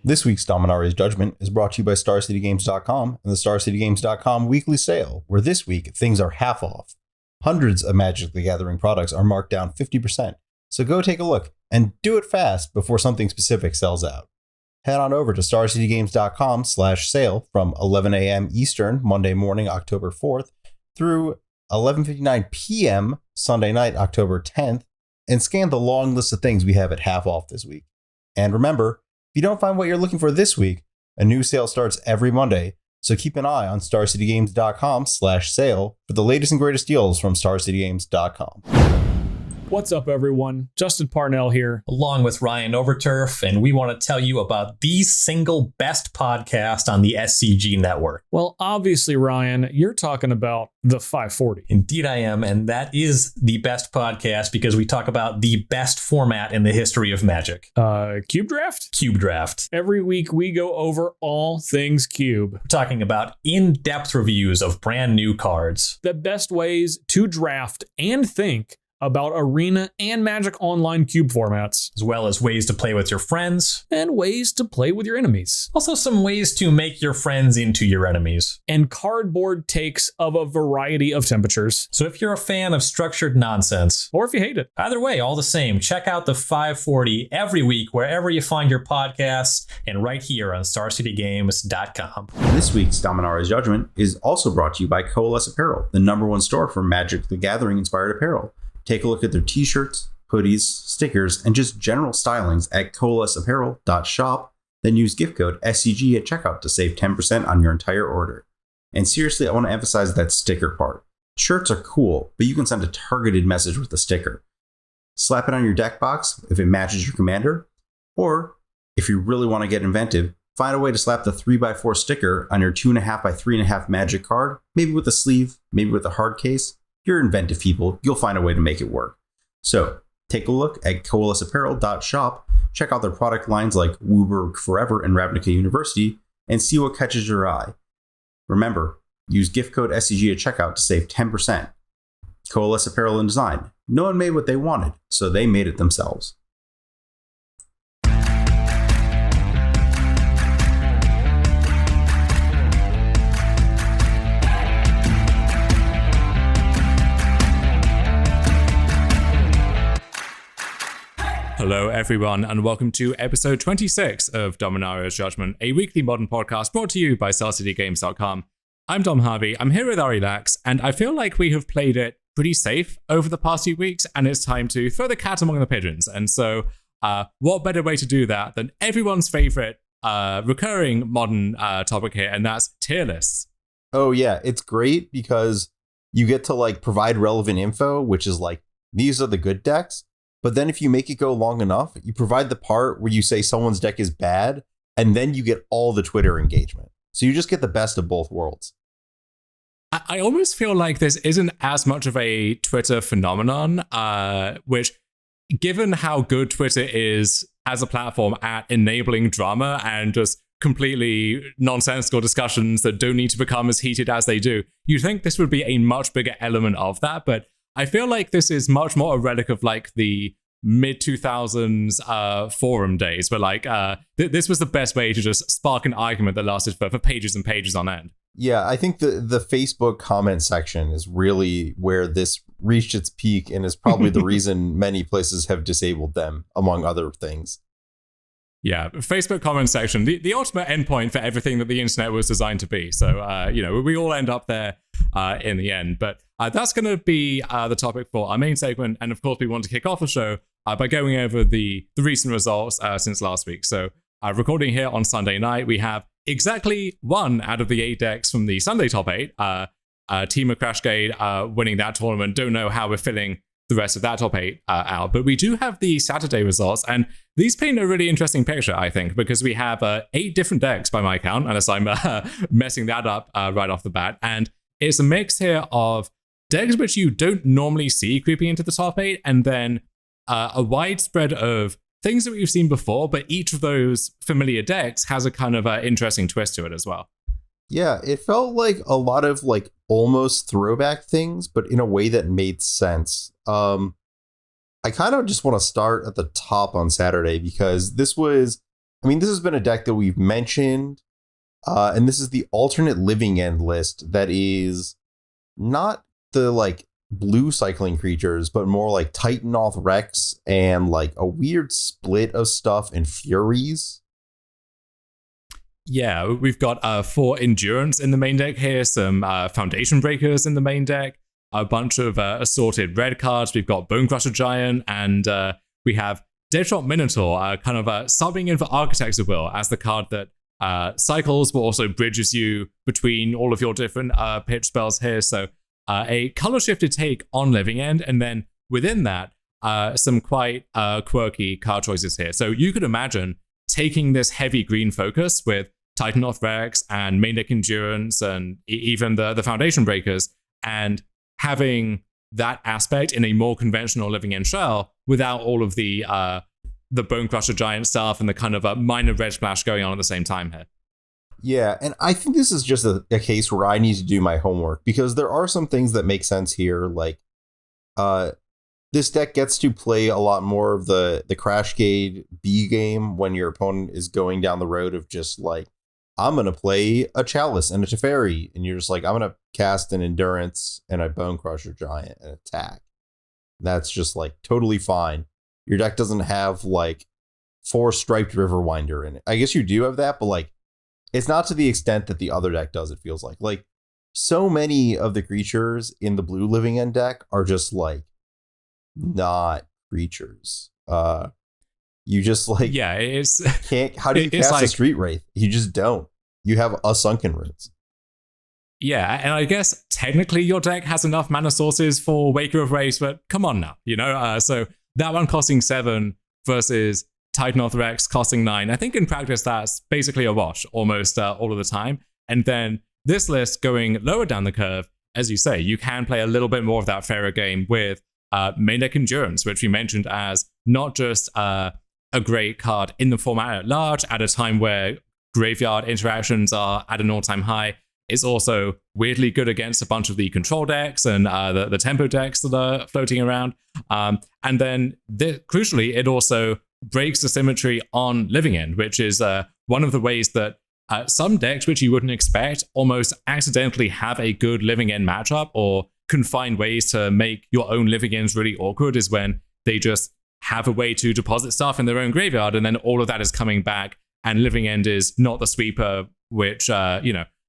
This week's Dominaria's Judgment is brought to you by StarCityGames.com and the StarCityGames.com weekly sale, where this week things are half off. Hundreds of Magic the Gathering products are marked down 50%, so go take a look and do it fast before something specific sells out. Head on over to StarCityGames.com/sale from 11 a.m. Eastern, Monday morning, October 4th, through 11:59 p.m. Sunday night, October 10th, and scan the long list of things we have at half off this week. And remember, if you don't find what you're looking for this week, a new sale starts every Monday, so keep an eye on StarCityGames.com/sale for the latest and greatest deals from StarCityGames.com. What's up, everyone? Justin Parnell here, along with Ryan Overturf, and we want to tell you about the single best podcast on the SCG network. Well, obviously, Ryan, you're talking about the 540. Indeed, I am, and that is the best podcast because we talk about the best format in the history of Magic. Cube Draft? Cube Draft. Every week, we go over all things Cube. We're talking about in-depth reviews of brand new cards. The best ways to draft and think about Arena and Magic Online Cube formats, as well as ways to play with your friends and ways to play with your enemies. Also some ways to make your friends into your enemies. And cardboard takes of a variety of temperatures. So if you're a fan of structured nonsense, or if you hate it, either way, all the same, check out the 540 every week wherever you find your podcasts and right here on StarCityGames.com. This week's Dominaria's Judgment is also brought to you by Coalesce Apparel, the #1 store for Magic the Gathering inspired apparel. Take a look at their t-shirts, hoodies, stickers, and just general stylings at coalesceapparel.shop. Then use gift code SCG at checkout to save 10% on your entire order. And seriously, I want to emphasize that sticker part. Shirts are cool, but you can send a targeted message with the sticker. Slap it on your deck box if it matches your commander, or if you really want to get inventive, find a way to slap the 3x4 sticker on your 2.5x3.5 Magic card, maybe with a sleeve, maybe with a hard case. You're inventive people. You'll find a way to make it work. So take a look at coalesceapparel.shop, check out their product lines like Wooburg Forever and Ravnica University, and see what catches your eye. Remember, use gift code SCG at checkout to save 10%. Coalesce Apparel and Design. No one made what they wanted, so they made it themselves. Hello, everyone, and welcome to episode 26 of Dominaria's Judgment, a weekly modern podcast brought to you by StarCityGames.com. I'm Dom Harvey. I'm here with Ari Lax, and I feel like we have played it pretty safe over the past few weeks, and it's time to throw the cat among the pigeons. And so, what better way to do that than everyone's favorite recurring modern topic here, and that's tier lists. Oh, yeah, it's great because you get to provide relevant info, which is these are the good decks. But then if you make it go long enough, you provide the part where you say someone's deck is bad, and then you get all the Twitter engagement. So you just get the best of both worlds. I almost feel like this isn't as much of a Twitter phenomenon, which, given how good Twitter is as a platform at enabling drama and just completely nonsensical discussions that don't need to become as heated as they do, you'd think this would be a much bigger element of that, but I feel like this is much more a relic of the mid-2000s forum days, where this was the best way to just spark an argument that lasted for pages and pages on end. Yeah, I think the Facebook comment section is really where this reached its peak and is probably the reason many places have disabled them, among other things. Yeah, Facebook comment section, the ultimate endpoint for everything that the internet was designed to be. So, we all end up there in the end. But that's going to be the topic for our main segment. And of course, we want to kick off the show by going over the recent results since last week. So recording here on Sunday night, we have exactly 1 out of the 8 decks from the Sunday top 8. Team of Crashgate winning that tournament. Don't know how we're filling the rest of that top 8 out. But we do have the Saturday results, and these paint a really interesting picture, I think, because we have 8 different decks by my count, unless I'm messing that up right off the bat. And it's a mix here of decks which you don't normally see creeping into the top 8, and then a widespread of things that we've seen before, but each of those familiar decks has a kind of interesting twist to it as well. Yeah, it felt like a lot of almost throwback things, but in a way that made sense. I kind of just want to start at the top on Saturday because this was I mean, this has been a deck that we've mentioned, and this is the alternate living end list that is not the like blue cycling creatures, but more like Titanoth Rex and like a weird split of stuff and Furies. Yeah, we've got 4 Endurance in the main deck here, some Foundation Breakers in the main deck, a bunch of assorted red cards. We've got Bone Crusher Giant, and we have Deadshot Minotaur, kind of subbing in for Architects of Will as the card that cycles, but also bridges you between all of your different pitch spells here. So a color-shifted take on Living End, and then within that, some quite quirky card choices here. So you could imagine taking this heavy green focus with Titanoth Rex and main deck Endurance and even the Foundation Breakers, and having that aspect in a more conventional Living End shell without all of the Bone Crusher Giant stuff and the kind of minor red splash going on at the same time here. Yeah, and I think this is just a case where I need to do my homework, because there are some things that make sense here, like this deck gets to play a lot more of the Crashgate B game when your opponent is going down the road of just like, I'm going to play a Chalice and a Teferi, and you're just like, I'm going to cast an Endurance and a Bone Crusher Giant and attack. That's just like totally fine. Your deck doesn't have like 4 Striped Riverwinder in it. I guess you do have that, but like it's not to the extent that the other deck does, it feels like. Like so many of the creatures in the blue Living End deck are just like not creatures. You just like, yeah, it's can't. How do you cast a Street Wraith? You just don't. You have a Sunken Roots. Yeah, and I guess technically your deck has enough mana sources for Waker of Wraiths, but come on now, you know. So that one costing 7 versus Titanoth Rex costing 9. I think in practice that's basically a wash almost all of the time. And then this list going lower down the curve, as you say, you can play a little bit more of that fairer game with main deck Endurance, which we mentioned as not just a great card in the format at large at a time where graveyard interactions are at an all-time high. It's also weirdly good against a bunch of the control decks and the tempo decks that are floating around. And then, crucially, it also breaks the symmetry on Living End, which is one of the ways that some decks, which you wouldn't expect, almost accidentally have a good Living End matchup or can find ways to make your own Living Ends really awkward, is when they just have a way to deposit stuff in their own graveyard, and then all of that is coming back, and Living End is not the sweeper, which,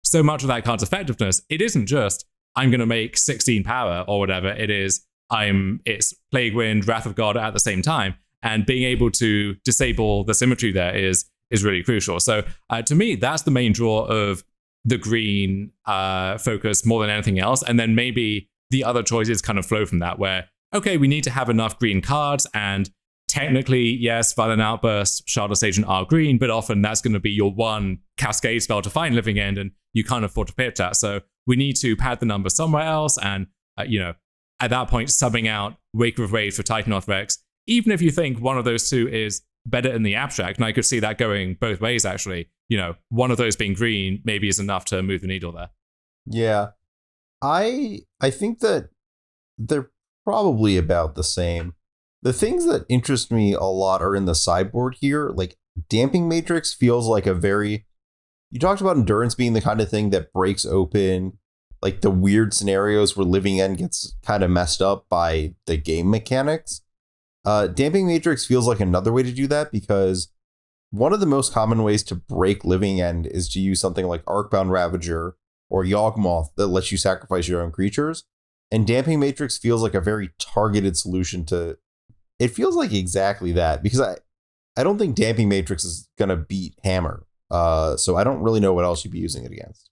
so much of that card's effectiveness, it isn't just, I'm going to make 16 power or whatever, it's Plague Wind, Wrath of God at the same time, and being able to disable the symmetry there is really crucial. So to me, that's the main draw of the green focus more than anything else, and then maybe the other choices kind of flow from that, where okay, we need to have enough green cards, and technically, yes, Violent Outburst, Shardless Agent are green, but often that's going to be your one cascade spell to find Living End, and you can't afford to pitch that. So we need to pad the number somewhere else, and, at that point, subbing out Waker of Wraiths for Titanoth Rex, even if you think one of those two is better in the abstract, and I could see that going both ways, actually, one of those being green maybe is enough to move the needle there. Yeah. I think that they're probably about the same. The things that interest me a lot are in the sideboard here. Like Damping Matrix feels like you talked about Endurance being the kind of thing that breaks open like the weird scenarios where Living End gets kind of messed up by the game mechanics. Damping Matrix feels like another way to do that, because one of the most common ways to break Living End is to use something like Arcbound Ravager or Yawgmoth that lets you sacrifice your own creatures. And Damping Matrix feels like a very targeted solution to... It feels like exactly that, because I don't think Damping Matrix is going to beat Hammer. So I don't really know what else you'd be using it against.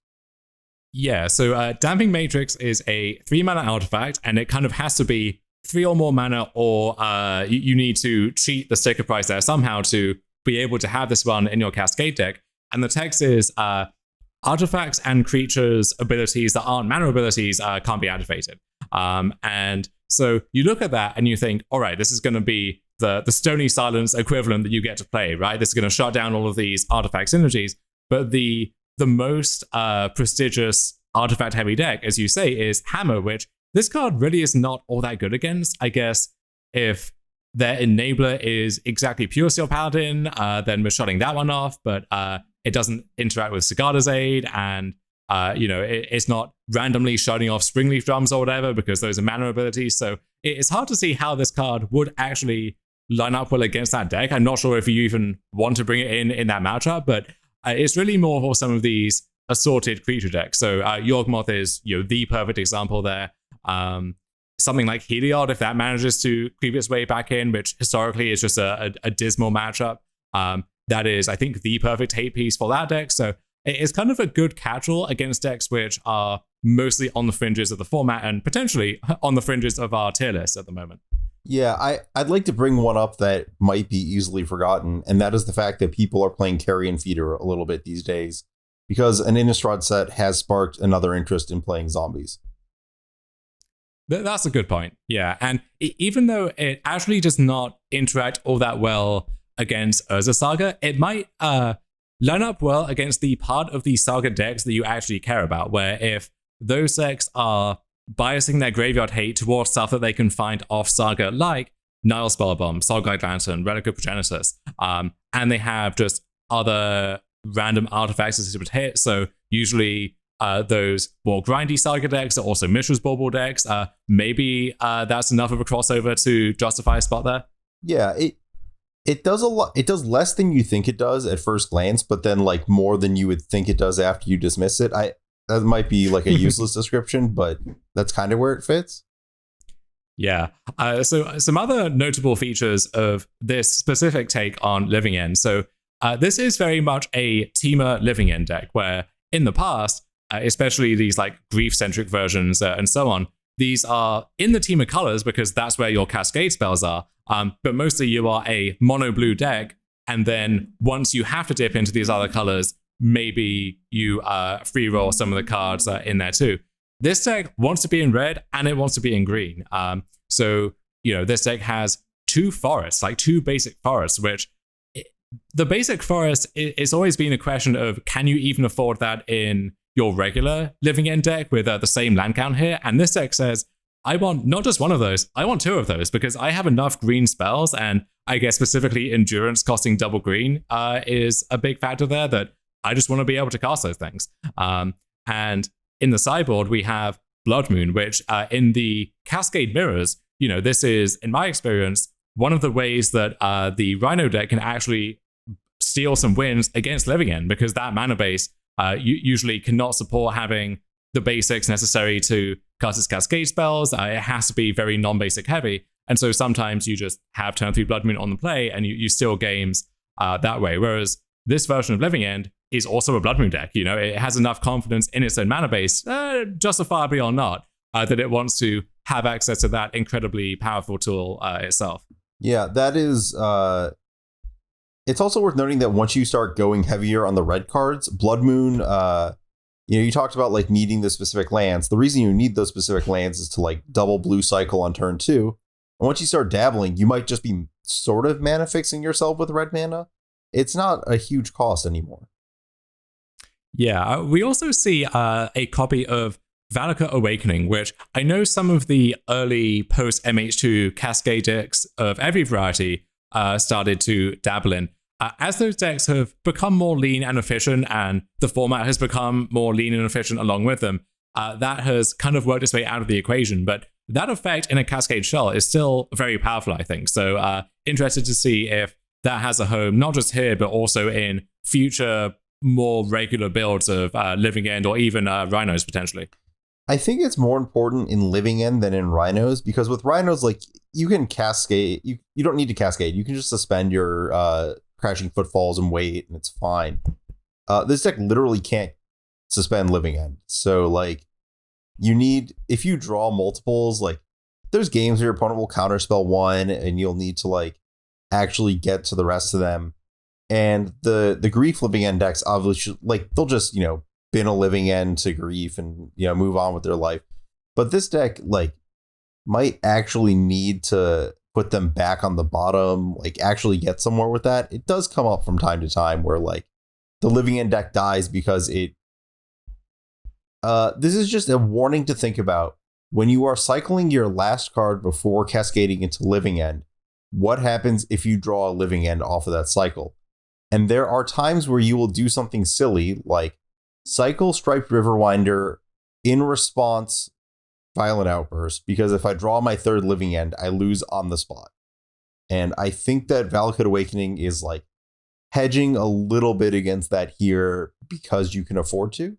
Yeah, so Damping Matrix is a 3-mana artifact, and it kind of has to be 3 or more mana, or you need to cheat the sticker price there somehow to be able to have this one in your Cascade deck. And the text is... artifacts and creatures' abilities that aren't mana abilities can't be activated. And so you look at that and you think, all right, this is going to be the Stony Silence equivalent that you get to play, right? This is going to shut down all of these artifact synergies. But the most prestigious artifact-heavy deck, as you say, is Hammer, which this card really is not all that good against. I guess if their enabler is exactly Pure Steel Paladin, then we're shutting that one off, but it doesn't interact with Sigada's Aid, and it's not randomly shutting off Springleaf Drums or whatever, because those are mana abilities. So it's hard to see how this card would actually line up well against that deck. I'm not sure if you even want to bring it in that matchup, but it's really more for some of these assorted creature decks. So Yawgmoth is the perfect example there. Something like Heliod, if that manages to creep its way back in, which historically is just a dismal matchup, that is, I think, the perfect hate piece for that deck. So it's kind of a good catch-all against decks which are mostly on the fringes of the format and potentially on the fringes of our tier list at the moment. Yeah, I'd like to bring one up that might be easily forgotten, and that is the fact that people are playing Carrion Feeder a little bit these days, because an Innistrad set has sparked another interest in playing zombies. That's a good point. Yeah, and even though it actually does not interact all that well against Urza Saga, it might line up well against the part of the Saga decks that you actually care about, where if those decks are biasing their graveyard hate towards stuff that they can find off Saga, like Nile Spellbomb, Soulguide Lantern, Relic of Progenitus, and they have just other random artifacts that would hit. So usually those more grindy Saga decks are also Mishra's Bauble decks. Maybe that's enough of a crossover to justify a spot there. Yeah, it does a lot. It does less than you think it does at first glance, but then like more than you would think it does after you dismiss it. That might be like a useless description, but that's kind of where it fits. Yeah. So some other notable features of this specific take on Living End. So this is very much a Temur Living End deck, where in the past, especially these like grief-centric versions and so on, these are in the Temur colors because that's where your cascade spells are. But mostly you are a mono blue deck, and then once you have to dip into these other colors, maybe you free roll some of the cards in there too. This deck wants to be in red and it wants to be in green. So this deck has two forests, like two basic forests, which the basic forest, it's always been a question of, can you even afford that in your regular Living End deck with the same land count here? And this deck says, I want not just one of those, I want two of those, because I have enough green spells, and I guess specifically Endurance costing double green is a big factor there, that I just want to be able to cast those things. And in the sideboard, we have Blood Moon, which in the Cascade Mirrors, this is, in my experience, one of the ways that the Rhino deck can actually steal some wins against Living End, because that mana base usually cannot support having the basics necessary to cast its Cascade spells. It has to be very non-basic heavy. And so sometimes you just have turn 3 Blood Moon on the play and you steal games that way. Whereas this version of Living End is also a Blood Moon deck. It has enough confidence in its own mana base, justifiably or not, that it wants to have access to that incredibly powerful tool itself. Yeah, that is... it's also worth noting that once you start going heavier on the red cards, Blood Moon... you talked about like needing the specific lands. The reason you need those specific lands is to like double blue cycle on turn 2. And once you start dabbling, you might just be sort of mana fixing yourself with red mana. It's not a huge cost anymore. Yeah, we also see a copy of Valakut Awakening, which I know some of the early post-MH2 Cascade decks of every variety started to dabble in. As those decks have become more lean and efficient, and the format has become more lean and efficient along with them, that has kind of worked its way out of the equation. But that effect in a Cascade Shell is still very powerful, I think. So interested to see if that has a home, not just here, but also in future more regular builds of Living End or even Rhinos potentially. I think it's more important in Living End than in Rhinos, because with Rhinos, like, you can cascade. You don't need to cascade. You can just suspend your Crashing Footfalls and wait, and it's fine. This deck literally can't suspend Living End. So, like, if you draw multiples, like, there's games where your opponent will counterspell one, and you'll need to, like, actually get to the rest of them. And the Grief Living End decks, obviously, like, they'll just, bin a Living End to Grief and, move on with their life. But this deck, like, might actually need to put them back on the bottom, like, actually get somewhere with that. It does come up from time to time where, like, the Living End deck dies because this is just a warning to think about. When you are cycling your last card before cascading into Living End, what happens if you draw a living end off of that cycle? And there are times where you will do something silly like cycle Striped Riverwinder in response Violent Outburst, because if I draw my third living end, I lose on the spot. And I think that Valakut Awakening is like hedging a little bit against that here because you can afford to.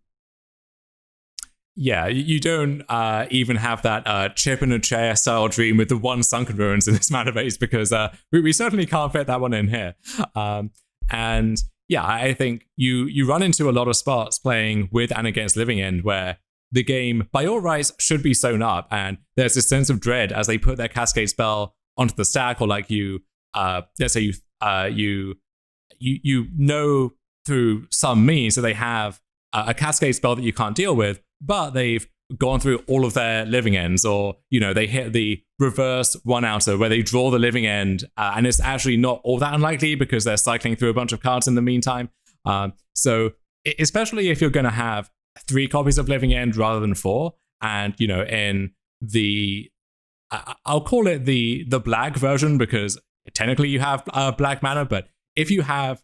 Yeah, you don't even have that chip in a chair style dream with the one Sunken Ruins in this mana base, because we certainly can't fit that one in here. And yeah, I think you run into a lot of spots playing with and against Living End where the game, by all rights, should be sewn up, and there's this sense of dread as they put their Cascade spell onto the stack, or like let's say you know through some means that they have a Cascade spell that you can't deal with, but they've gone through all of their living ends, or they hit the reverse one outer where they draw the living end, and it's actually not all that unlikely because they're cycling through a bunch of cards in the meantime. So especially if you're going to have 3 copies of living end rather than 4, and in the I'll call it the black version because technically you have black mana, but if you have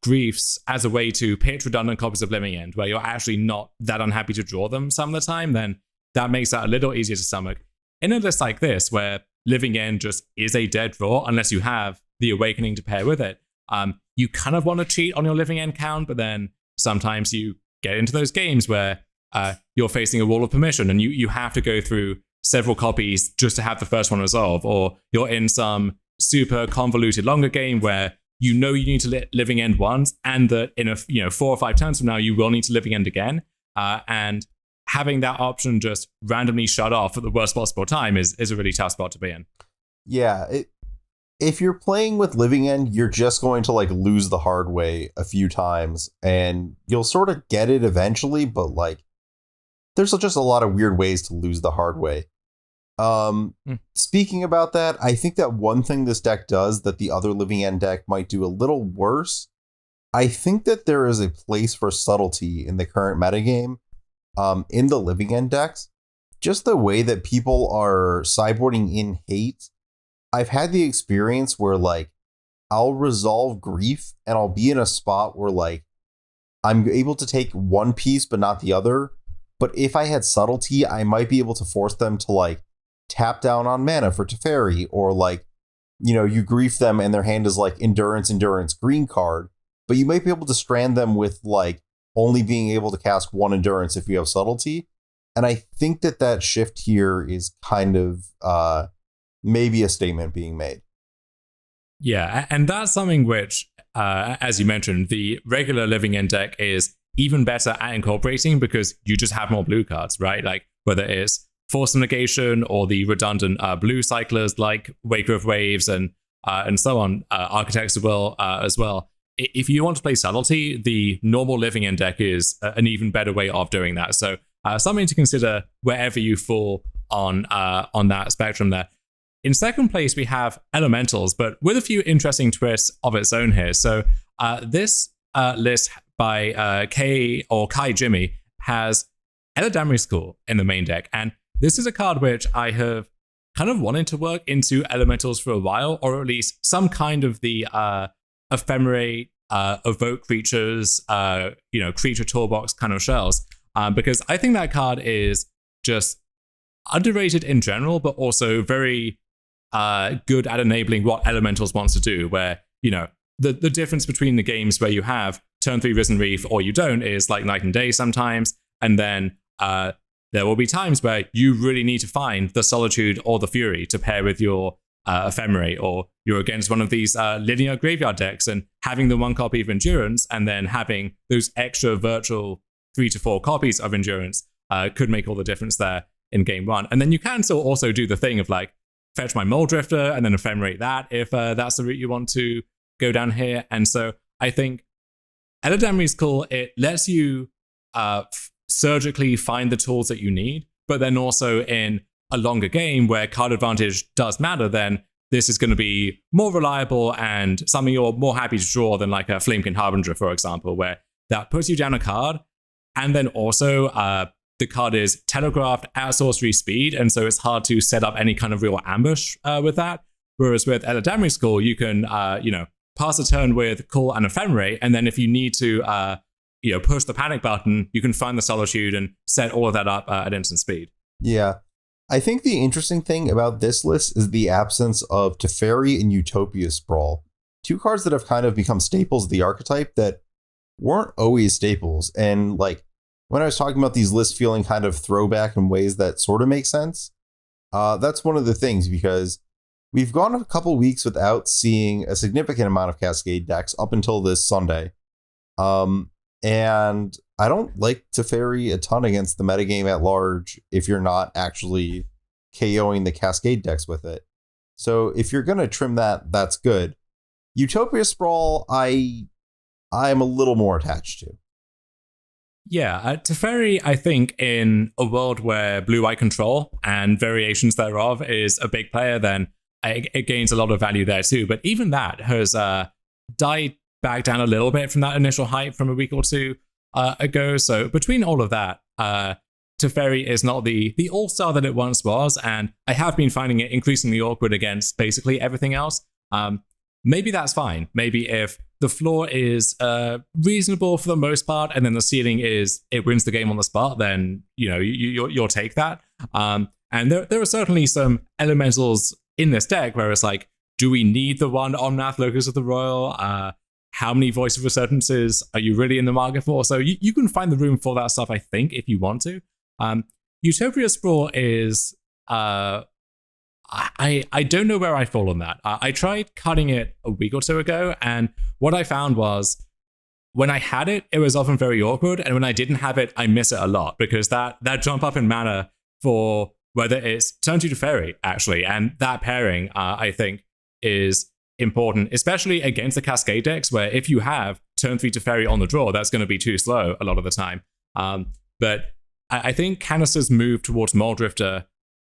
Griefs as a way to pitch redundant copies of Living End, where you're actually not that unhappy to draw them some of the time, then that makes that a little easier to stomach. In a list like this, where Living End just is a dead draw, unless you have the Awakening to pair with it, you kind of want to cheat on your Living End count, but then sometimes you get into those games where you're facing a wall of permission and you have to go through several copies just to have the first one resolve, or you're in some super convoluted longer game where you need to Living End once, and that in 4 or 5 turns from now you will need to Living End again, and having that option just randomly shut off at the worst possible time is a really tough spot to be in. Yeah, if you're playing with Living End, you're just going to like lose the hard way a few times, and you'll sort of get it eventually, but like there's just a lot of weird ways to lose the hard way. Speaking about that, I think that one thing this deck does that the other Living End deck might do a little worse, I think that there is a place for subtlety in the current metagame, in the Living End decks. Just the way that people are sideboarding in hate. I've had the experience where like I'll resolve Grief and I'll be in a spot where like I'm able to take one piece but not the other. But if I had subtlety, I might be able to force them to like tap down on mana for Teferi, or like, you grief them and their hand is like endurance, green card, but you might be able to strand them with like only being able to cast 1 endurance if you have subtlety. And I think that shift here is kind of maybe a statement being made. Yeah, and that's something which, as you mentioned, the regular Living End deck is even better at incorporating because you just have more blue cards, right? Like whether it's Force of Negation or the redundant blue cyclers like Waker of Waves and so on, Architects of Will as well. If you want to play Subtlety, the normal Living End deck is an even better way of doing that. So something to consider wherever you fall on that spectrum there. In second place, we have Elementals, but with a few interesting twists of its own here. So this list by Kai Jimmy has Eladamri's School in the main deck, and this is a card which I have kind of wanted to work into Elementals for a while, or at least some kind of the ephemerate, evoke creatures, creature toolbox kind of shells, because I think that card is just underrated in general, but also very good at enabling what Elementals wants to do, where, the difference between the games where you have turn 3 Risen Reef or you don't is like night and day sometimes, and then there will be times where you really need to find the Solitude or the Fury to pair with your Ephemerate, or you're against one of these linear graveyard decks and having the 1 copy of Endurance and then having those extra virtual 3 to 4 copies of Endurance could make all the difference there in game 1. And then you can still also do the thing of like fetch my Mole Drifter and then Ephemerate that if that's the route you want to go down here. And so I think Eladamri's Call, it lets you surgically find the tools that you need, but then also in a longer game where card advantage does matter, then this is going to be more reliable and something you're more happy to draw than like a Flamekin Harbinger, for example, where that puts you down a card, and then also the card is telegraphed at sorcery speed, and so it's hard to set up any kind of real ambush with that. Whereas with Eladamri's School, you can, pass a turn with Call and Ephemerate, and then if you need to, push the panic button, you can find the Solitude and set all of that up at instant speed. Yeah. I think the interesting thing about this list is the absence of Teferi and Utopia Sprawl, two cards that have kind of become staples of the archetype that weren't always staples. And like when I was talking about these lists feeling kind of throwback in ways that sort of make sense, that's one of the things, because we've gone a couple weeks without seeing a significant amount of Cascade decks up until this Sunday. And I don't like Teferi a ton against the metagame at large if you're not actually KOing the Cascade decks with it. So if you're going to trim that, that's good. Utopia Sprawl, I'm a little more attached to. Yeah, Teferi, I think, in a world where blue-white control and variations thereof is a big player, then it gains a lot of value there too. But even that has died back down a little bit from that initial hype from a week or two ago. So between all of that, Teferi is not the all-star that it once was, and I have been finding it increasingly awkward against basically everything else. Maybe that's fine. Maybe if the floor is reasonable for the most part, and then the ceiling is it wins the game on the spot, then you'll take that. And there are certainly some elementals in this deck where it's like, do we need the one Omnath Locus of the Royal? How many Voice of Resurgences are you really in the market for? So you can find the room for that stuff, I think, if you want to. Utopia Sprawl is... I don't know where I fall on that. I tried cutting it a week or two ago, and what I found was when I had it, it was often very awkward, and when I didn't have it, I miss it a lot, because that jump up in mana for whether it's turn 2 Teferi, actually, and that pairing, I think, is important, especially against the Cascade decks, where if you have turn 3 Teferi on the draw, that's going to be too slow a lot of the time. But I think Canister's move towards Moldrifter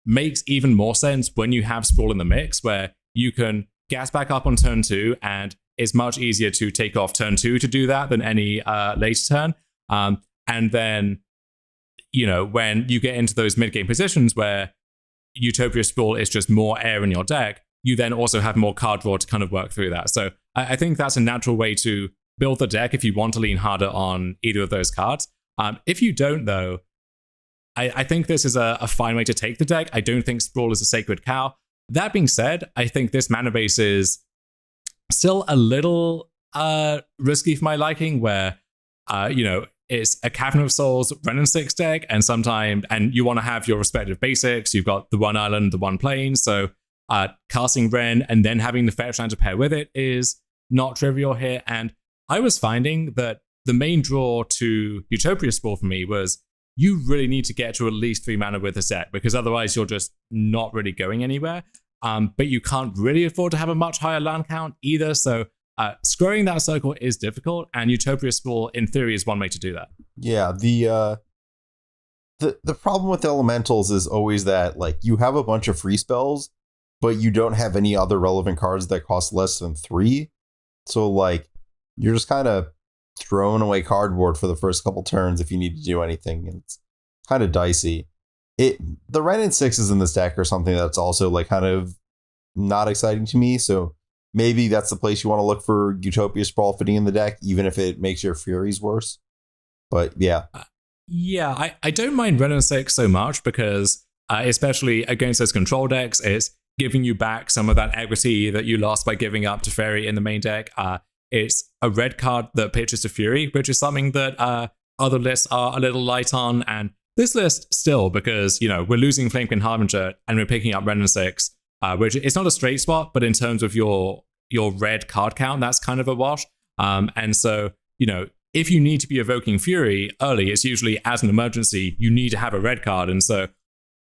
makes even more sense when you have Sprawl in the mix, where you can gas back up on turn 2, and it's much easier to take off turn 2 to do that than any later turn. And then, when you get into those mid-game positions where Utopia Sprawl is just more air in your deck, you then also have more card draw to kind of work through that. So I think that's a natural way to build the deck if you want to lean harder on either of those cards. If you don't, though, I think this is a fine way to take the deck. I don't think Sprawl is a sacred cow. That being said, I think this mana base is still a little risky for my liking, where, it's a Cavern of Souls, Wrenn and 6 deck, and you want to have your respective basics. You've got the one island, the one plane, so casting Wrenn and then having the fetch land to pair with it is not trivial here. And I was finding that the main draw to Utopia Sprawl for me was you really need to get to at least 3 mana with a set, because otherwise you're just not really going anywhere. But you can't really afford to have a much higher land count either. So squaring that circle is difficult, and Utopia Sprawl, in theory, is one way to do that. Yeah, the problem with elementals is always that, like, you have a bunch of free spells, but you don't have any other relevant cards that cost less than 3. So, like, you're just kind of throwing away cardboard for the first couple turns if you need to do anything. And it's kind of dicey. The Wrenn and 6s in this deck are something that's also, like, kind of not exciting to me. So maybe that's the place you want to look for Utopia Sprawl fitting in the deck, even if it makes your Furies worse. But yeah. I don't mind Wrenn and 6 so much, because especially against those control decks, it's giving you back some of that equity that you lost by giving up to Teferi in the main deck. It's a red card that pitches to Fury, which is something that other lists are a little light on. And this list still, because, we're losing Flamekin Harbinger and we're picking up Wrenn and 6, which it's not a straight spot, but in terms of your red card count, that's kind of a wash. And so, if you need to be evoking Fury early, it's usually as an emergency, you need to have a red card. And so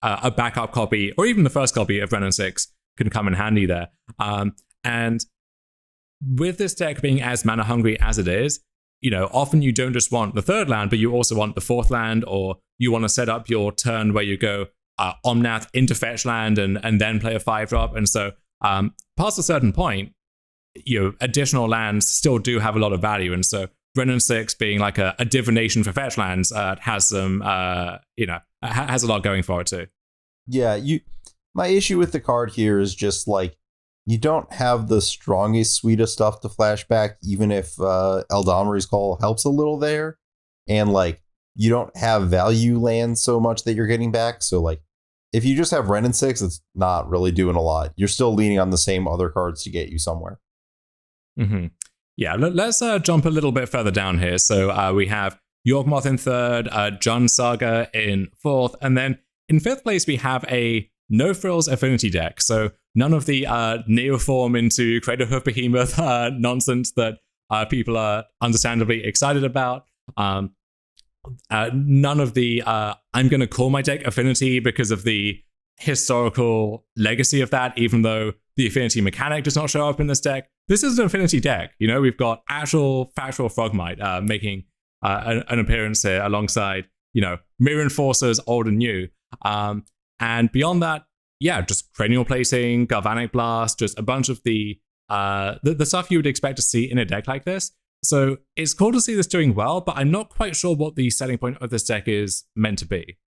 a backup copy, or even the first copy of Wrenn and 6 can come in handy there. And with this deck being as mana hungry as it is, often you don't just want the third land, but you also want the fourth land, or you want to set up your turn where you go Omnath into fetch land and then play a 5-drop. And so past a certain point, additional lands still do have a lot of value. And so Wrenn and 6 being like a divination for fetch lands has some, has a lot going for it too. Yeah, my issue with the card here is just like you don't have the strongest suite of stuff to flashback, even if Eldamri's Call helps a little there. And like, you don't have value land so much that you're getting back. So like, if you just have Ren and 6, it's not really doing a lot. You're still leaning on the same other cards to get you somewhere. Mm-hmm. Yeah, let's jump a little bit further down here. So we have Yawgmoth in 3rd, Jund Saga in 4th, and then in 5th place we have a No-Frills Affinity deck. So none of the Neoform into Craterhoof Behemoth nonsense that people are understandably excited about. None of the I'm going to call my deck Affinity because of the historical legacy of that, even though the Affinity mechanic does not show up in this deck. This is an Affinity deck. You know, we've got actual factual Frogmite making an appearance here alongside, you know, Mirror Enforcers, old and new. And beyond that, yeah, just Cranial Plating, Galvanic Blast, just a bunch of the stuff you would expect to see in a deck like this. So it's cool to see this doing well, but I'm not quite sure what the selling point of this deck is meant to be.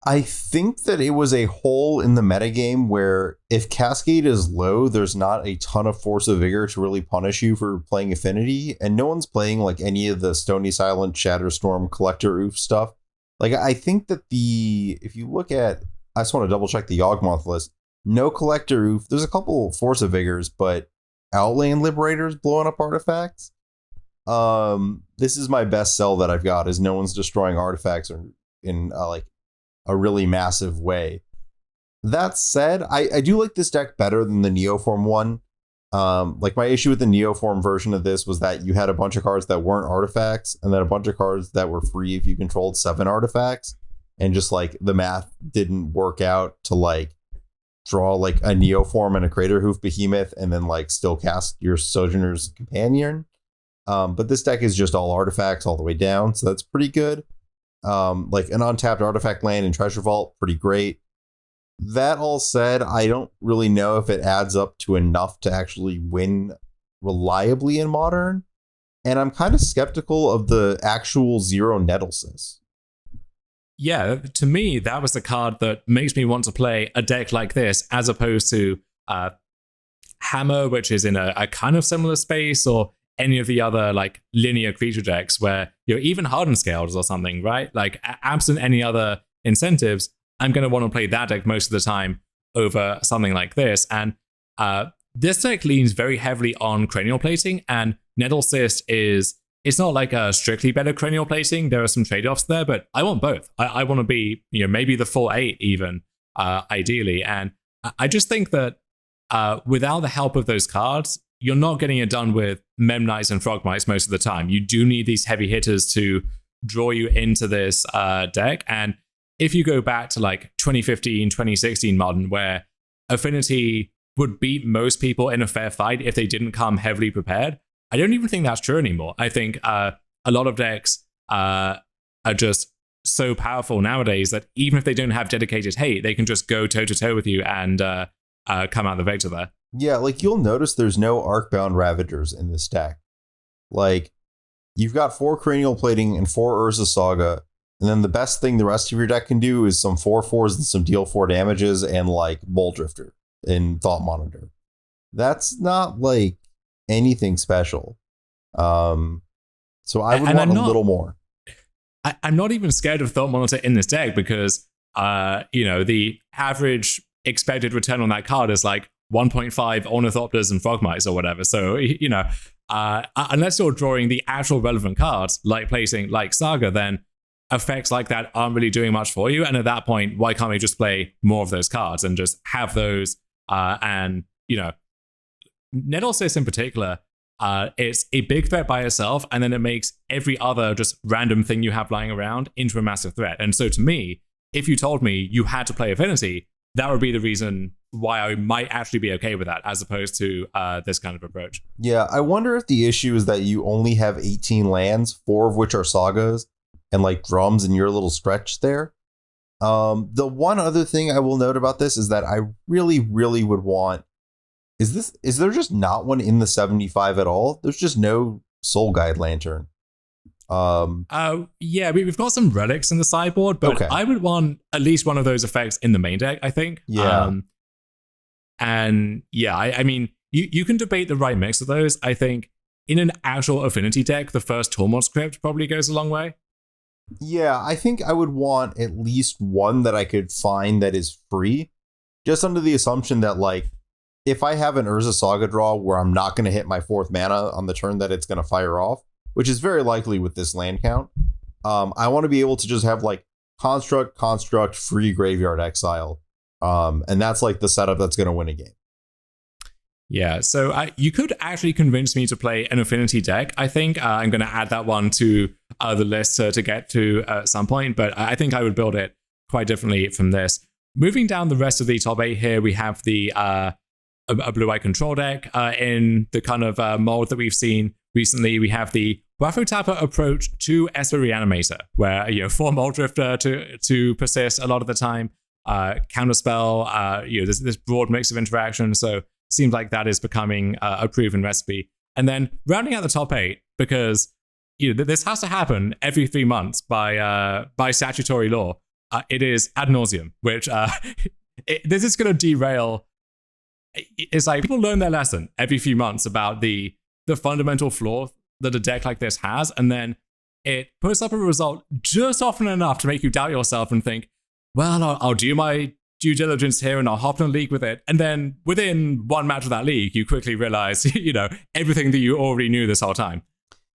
I think that it was a hole in the metagame where if Cascade is low, there's not a ton of Force of Vigor to really punish you for playing Affinity, and no one's playing like any of the Stony Silent, Shatterstorm, Collector Oof stuff. Like, I think that if you look at, I just want to double check the Yawgmoth list, no Collector Oof, there's a couple Force of Vigors, but Outland Liberators blowing up artifacts. This is my best sell that I've got, is no one's destroying artifacts in like a really massive way. That said, I do like this deck better than the Neoform one. Like, my issue with the Neoform version of this was that you had a bunch of cards that weren't artifacts, and then a bunch of cards that were free if you controlled 7 artifacts, and just like the math didn't work out to like draw like a Neoform and a Craterhoof Behemoth and then like still cast your Sojourner's Companion. But this deck is just all artifacts all the way down, so that's pretty good. Like an untapped artifact land and Treasure Vault, pretty great. That all said, I don't really know if it adds up to enough to actually win reliably in Modern, and I'm kind of skeptical of the actual 0 Nettlesys. Yeah, to me, that was the card that makes me want to play a deck like this, as opposed to Hammer, which is in a kind of similar space, or any of the other like linear creature decks where, you know, even Hardened Scales or something, right? Like, absent any other incentives, I'm going to want to play that deck most of the time over something like this. And this deck leans very heavily on Cranial Plating, and Nettlesys it's not like a strictly better Cranial Plating. There are some trade-offs there, but I want both. I want to be, you know, maybe the full 8 even, ideally. And I just think that without the help of those cards, you're not getting it done with Memnites and Frogmites most of the time. You do need these heavy hitters to draw you into this deck. And if you go back to like 2015, 2016 Modern, where Affinity would beat most people in a fair fight if they didn't come heavily prepared, I don't even think that's true anymore. I think a lot of decks are just so powerful nowadays that even if they don't have dedicated hate, they can just go toe-to-toe with you and come out the victor there. Yeah, like, you'll notice there's no Arcbound Ravagers in this deck. Like, you've got 4 Cranial Plating and 4 Urza Saga, and then the best thing the rest of your deck can do is some 4/4s and some deal 4 damages and like Bowl Drifter and Thought Monitor. That's not like anything special. So I would want a little more. I'm not even scared of Thought Monitor in this deck because, you know, the average expected return on that card is like 1.5 Ornithopters and Frogmites or whatever. So, you know, unless you're drawing the actual relevant cards, like placing like Saga, then effects like that aren't really doing much for you. And at that point, why can't we just play more of those cards and just have those? And, you know, Nettlesys in particular, it's a big threat by itself, and then it makes every other just random thing you have lying around into a massive threat. And so to me, if you told me you had to play Affinity, that would be the reason why I might actually be okay with that, as opposed to this kind of approach. Yeah, I wonder if the issue is that you only have 18 lands, 4 of which are Sagas, and like drums in your little stretch there. The one other thing I will note about this is that I really, really would want, is there just not one in the 75 at all? There's just no Soul Guide Lantern. Yeah, we've got some relics in the sideboard, but okay. I would want at least one of those effects in the main deck, I think. Yeah. And yeah, I mean, you can debate the right mix of those. I think in an actual Affinity deck, the first Tormod script probably goes a long way. Yeah, I think I would want at least one that I could find that is free, just under the assumption that, like, if I have an Urza Saga draw where I'm not going to hit my 4th mana on the turn that it's going to fire off, which is very likely with this land count, I want to be able to just have, like, construct, free Graveyard Exile. And that's, like, the setup that's going to win a game. Yeah, so you could actually convince me to play an Affinity deck. I think I'm going to add that one to the list to get to at some point, but I think I would build it quite differently from this. Moving down the rest of the top 8 here, we have the a blue-white control deck in the kind of mold that we've seen recently. We have the Wafo Tapper approach to Esper Reanimator, where 4 Mold Drifter to persist a lot of the time, counterspell, there's this broad mix of interaction, so seems like that is becoming a proven recipe. And then rounding out the top 8, because this has to happen every 3 months by statutory law. It is Ad Nauseam, which this is going to derail. It's like people learn their lesson every few months about the fundamental flaw that a deck like this has, and then it puts up a result just often enough to make you doubt yourself and think, well, I'll do my due diligence here and I'll hop in a league with it. And then within one match of that league, you quickly realize, everything that you already knew this whole time.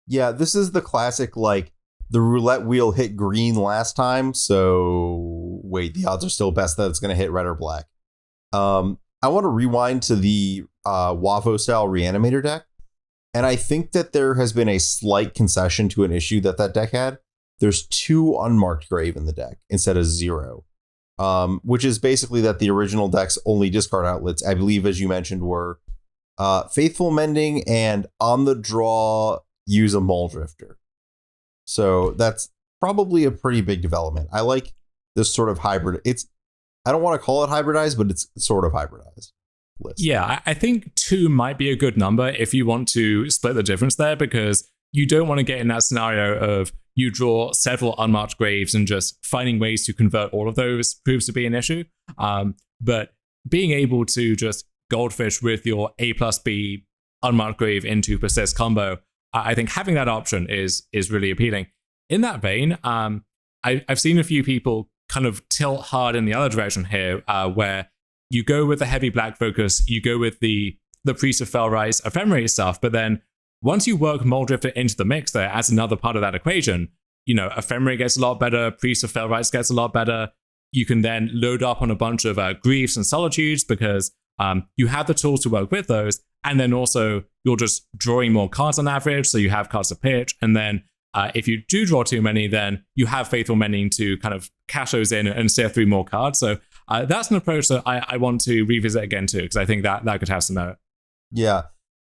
Yeah, this is the classic, like, the roulette wheel hit green last time, so wait, the odds are still best that it's going to hit red or black. I want to rewind to the Wafo style Reanimator deck, and I think that there has been a slight concession to an issue that deck had. There's 2 unmarked grave in the deck instead of 0. Which is basically that the original deck's only discard outlets, I believe, as you mentioned, were Faithful Mending and on the draw, use a Mole Drifter. So that's probably a pretty big development. I like this sort of hybrid. I don't want to call it hybridized, but it's sort of hybridized list. Yeah, I think 2 might be a good number if you want to split the difference there, because you don't want to get in that scenario of you draw several unmarked graves and just finding ways to convert all of those proves to be an issue. But being able to just goldfish with your A+B unmarked grave into persist combo, I think having that option is really appealing. In that vein, I've seen a few people kind of tilt hard in the other direction here, where you go with the heavy black focus, you go with the Priest of Felrice ephemerate stuff, but then once you work Mold Drifter into the mix there as another part of that equation, Ephemerate gets a lot better, Priest of Felrice gets a lot better. You can then load up on a bunch of Griefs and Solitudes because you have the tools to work with those. And then also you're just drawing more cards on average, so you have cards to pitch. And then if you do draw too many, then you have Faithful Mending to kind of cash those in and sift through more cards. So that's an approach that I want to revisit again too, because I think that could have some merit. Yeah.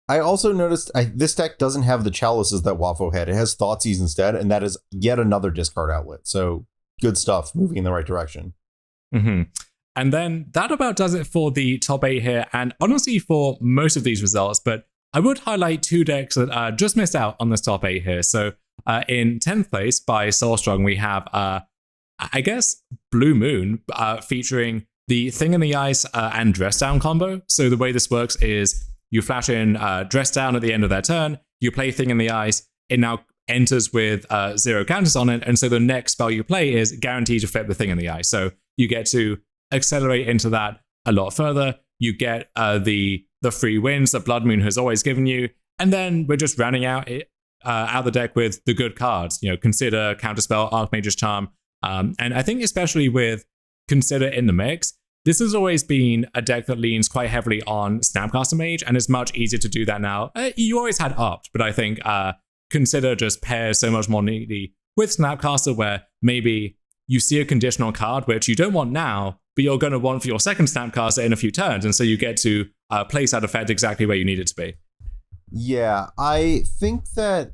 I also noticed this deck doesn't have the chalices that Wafo had. It has Thoughtseize instead, and that is yet another discard outlet. So good stuff, moving in the right direction. Mm-hmm. And then that about does it for the top 8 here, and honestly for most of these results, but I would highlight 2 decks that just missed out on this top 8 here. So in 10th place by Soulstrong, we have, I guess, Blue Moon featuring the Thing in the Ice and Dress Down combo. So the way this works is you flash in Dress Down at the end of their turn, you play Thing in the Ice, it now enters with 0 counters on it, and so the next spell you play is guaranteed to flip the Thing in the Ice. So you get to accelerate into that a lot further. You get the free wins that Blood Moon has always given you, and then we're just rounding out the deck with the good cards. Consider, Counterspell, Archmage's Charm, and I think especially with Consider in the mix, this has always been a deck that leans quite heavily on Snapcaster Mage, and it's much easier to do that now. You always had Opt, but I think Consider just pairs so much more neatly with Snapcaster, where maybe you see a conditional card which you don't want now, but you're going to want for your second Snapcaster in a few turns, and so you get to place that effect exactly where you need it to be. Yeah, I think that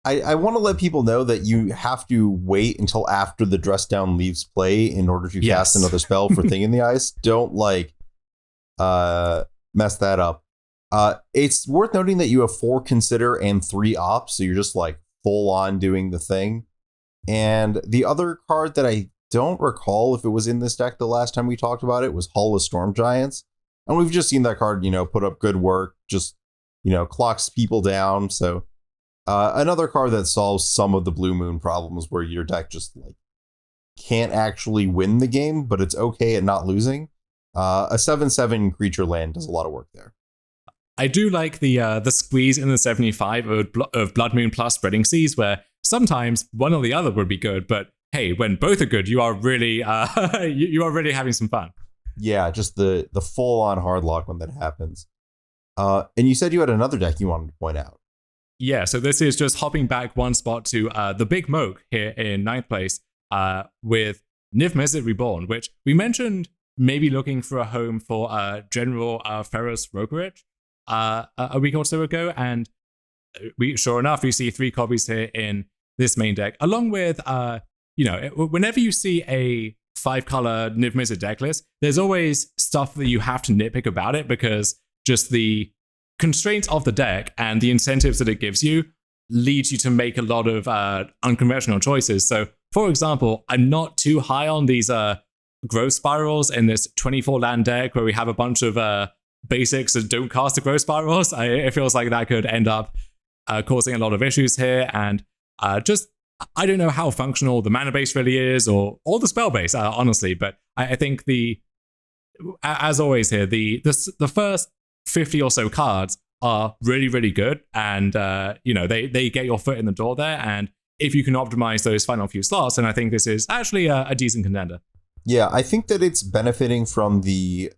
I want to let people know that you have to wait until after the Dress Down leaves play in order to cast another spell for Thing in the Ice. Don't mess that up. It's worth noting that you have 4 Consider and 3 Ops, so you're just full on doing the thing. And the other card that I don't recall if it was in this deck the last time we talked about it, was Hall of Storm Giants. And we've just seen that card, put up good work, just, clocks people down. So another card that solves some of the Blue Moon problems where your deck just like can't actually win the game, but it's okay at not losing. A 7/7 creature land does a lot of work there. I do like the squeeze in the 75 of Blood Moon plus Spreading Seas, where sometimes one or the other would be good, but hey, when both are good, you are really you are really having some fun. Yeah, just the full on hard lock when that happens. And you said you had another deck you wanted to point out. Yeah, so this is just hopping back one spot to the Big Moke here in 9th place with Niv Mizzet Reborn, which we mentioned maybe looking for a home for General Ferrous Rokerich a week or so ago, and sure enough, we see 3 copies here in this main deck, along with whenever you see a 5-color Niv Mizzet deck list, there's always stuff that you have to nitpick about it because just the constraints of the deck and the incentives that it gives you leads you to make a lot of unconventional choices. So, for example, I'm not too high on these growth spirals in this 24 land deck where we have a bunch of basics that don't cast the growth spirals. It feels like that could end up causing a lot of issues here, and I don't know how functional the mana base really is or the spell base, honestly, but I think as always here, the first 50 or so cards are really, really good, and they get your foot in the door there, and if you can optimize those final few slots, then I think this is actually a decent contender. Yeah, I think that it's benefiting from the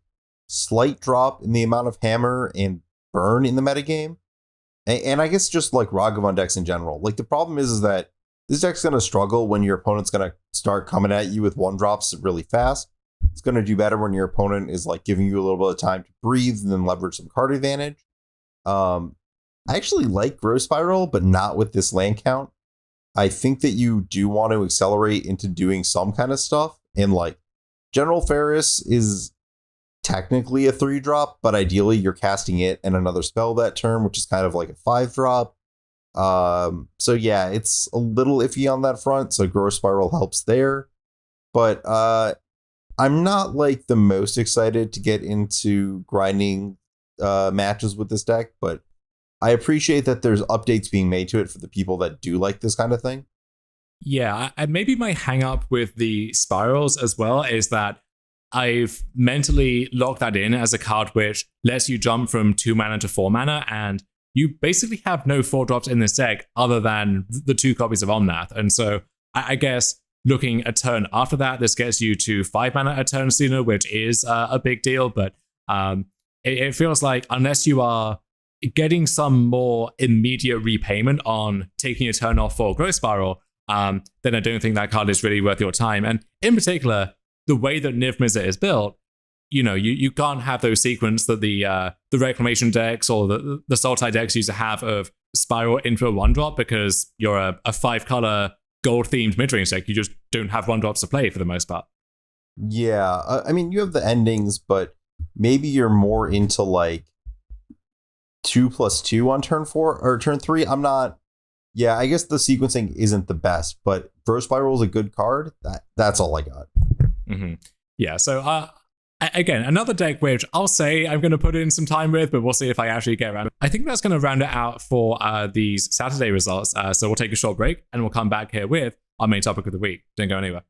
slight drop in the amount of hammer and burn in the metagame, and I guess just like Ragavan decks in general. Like, the problem is that this deck's going to struggle when your opponent's going to start coming at you with 1-drops really fast. It's going to do better when your opponent is like giving you a little bit of time to breathe and then leverage some card advantage. I actually like Growth Spiral, but not with this land count. I think that you do want to accelerate into doing some kind of stuff. And like General Ferrous is technically a 3-drop, but ideally you're casting it and another spell that turn, which is kind of like a 5-drop. So yeah, it's a little iffy on that front. So Growth Spiral helps there, but I'm not like the most excited to get into grinding matches with this deck, but I appreciate that there's updates being made to it for the people that do like this kind of thing. Yeah, and maybe my hang up with the spirals as well is that I've mentally locked that in as a card which lets you jump from 2 mana to 4 mana, and you basically have no 4-drops in this deck other than the 2 copies of Omnath. And so I guess looking a turn after that, this gets you to 5 mana a turn sooner, which is a big deal. But it feels like unless you are getting some more immediate repayment on taking a turn off for Growth Spiral, then I don't think that card is really worth your time. And in particular, the way that Niv Mizzet is built, you can't have those sequence that the Reclamation decks or the Sultai decks used to have of Spiral into a 1-drop because you're a 5-color gold-themed mid-range deck. You just don't have 1-drops to play for the most part. Yeah, I mean, you have the endings, but maybe you're more into like 2+2 on turn 4 or turn 3. I'm not. Yeah, I guess the sequencing isn't the best, but Growth Spiral is a good card. That's all I got. Mm-hmm. Yeah, so again, another deck which I'll say I'm going to put in some time with, but we'll see if I actually get around. I think that's going to round it out for these Saturday results. So we'll take a short break and we'll come back here with our main topic of the week. Don't go anywhere.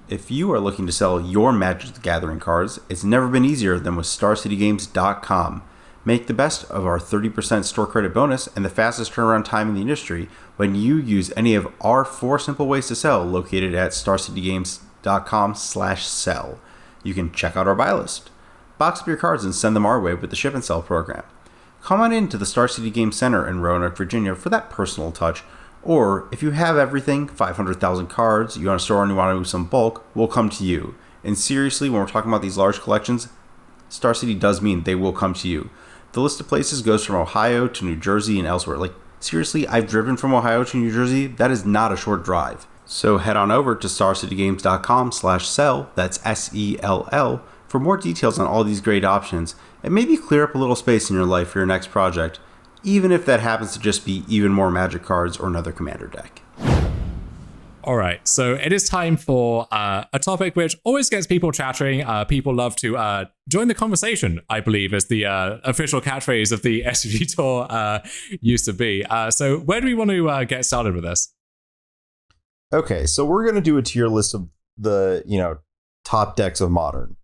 If you are looking to sell your Magic the Gathering cards, it's never been easier than with StarCityGames.com. Make the best of our 30% store credit bonus and the fastest turnaround time in the industry when you use any of our 4 simple ways to sell located at StarCityGames.com/sell. You can check out our buy list, box up your cards and send them our way with the ship and sell program. Come on in to the Star City Game Center in Roanoke, Virginia for that personal touch. Or if you have everything, 500,000 cards, you want to store and you want to do some bulk, we'll come to you. And seriously, when we're talking about these large collections, Star City does mean they will come to you. The list of places goes from Ohio to New Jersey and elsewhere. Like, seriously, I've driven from Ohio to New Jersey. That is not a short drive. So head on over to StarCityGames.com/sell, that's SELL, for more details on all these great options, and maybe clear up a little space in your life for your next project, even if that happens to just be even more Magic cards or another Commander deck. All right, so it is time for a topic which always gets people chattering. People love to join the conversation, I believe, as the official catchphrase of the SCG Tour used to be. So where do we want to get started with this? Okay, so we're going to do a tier list of the, top decks of Modern.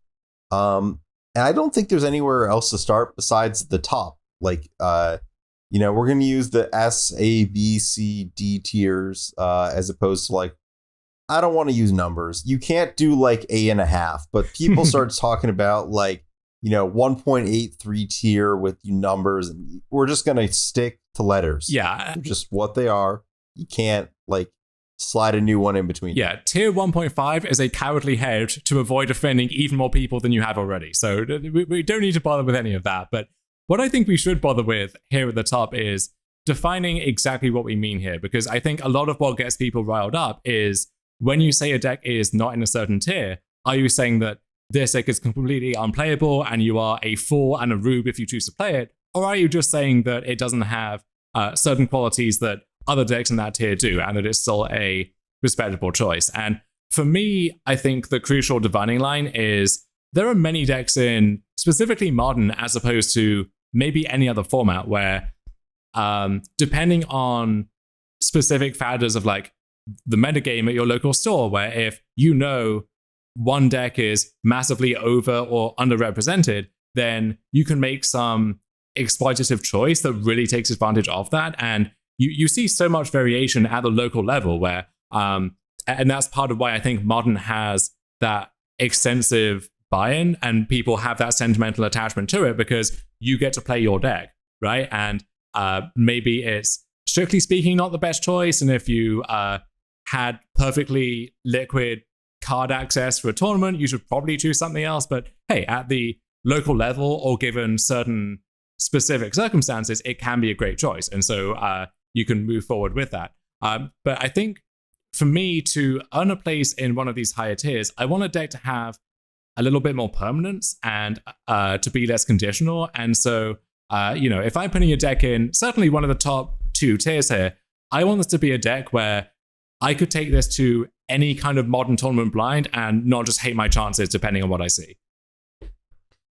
And I don't think there's anywhere else to start besides the top. Like, we're going to use the S, A, B, C, D tiers as opposed to like, I don't want to use numbers. You can't do like A.5, but people start talking about like, 1.83 tier with numbers. And we're just going to stick to letters. Yeah. They're just what they are. You can't like slide a new one in between. Yeah, tier 1.5 is a cowardly hedge to avoid offending even more people than you have already. So we don't need to bother with any of that. But what I think we should bother with here at the top is defining exactly what we mean here, because I think a lot of what gets people riled up is when you say a deck is not in a certain tier, are you saying that this deck is completely unplayable and you are a fool and a rube if you choose to play it? Or are you just saying that it doesn't have certain qualities that other decks in that tier do, and that it's still a respectable choice? And for me, I think the crucial dividing line is there are many decks in specifically Modern as opposed to maybe any other format where depending on specific factors of like the metagame at your local store, where if one deck is massively over or underrepresented, then you can make some exploitative choice that really takes advantage of that. And you see so much variation at the local level where, and that's part of why I think Modern has that extensive buy-in and people have that sentimental attachment to it because you get to play your deck, right? And maybe it's strictly speaking not the best choice. And if you had perfectly liquid card access for a tournament, you should probably choose something else. But hey, at the local level or given certain specific circumstances, it can be a great choice. And so you can move forward with that. But I think for me to earn a place in one of these higher tiers, I want a deck to have a little bit more permanence and to be less conditional. And so, if I'm putting a deck in certainly one of the top 2 tiers here, I want this to be a deck where I could take this to any kind of Modern tournament blind and not just hate my chances depending on what I see.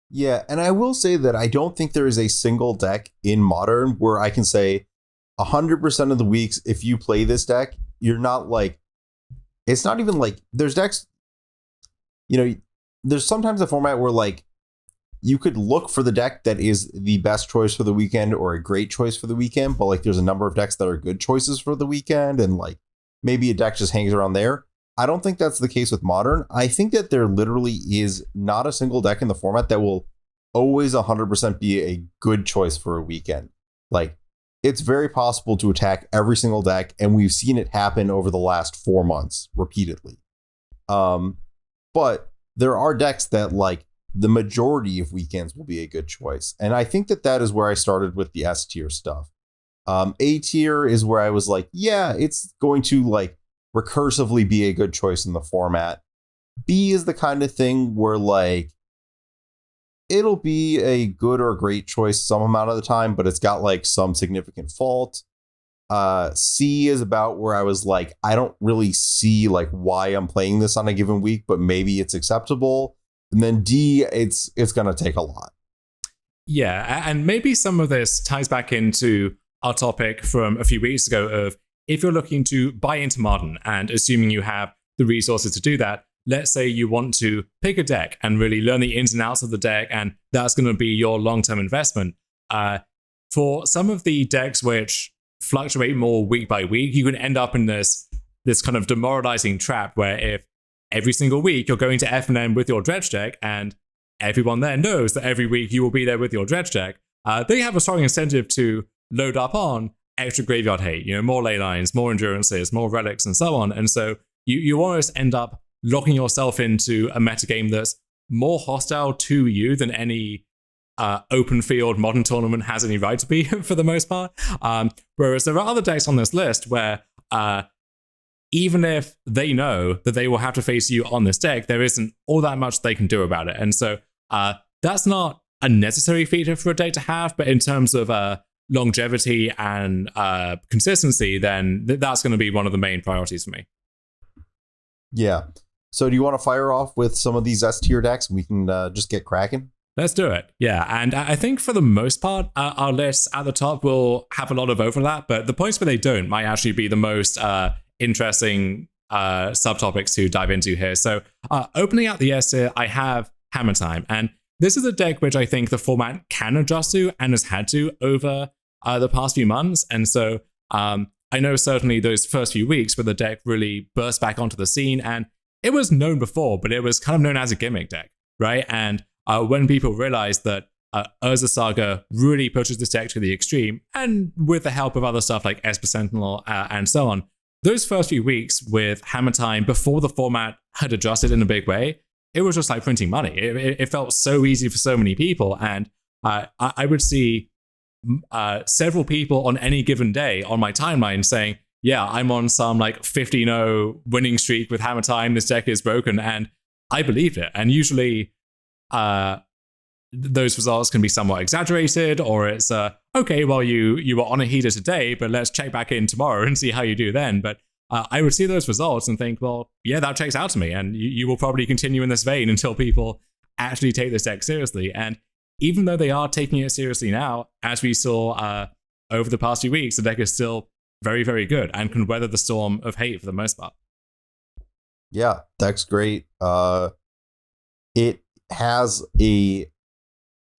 Yeah, and I will say that I don't think there is a single deck in Modern where I can say 100% of the weeks, if you play this deck, you're not like, it's not even like, there's decks, there's sometimes a format where like you could look for the deck that is the best choice for the weekend or a great choice for the weekend, but like there's a number of decks that are good choices for the weekend and like maybe a deck just hangs around there. I don't think that's the case with Modern. I think that there literally is not a single deck in the format that will always 100% be a good choice for a weekend. Like, it's very possible to attack every single deck, and we've seen it happen over the last 4 months repeatedly. But there are decks that, like, the majority of weekends will be a good choice. And I think that is where I started with the S tier stuff. A tier is where I was like, yeah, it's going to, like, recursively be a good choice in the format. B is the kind of thing where, like, it'll be a good or great choice some amount of the time, but it's got like some significant fault. C is about where I was like, I don't really see like why I'm playing this on a given week, but maybe it's acceptable. And then D, it's going to take a lot. Yeah, and maybe some of this ties back into our topic from a few weeks ago of if you're looking to buy into Modern and assuming you have the resources to do that, let's say you want to pick a deck and really learn the ins and outs of the deck, and that's going to be your long-term investment. For some of the decks which fluctuate more week by week, you can end up in this kind of demoralizing trap where if every single week you're going to F&M with your Dredge deck, and everyone there knows that every week you will be there with your Dredge deck, they have a strong incentive to load up on extra graveyard hate, more ley lines, more endurances, more relics, and so on. And so you almost end up locking yourself into a metagame that's more hostile to you than any open field Modern tournament has any right to be for the most part. Whereas there are other decks on this list where even if they know that they will have to face you on this deck, there isn't all that much they can do about it. And so that's not a necessary feature for a deck to have, but in terms of longevity and consistency, then that's going to be one of the main priorities for me. Yeah. So do you want to fire off with some of these S tier decks and we can just get cracking? Let's do it. Yeah. And I think for the most part, our lists at the top will have a lot of overlap, but the points where they don't might actually be the most interesting subtopics to dive into here. So opening out the S tier, I have Hammer Time. And this is a deck which I think the format can adjust to and has had to over the past few months. And so I know certainly those first few weeks where the deck really burst back onto the scene, and it was known before, but it was kind of known as a gimmick deck, right? And when people realized that Urza Saga really pushes this deck to the extreme, and with the help of other stuff like Esper Sentinel and so on, those first few weeks with Hammer Time, before the format had adjusted in a big way, it was just like printing money. It felt so easy for so many people, and I would see several people on any given day on my timeline saying, yeah, I'm on some like 15-0 winning streak with Hammer Time, this deck is broken, and I believed it. And usually those results can be somewhat exaggerated, or it's okay, well, you were on a heater today, but let's check back in tomorrow and see how you do then. But I would see those results and think, well, yeah, that checks out to me, and you will probably continue in this vein until people actually take this deck seriously. And even though they are taking it seriously now, as we saw over the past few weeks, the deck is still very, very good and can weather the storm of hate for the most part. Yeah, deck's great. It has the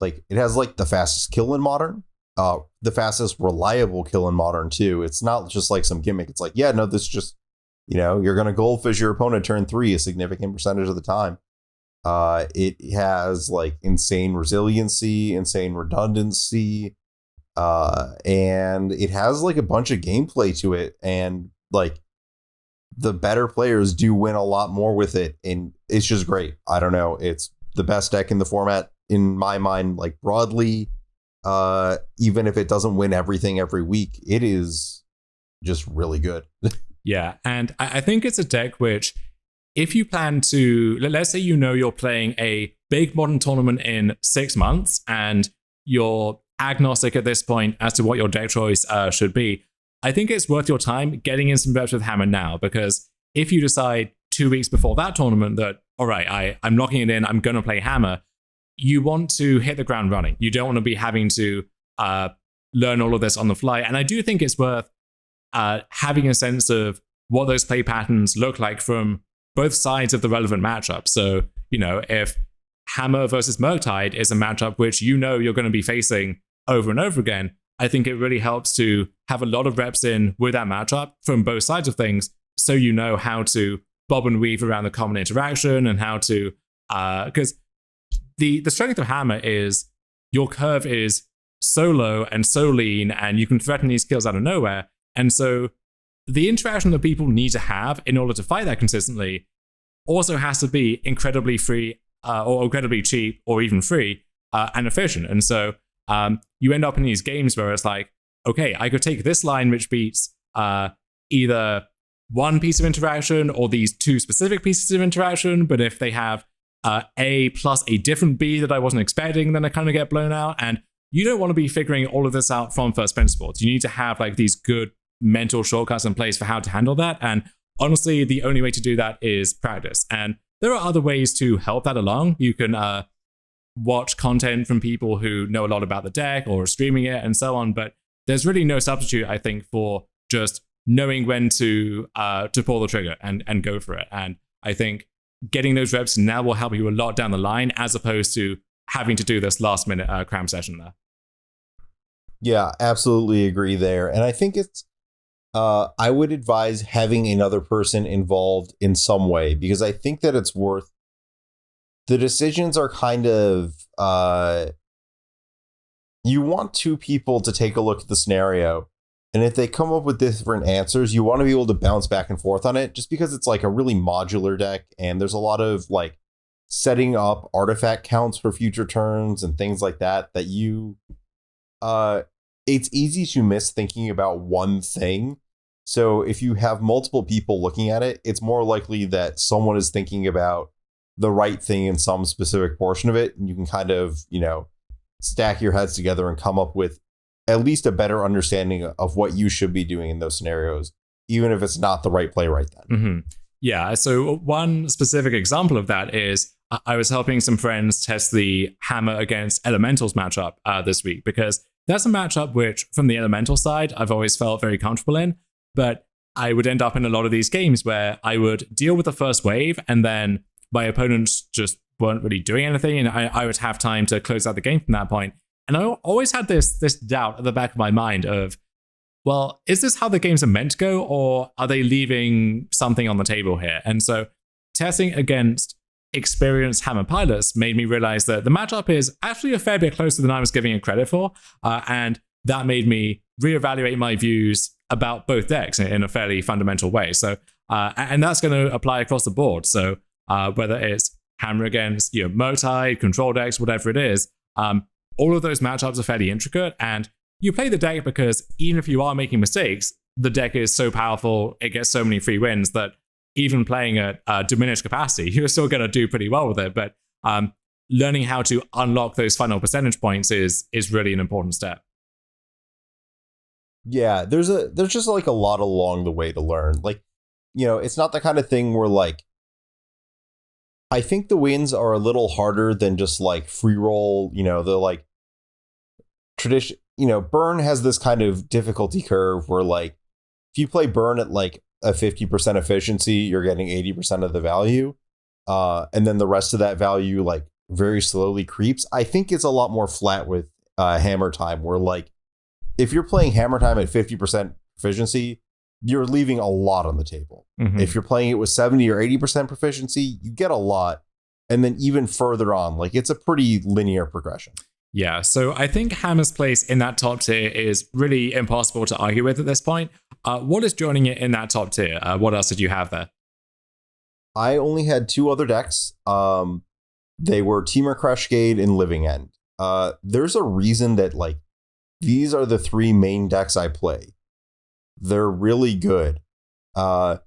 fastest kill in Modern, the fastest reliable kill in Modern too. It's not just like some gimmick. It's like, yeah, no, this just, you're going to goldfish your opponent turn 3 a significant percentage of the time. It has like insane resiliency, insane redundancy, and it has like a bunch of gameplay to it, and like the better players do win a lot more with it, and it's just great. I don't know, it's the best deck in the format in my mind, like broadly. Even if it doesn't win everything every week, it is just really good. Yeah, and I think it's a deck which, if you plan to, let's say you're playing a big Modern tournament in 6 months and you're agnostic at this point as to what your deck choice should be, I think it's worth your time getting in some reps with Hammer now, because if you decide 2 weeks before that tournament that, all right, I'm locking it in, I'm going to play Hammer, you want to hit the ground running. You don't want to be having to learn all of this on the fly. And I do think it's worth having a sense of what those play patterns look like from both sides of the relevant matchup. So, if Hammer versus Murktide is a matchup which you're going to be facing over and over again, I think it really helps to have a lot of reps in with that matchup from both sides of things, so you know how to bob and weave around the common interaction and how to, because the strength of Hammer is your curve is so low and so lean, and you can threaten these kills out of nowhere. And so the interaction that people need to have in order to fight that consistently also has to be incredibly free or incredibly cheap or even free and efficient. And so you end up in these games where it's like, okay, I could take this line which beats either one piece of interaction or these 2 specific pieces of interaction, but if they have A plus a different B that I wasn't expecting, then I kind of get blown out. And you don't want to be figuring all of this out from first principles. You need to have like these good mental shortcuts in place for how to handle that. And honestly, the only way to do that is practice. And there are other ways to help that along. You can watch content from people who know a lot about the deck or streaming it and so on. But there's really no substitute, I think, for just knowing when to pull the trigger and go for it. And I think getting those reps now will help you a lot down the line, as opposed to having to do this last minute cram session there. Yeah, absolutely agree there. And I think it's, I would advise having another person involved in some way, because I think that it's worth, the decisions are kind of, you want 2 people to take a look at the scenario. And if they come up with different answers, you want to be able to bounce back and forth on it, just because it's like a really modular deck. And there's a lot of like setting up artifact counts for future turns and things like that, that you, it's easy to miss thinking about one thing. So if you have multiple people looking at it, it's more likely that someone is thinking about the right thing in some specific portion of it. And you can kind of, stack your heads together and come up with at least a better understanding of what you should be doing in those scenarios, even if it's not the right play right then. Mm-hmm. Yeah, so one specific example of that is I was helping some friends test the Hammer against Elementals matchup this week, because that's a matchup which, from the Elemental side, I've always felt very comfortable in, but I would end up in a lot of these games where I would deal with the first wave, and then my opponents just weren't really doing anything, and I would have time to close out the game from that point. And I always had this doubt at the back of my mind of, well, is this how the games are meant to go, or are they leaving something on the table here? And so testing against experienced Hammer pilots made me realize that the matchup is actually a fair bit closer than I was giving it credit for. And that made me reevaluate my views about both decks in a fairly fundamental way. So, and that's going to apply across the board. So whether it's Hammer against, Motide, control decks, whatever it is, all of those matchups are fairly intricate, and you play the deck because even if you are making mistakes, the deck is so powerful, it gets so many free wins that even playing at diminished capacity, you're still going to do pretty well with it. But learning how to unlock those final percentage points is really an important step. Yeah, there's just like a lot along the way to learn. Like, it's not the kind of thing where like, I think the wins are a little harder than just like free roll, the like tradition, burn has this kind of difficulty curve where like, if you play burn at like a 50% efficiency, you're getting 80% of the value. And then the rest of that value like very slowly creeps. I think it's a lot more flat with Hammer Time, where like, if you're playing Hammer Time at 50% proficiency, you're leaving a lot on the table. Mm-hmm. If you're playing it with 70 or 80% proficiency, you get a lot. And then even further on, like, it's a pretty linear progression. Yeah, so I think Hammer's place in that top tier is really impossible to argue with at this point. What is joining it in that top tier? What else did you have there? I only had two other decks. They were Temur Crashgate and Living End. There's a reason that, like, these are the three main decks I play. They're really good. I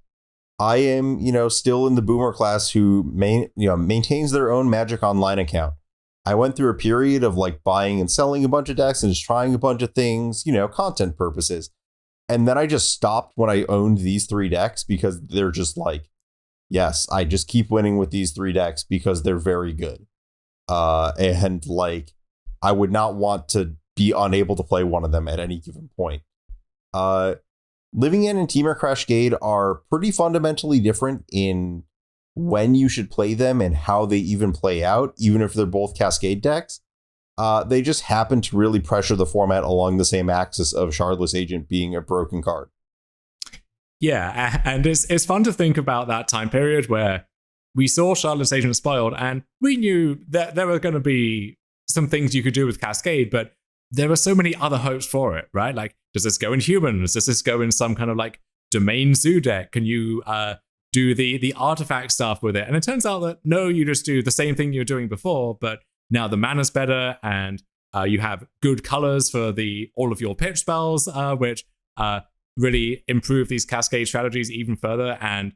am, still in the boomer class who maintains their own Magic Online account. I went through a period of like buying and selling a bunch of decks and just trying a bunch of things, content purposes. And then I just stopped when I owned these three decks because they're just like, yes, I just keep winning with these three decks because they're very good. And like, I would not want to be unable to play one of them at any given point. Living End and Temur Crashgate are pretty fundamentally different in when you should play them and how they even play out, even if they're both Cascade decks. They just happen to really pressure the format along the same axis of Shardless Agent being a broken card. Yeah, and it's fun to think about that time period where we saw Shardless Agent spoiled, and we knew that there were going to be some things you could do with Cascade, but there were so many other hopes for it, right? Like, does this go in humans? Does this go in some kind of like domain zoo deck? Can you do the artifact stuff with it? And it turns out that no, you just do the same thing you were doing before, but now the mana's better, and you have good colors for all of your pitch spells, which really improve these Cascade strategies even further. And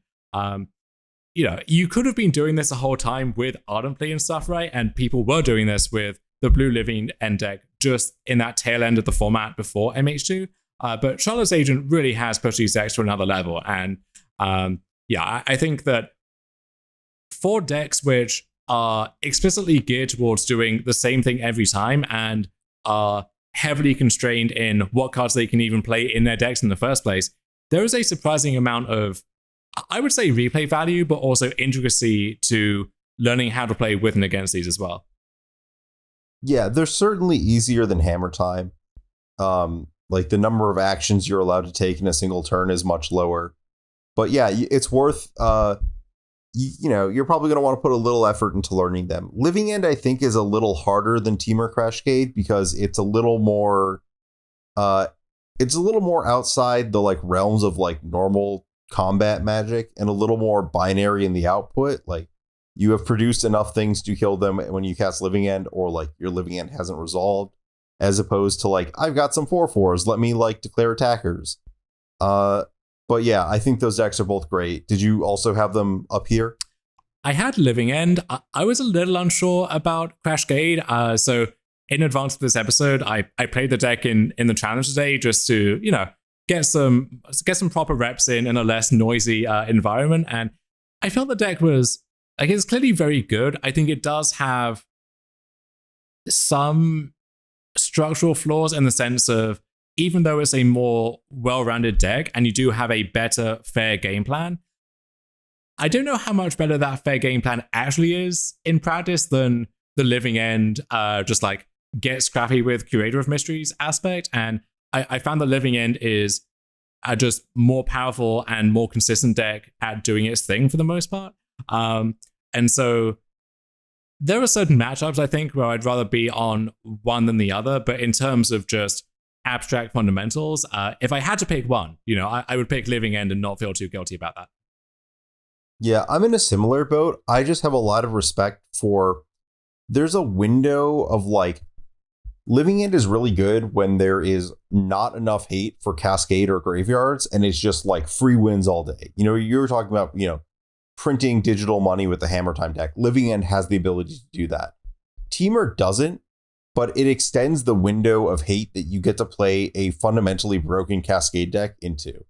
you could have been doing this the whole time with Ardent Plea and stuff, right? And people were doing this with the blue Living End deck just in that tail end of the format before MH2. But Shardless Agent really has pushed these decks to another level. And I think that for decks which are explicitly geared towards doing the same thing every time and are heavily constrained in what cards they can even play in their decks in the first place, there is a surprising amount of, I would say, replay value, but also intricacy to learning how to play with and against these as well. Yeah, they're certainly easier than Hammer Time. Like, the number of actions you're allowed to take in a single turn is much lower. But yeah, it's worth, you're probably going to want to put a little effort into learning them. Living End, I think, is a little harder than Temur Crashgate because it's a little more outside the like realms of like normal combat Magic and a little more binary in the output. Like, you have produced enough things to kill them when you cast Living End, or like your Living End hasn't resolved, as opposed to like, I've got some 4/4s, let me like declare attackers. But yeah, I think those decks are both great. Did you also have them up here? I had Living End. I was a little unsure about Crashgate. So in advance of this episode, I played the deck in the challenge today just to, get some proper reps in a less noisy environment. And I felt the deck was like, it's clearly very good. I think it does have some structural flaws in the sense of, even though it's a more well-rounded deck and you do have a better fair game plan, I don't know how much better that fair game plan actually is in practice than the Living End, just like get scrappy with Curator of Mysteries aspect. And I found the Living End is a just more powerful and more consistent deck at doing its thing for the most part. And so there are certain matchups, I think, where I'd rather be on one than the other. But in terms of just abstract fundamentals, if I had to pick one, I would pick Living End and not feel too guilty about that. Yeah, I'm in a similar boat. I just have a lot of respect for, there's a window of like, Living End is really good when there is not enough hate for Cascade or Graveyards, and it's just like free wins all day. You were talking about, printing digital money with the Hammer Time deck. Living End has the ability to do that. Teamer doesn't, but it extends the window of hate that you get to play a fundamentally broken Cascade deck into.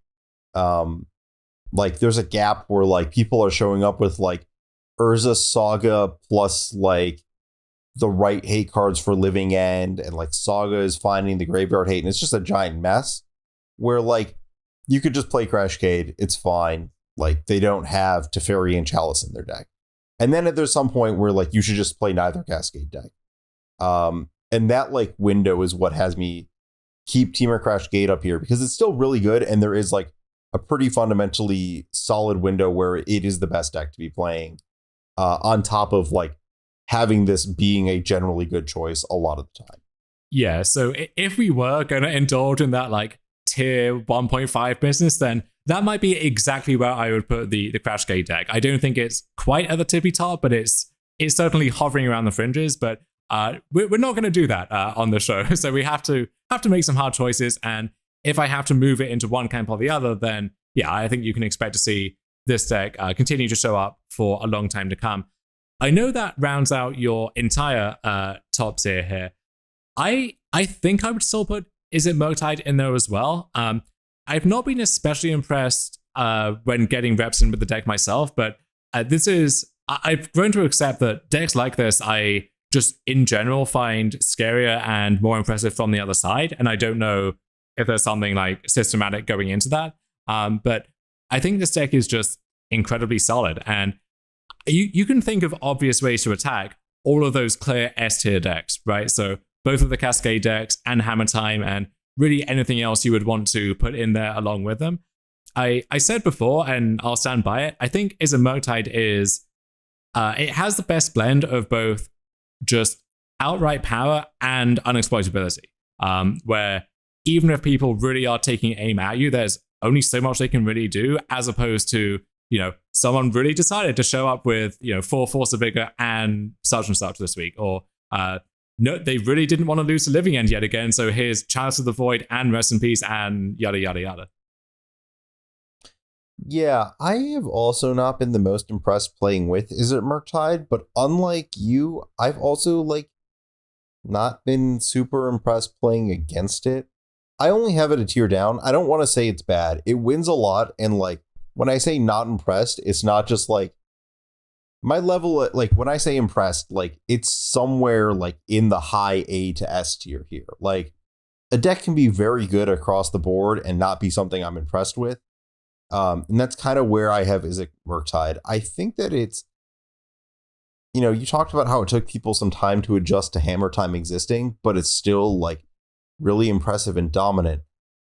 Like there's a gap where like people are showing up with like Urza Saga plus like the right hate cards for Living End, and like Saga is finding the graveyard hate, and it's just a giant mess where like you could just play Crashcade, it's fine. Like they don't have Teferi and Chalice in their deck. And then there's some point where like you should just play neither Cascade deck. And that like window is what has me keep Teamer Crashcade up here, because it's still really good, and there is like a pretty fundamentally solid window where it is the best deck to be playing, on top of like having this being a generally good choice a lot of the time. Yeah, so if we were going to indulge in that like tier 1.5 business, then that might be exactly where I would put the Crashgate deck. I don't think it's quite at the tippy top, but it's certainly hovering around the fringes. But we're not going to do that on the show, so we have to make some hard choices. And if I have to move it into one camp or the other, then yeah, I think you can expect to see this deck continue to show up for a long time to come. I know that rounds out your entire top tier here. I think I would still put Is It Murktide in there as well. I've not been especially impressed when getting reps in with the deck myself, but I've grown to accept that decks like this, I just in general find scarier and more impressive from the other side. And I don't know if there's something like systematic going into that. But I think this deck is just incredibly solid. And you can think of obvious ways to attack all of those clear S tier decks, right? So both of the Cascade decks and Hammer Time and really anything else you would want to put in there along with them. I said before, and I'll stand by it, I think Is It Murktide is, it has the best blend of both just outright power and unexploitability, where even if people really are taking aim at you, there's only so much they can really do, as opposed to, someone really decided to show up with, 4 Force of Vigor and such this week, or no, they really didn't want to lose to Living End yet again, so here's Chalice of the Void and Rest in Peace and yada, yada, yada. Yeah, I have also not been the most impressed playing with Is It Murktide, but unlike you, I've also not been super impressed playing against it. I only have it a tier down. I don't want to say it's bad. It wins a lot, and when I say not impressed, it's not just my level, when I say impressed, it's somewhere in the high A to S tier here. A deck can be very good across the board and not be something I'm impressed with. And that's kind of where I have Is It Murktide. I think that it's, you talked about how it took people some time to adjust to Hammer Time existing, but it's still really impressive and dominant.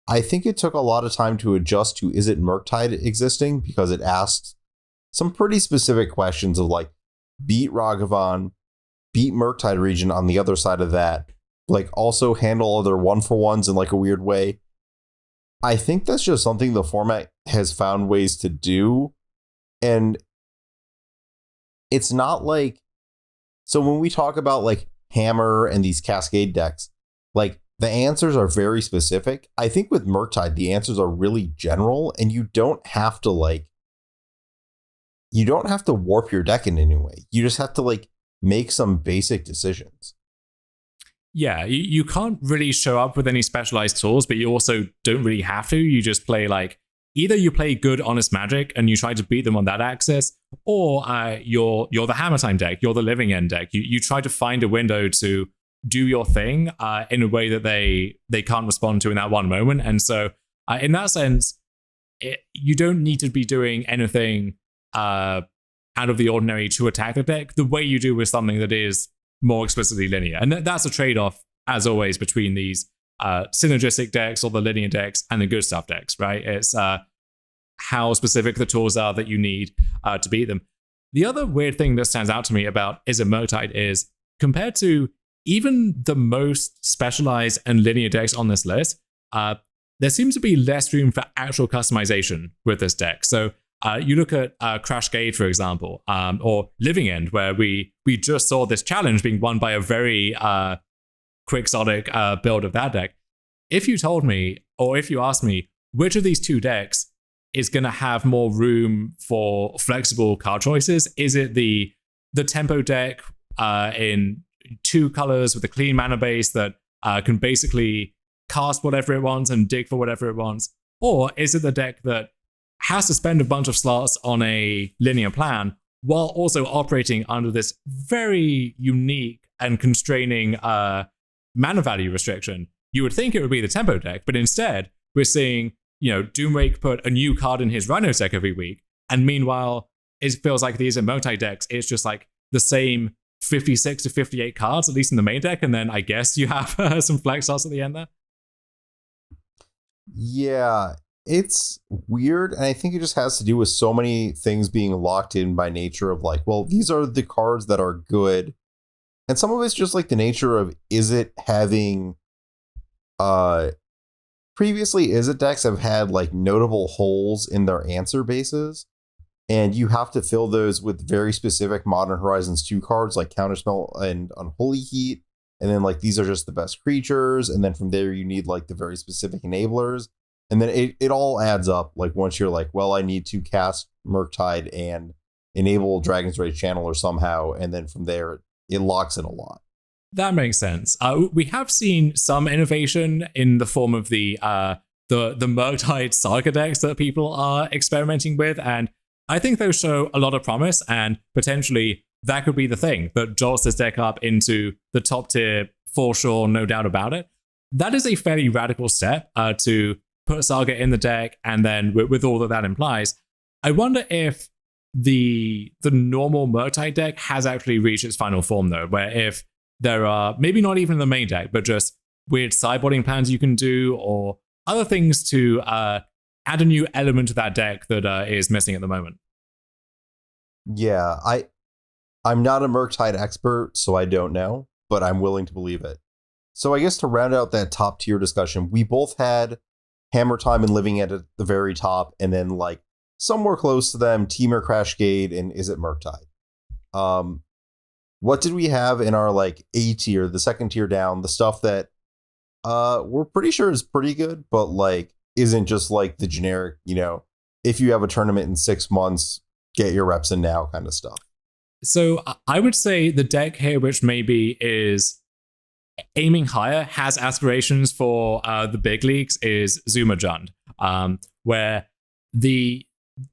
I think it took a lot of time to adjust to Is It Murktide existing, because it asks some pretty specific questions of beat Ragavan, beat Murktide region on the other side of that, also handle other 1-for-1s in a weird way. I think that's just something the format has found ways to do. And it's not so when we talk about Hammer and these Cascade decks, the answers are very specific. I think with Murktide, the answers are really general, and you don't have to warp your deck in any way. You just have to make some basic decisions. Yeah, you can't really show up with any specialized tools, but you also don't really have to. You just play either you play good honest Magic and you try to beat them on that axis, or you're the Hammer Time deck, you're the Living End deck. You try to find a window to do your thing in a way that they can't respond to in that one moment. And so in that sense, you don't need to be doing anything out of the ordinary to attack the deck the way you do with something that is more explicitly linear. And that's a trade-off, as always, between these synergistic decks or the linear decks and the good stuff decks, right? It's how specific the tools are that you need to beat them. The other weird thing that stands out to me about Is It Murktide is, compared to even the most specialized and linear decks on this list, there seems to be less room for actual customization with this deck. So you look at Crash Gate, for example, or Living End, where we just saw this challenge being won by a very quixotic build of that deck. If you told me, or if you asked me, which of these two decks is going to have more room for flexible card choices, is it the tempo deck in 2 colors with a clean mana base that can basically cast whatever it wants and dig for whatever it wants? Or is it the deck that has to spend a bunch of slots on a linear plan while also operating under this very unique and constraining mana value restriction? You would think it would be the tempo deck, but instead we're seeing, Doomwake put a new card in his Rhino deck every week, and meanwhile it feels like these Murktide decks, it's just like the same 56 to 58 cards, at least in the main deck, and then I guess you have some flex slots at the end there. Yeah, it's weird, and I think it just has to do with so many things being locked in by nature of like, well, these are the cards that are good, and some of it's just like the nature of is it having previously is it decks have had like notable holes in their answer bases, and you have to fill those with very specific Modern Horizons 2 cards like Counterspell and Unholy Heat, and then like these are just the best creatures, and then from there you need like the very specific enablers. And then it all adds up, like once you're like, well, I need to cast Murktide and enable Dragon's Rage Channeler somehow, and then from there, it locks in a lot. That makes sense. We have seen some innovation in the form of the Murktide Saga decks that people are experimenting with, and I think those show a lot of promise, and potentially that could be the thing that jolts this deck up into the top tier for sure, no doubt about it. That is a fairly radical step to put Saga in the deck, and then with all that implies, I wonder if the normal Murktide deck has actually reached its final form, though, where if there are maybe not even the main deck, but just weird sideboarding plans you can do, or other things to add a new element to that deck that is missing at the moment. Yeah, I'm not a Murktide expert, so I don't know, but I'm willing to believe it. So I guess to round out that top tier discussion, we both had Hammer Time and Living End at the very top, and then like somewhere close to them, Temur Crashgate and Is It Murktide. What did we have in our like A tier, the second tier down, the stuff that we're pretty sure is pretty good, but like isn't just like the generic, if you have a tournament in 6 months, get your reps in now kind of stuff? So I would say the deck here, which maybe is aiming higher, has aspirations for the big leagues, is Zuma Jund, where the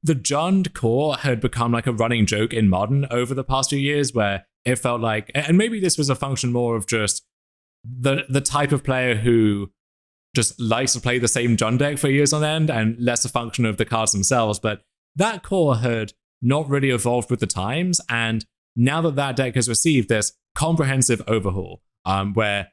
Jund core had become like a running joke in Modern over the past few years, where it felt like, and maybe this was a function more of just the type of player who just likes to play the same Jund deck for years on end, and less a function of the cards themselves, but that core had not really evolved with the times, and now that deck has received this comprehensive overhaul, where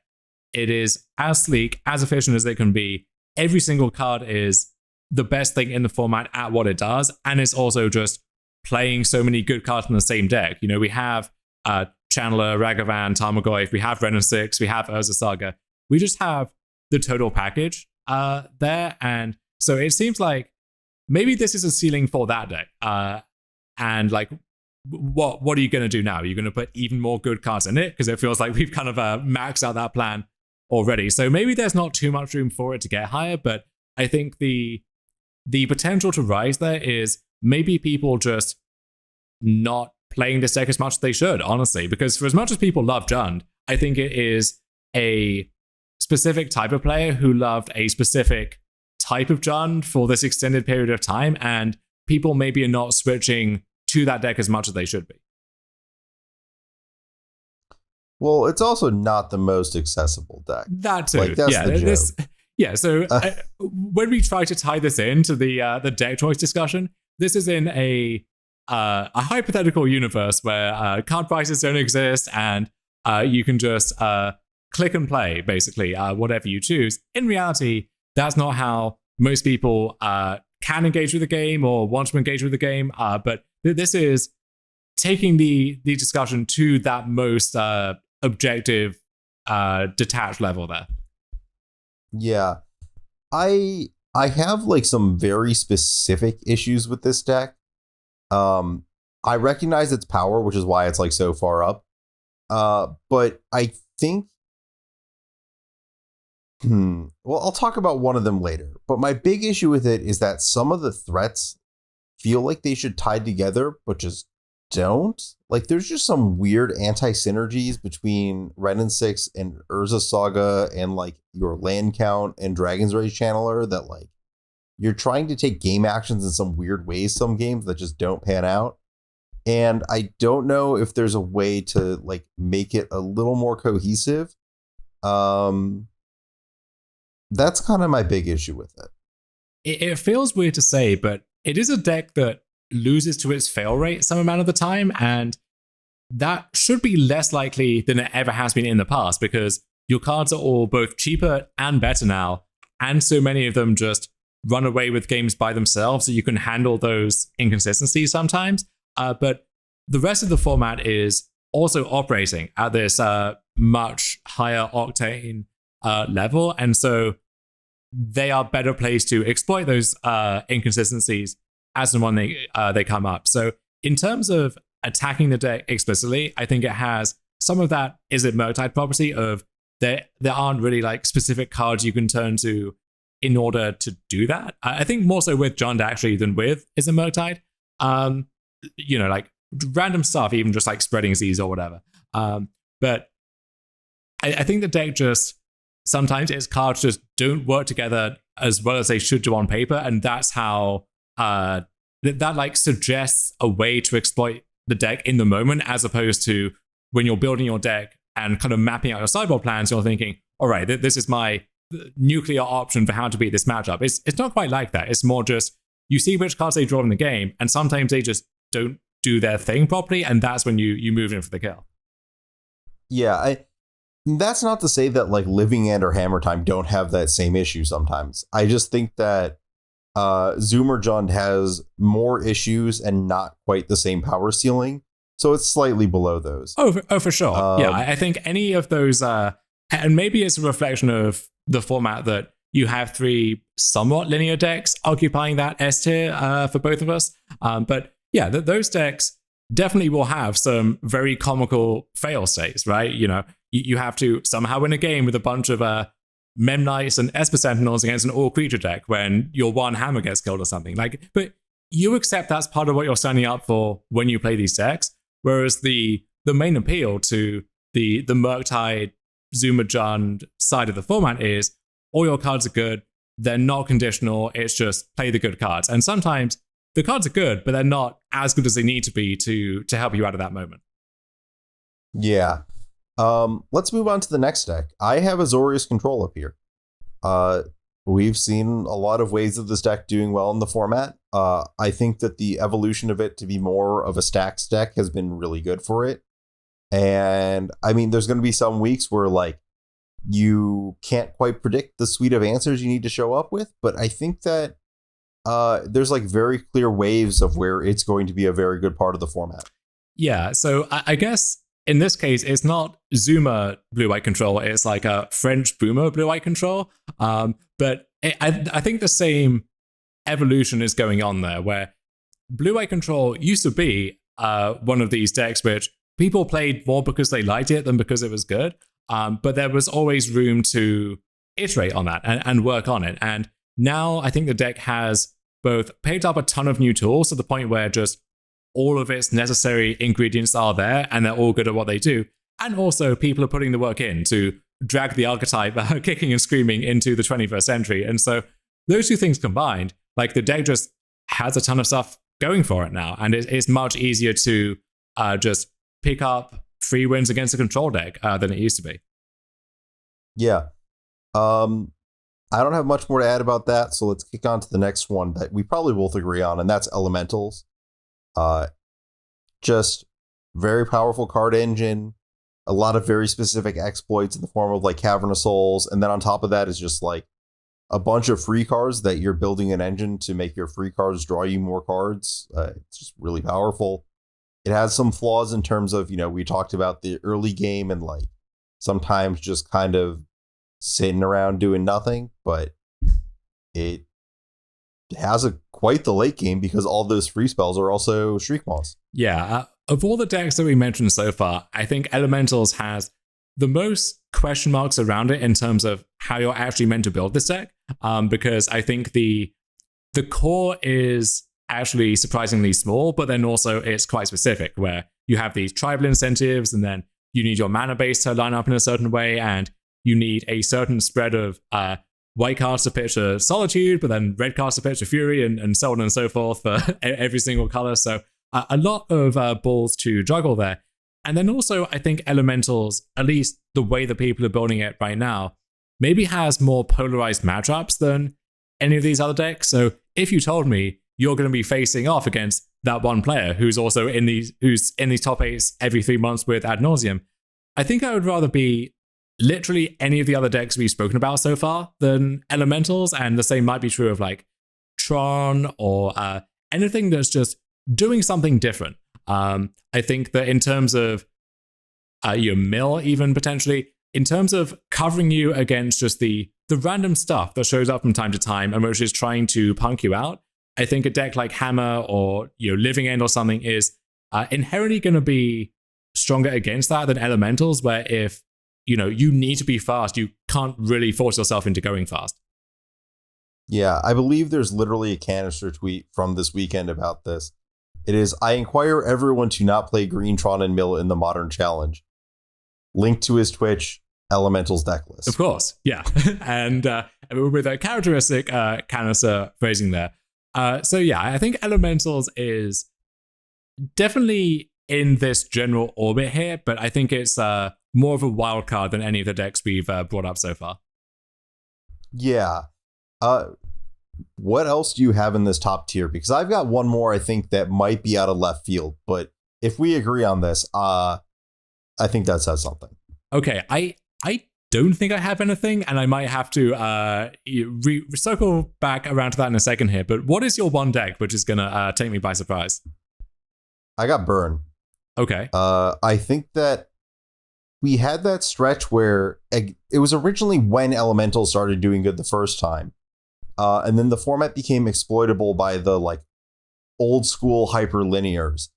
it is as sleek, as efficient as it can be. Every single card is the best thing in the format at what it does, and it's also just playing so many good cards in the same deck. We have Chandler, Ragavan, Tarmogoyf, we have Ren 6, we have Urza Saga. We just have the total package there, and so it seems like maybe this is a ceiling for that deck. And like, what are you going to do now? Are you going to put even more good cards in it? Because it feels like we've kind of maxed out that plan already. So maybe there's not too much room for it to get higher, but I think the potential to rise there is maybe people just not playing this deck as much as they should, honestly. Because for as much as people love Jund, I think it is a specific type of player who loved a specific type of Jund for this extended period of time, and people maybe are not switching to that deck as much as they should be. Well, it's also not the most accessible deck. That too. Like, that's the joke. So when we try to tie this into the deck choice discussion, this is in a hypothetical universe where card prices don't exist and you can just click and play, basically, whatever you choose. In reality, that's not how most people can engage with the game or want to engage with the game. But this is taking the discussion to that most objective, detached level there. Yeah. I have like some very specific issues with this deck. I recognize its power, which is why it's like so far up. But I think well, I'll talk about one of them later. But my big issue with it is that some of the threats feel like they should tie together, but just don't. Like, there's just some weird anti-synergies between Ren and 6 and Urza Saga and like your land count and Dragon's Rage Channeler that like you're trying to take game actions in some weird ways, some games that just don't pan out. And I don't know if there's a way to like make it a little more cohesive. That's kind of my big issue with it. It feels weird to say, but it is a deck that loses to its fail rate some amount of the time, and that should be less likely than it ever has been in the past because your cards are all both cheaper and better now, and so many of them just run away with games by themselves, so you can handle those inconsistencies sometimes. But the rest of the format is also operating at this much higher octane level, and so they are better placed to exploit those inconsistencies as and when they come up. So in terms of attacking the deck explicitly, I think it has some of that is it Murktide property of there aren't really like specific cards you can turn to in order to do that. I think more so with Jund actually than with is it Murktide. You know, like random stuff, even just like spreading Z's or whatever. But I think the deck just sometimes its cards just don't work together as well as they should do on paper, and that's how that like suggests a way to exploit the deck in the moment, as opposed to when you're building your deck and kind of mapping out your sideboard plans. You're thinking, all right, this is my nuclear option for how to beat this matchup. It's not quite like that. It's more just you see which cards they draw in the game, and sometimes they just don't do their thing properly, and that's when you move in for the kill. Yeah, that's not to say that like Living End or Hammer Time don't have that same issue sometimes. I just think that Zoomer Jund has more issues and not quite the same power ceiling, so it's slightly below those. Oh, for sure. Yeah, I think any of those, and maybe it's a reflection of the format that you have three somewhat linear decks occupying that S tier for both of us. But yeah, those decks definitely will have some very comical fail states, right? You know, you have to somehow win a game with a bunch of Mem Knights and Esper Sentinels against an all-creature deck when your one hammer gets killed or something. Like, but you accept that's part of what you're signing up for when you play these decks. Whereas the main appeal to the Murktide, Zoomer Jund side of the format is all your cards are good. They're not conditional. It's just play the good cards. And sometimes the cards are good, but they're not as good as they need to be to help you out of that moment. Yeah. Let's move on to the next deck. I have Azorius Control up here. We've seen a lot of ways of this deck doing well in the format. I think that the evolution of it to be more of a stacks deck has been really good for it. And I mean, there's going to be some weeks where like you can't quite predict the suite of answers you need to show up with, but I think that there's like very clear waves of where it's going to be a very good part of the format. Yeah, so I guess in this case, it's not Zoomer blue-white control. It's like a French boomer blue-white control. But I think the same evolution is going on there, where blue-white control used to be one of these decks which people played more because they liked it than because it was good. But there was always room to iterate on that and work on it. And now I think the deck has both picked up a ton of new tools to the point where just all of its necessary ingredients are there and they're all good at what they do. And also people are putting the work in to drag the archetype kicking and screaming into the 21st century. And so those two things combined, like the deck just has a ton of stuff going for it now. And it's much easier to just pick up free wins against a control deck than it used to be. Yeah. I don't have much more to add about that, so let's kick on to the next one that we probably both agree on, and that's Elementals. Just very powerful card engine, a lot of very specific exploits in the form of like Cavern of Souls, and then on top of that is just like a bunch of free cards that you're building an engine to make your free cards draw you more cards. It's just really powerful. It has some flaws in terms of, we talked about the early game and like sometimes just kind of sitting around doing nothing, but it has quite the late game because all those free spells are also Shriek Maws. Yeah, of all the decks that we mentioned so far, I think Elementals has the most question marks around it in terms of how you're actually meant to build this deck, because I think the core is actually surprisingly small, but then also it's quite specific, where you have these tribal incentives, and then you need your mana base to line up in a certain way, and you need a certain spread of white cards to pitch a Solitude, but then red cards to pitch a Fury, and so on and so forth for every single color. So a lot of balls to juggle there. And then also, I think Elementals, at least the way that people are building it right now, maybe has more polarized matchups than any of these other decks. So if you told me you're going to be facing off against that one player who's also in these top 8s every 3 months with Ad Nauseam, I think I would rather be literally any of the other decks we've spoken about so far than Elementals, and the same might be true of like Tron or anything that's just doing something different. I think that in terms of your mill, even potentially, in terms of covering you against just the random stuff that shows up from time to time and which is trying to punk you out, I think a deck like Hammer or Living End or something is inherently going to be stronger against that than Elementals, where if you need to be fast, you can't really force yourself into going fast. Yeah, I believe there's literally a canister tweet from this weekend about this. It is, I inquire everyone to not play Green, Tron, and Mill in the Modern Challenge. Link to his Twitch, Elementals deck list. Of course, yeah. And with a characteristic canister phrasing there. So yeah, I think Elementals is definitely in this general orbit here, but I think it's more of a wild card than any of the decks we've brought up so far. Yeah. What else do you have in this top tier? Because I've got one more I think that might be out of left field, but if we agree on this, I think that says something. Okay, I don't think I have anything, and I might have to circle back around to that in a second here, but what is your one deck which is going to take me by surprise? I got Burn. Okay. I think that we had that stretch where it was originally when Elemental started doing good the first time. And then the format became exploitable by the like old school hyperlinears.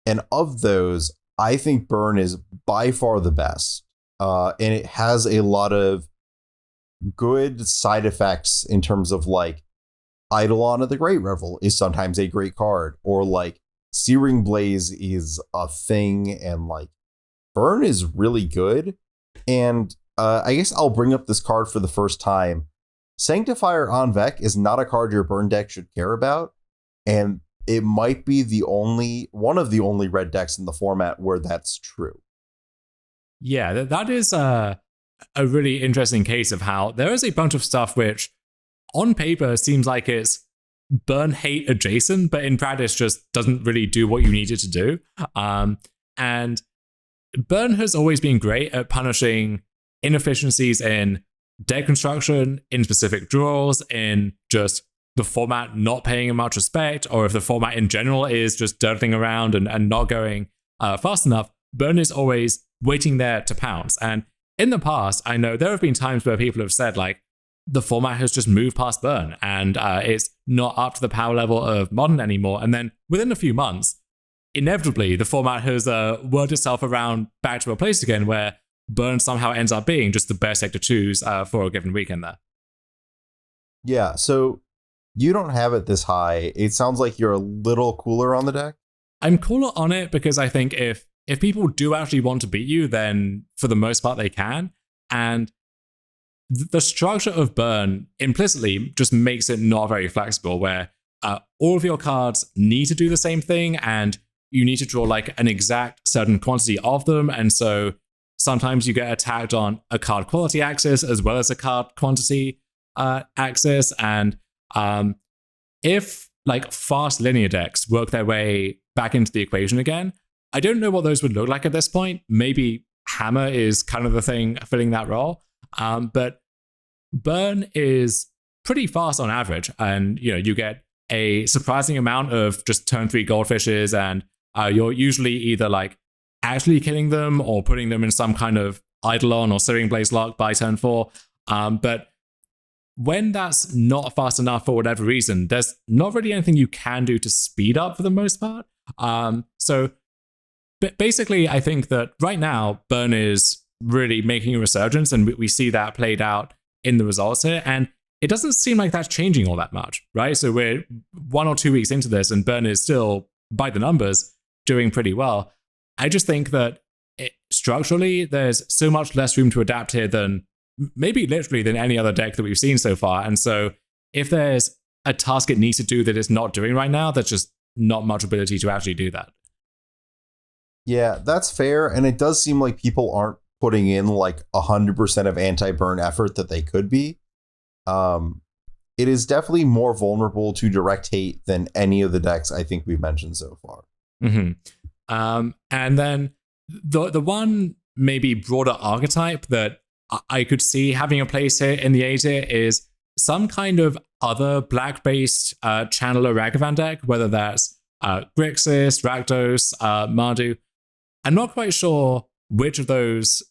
And of those, I think Burn is by far the best. And it has a lot of good side effects in terms of like Eidolon of the Great Revel is sometimes a great card, or like Searing Blaze is a thing, and like Burn is really good. And I guess I'll bring up this card for the first time. Sanctifier on Vec is not a card your Burn deck should care about, and it might be one of the only red decks in the format where that's true. Yeah, that is a really interesting case of how there is a bunch of stuff which on paper seems like it's Burn hate adjacent, but in practice just doesn't really do what you need it to do. And Burn has always been great at punishing inefficiencies in deck construction, in specific draws, in just the format not paying much respect, or if the format in general is just dirtling around and not going fast enough. Burn is always waiting there to pounce. And in the past, I know there have been times where people have said, like, the format has just moved past Burn and it's not up to the power level of Modern anymore. And then within a few months, inevitably, the format has worked itself around back to a place again where Burn somehow ends up being just the best deck to choose for a given weekend there. Yeah, so you don't have it this high. It sounds like you're a little cooler on the deck. I'm cooler on it because I think if people do actually want to beat you, then for the most part they can. And the structure of Burn implicitly just makes it not very flexible, where all of your cards need to do the same thing, and you need to draw like an exact certain quantity of them. And so sometimes you get attacked on a card quality axis as well as a card quantity axis. And if like fast linear decks work their way back into the equation again, I don't know what those would look like at this point. Maybe Hammer is kind of the thing filling that role. But Burn is pretty fast on average. And, you get a surprising amount of just turn 3 goldfishes, and you're usually either like actually killing them or putting them in some kind of Eidolon or Searing Blaze lock by turn 4. But when that's not fast enough for whatever reason, there's not really anything you can do to speed up for the most part. So basically, I think that right now, Burn is really making a resurgence, and we see that played out in the results here. And it doesn't seem like that's changing all that much, right? So we're 1 or 2 weeks into this, and Burn is still, by the numbers, doing pretty well. I just think that structurally, there's so much less room to adapt here than maybe literally than any other deck that we've seen so far. And so if there's a task it needs to do that it's not doing right now, there's just not much ability to actually do that. Yeah, that's fair. And it does seem like people aren't putting in like 100% of anti-burn effort that they could be. It is definitely more vulnerable to direct hate than any of the decks I think we've mentioned so far. Mm-hmm. And then the one maybe broader archetype that I could see having a place here in the A tier is some kind of other black-based Channeler Ragavan deck, whether that's Grixis, Rakdos, Mardu. I'm not quite sure which of those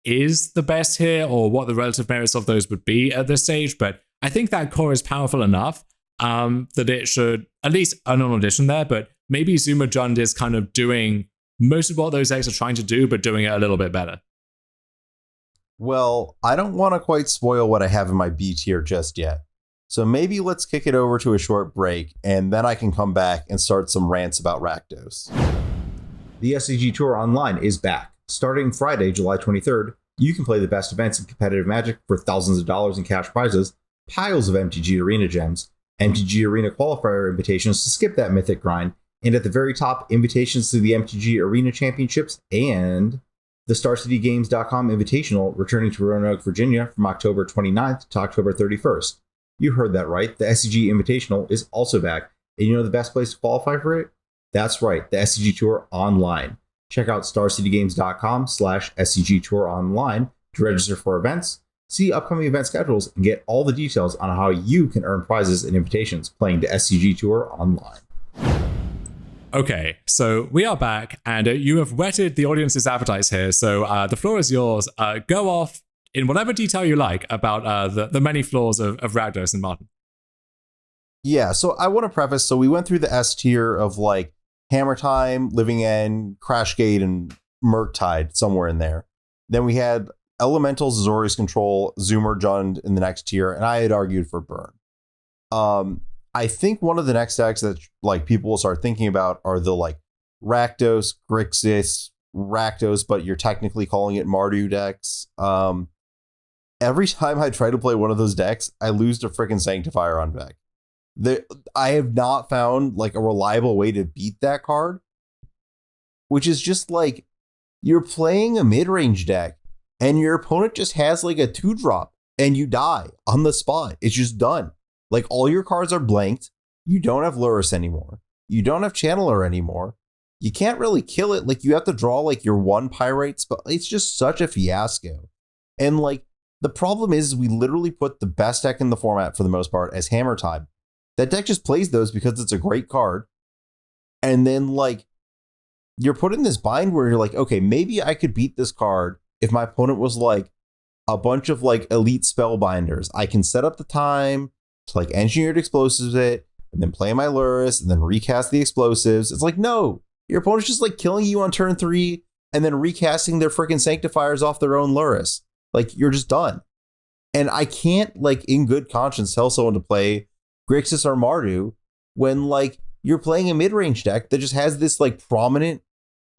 is the best here or what the relative merits of those would be at this stage, but I think that core is powerful enough that it should at least an audition there, but maybe Zuma Jund is kind of doing most of what those decks are trying to do, but doing it a little bit better. Well, I don't want to quite spoil what I have in my B tier just yet. So maybe let's kick it over to a short break, and then I can come back and start some rants about Rakdos. The SCG Tour Online is back. Starting Friday, July 23rd, you can play the best events in competitive Magic for thousands of dollars in cash prizes, piles of MTG Arena gems, MTG Arena qualifier invitations to skip that mythic grind, and at the very top, invitations to the MTG Arena Championships and the StarCityGames.com Invitational returning to Roanoke, Virginia from October 29th to October 31st. You heard that right. The SCG Invitational is also back. And you know the best place to qualify for it? That's right, the SCG Tour Online. Check out StarCityGames.com/SCG Tour Online to register for events, see upcoming event schedules, and get all the details on how you can earn prizes and invitations playing the SCG Tour Online. Okay, so we are back, and you have whetted the audience's appetite here, so the floor is yours. Go off in whatever detail you like about the many flaws of Rakdos and Modern. Yeah, so I want to preface, so we went through the S tier of like Hammer Time, Living End, Crashgate, and Murktide, somewhere in there. Then we had Elementals, Azorius Control, Zoomer Jund in the next tier, and I had argued for Burn. I think one of the next decks that like people will start thinking about are the like Rakdos, Grixis, Rakdos, but you're technically calling it Mardu decks. Every time I try to play one of those decks, I lose to freaking Sanctifier on deck. I have not found like a reliable way to beat that card, which is just like you're playing a mid-range deck and your opponent just has like a 2-drop and you die on the spot. It's just done. Like all your cards are blanked. You don't have Lurrus anymore. You don't have Channeler anymore. You can't really kill it. Like you have to draw like your 1 Pyrite, but it's just such a fiasco. And like the problem is we literally put the best deck in the format for the most part as Hammer Time. That deck just plays those because it's a great card. And then like you're put in this bind where you're like, okay, maybe I could beat this card if my opponent was like a bunch of like elite spellbinders. I can set up the time to like engineered explosives it and then play my Lurrus and then recast the explosives. It's like, no, your opponent's just like killing you on turn 3 and then recasting their freaking Sanctifiers off their own Lurrus. Like you're just done. And I can't like in good conscience tell someone to play Grixis or Mardu when like you're playing a mid-range deck that just has this like prominent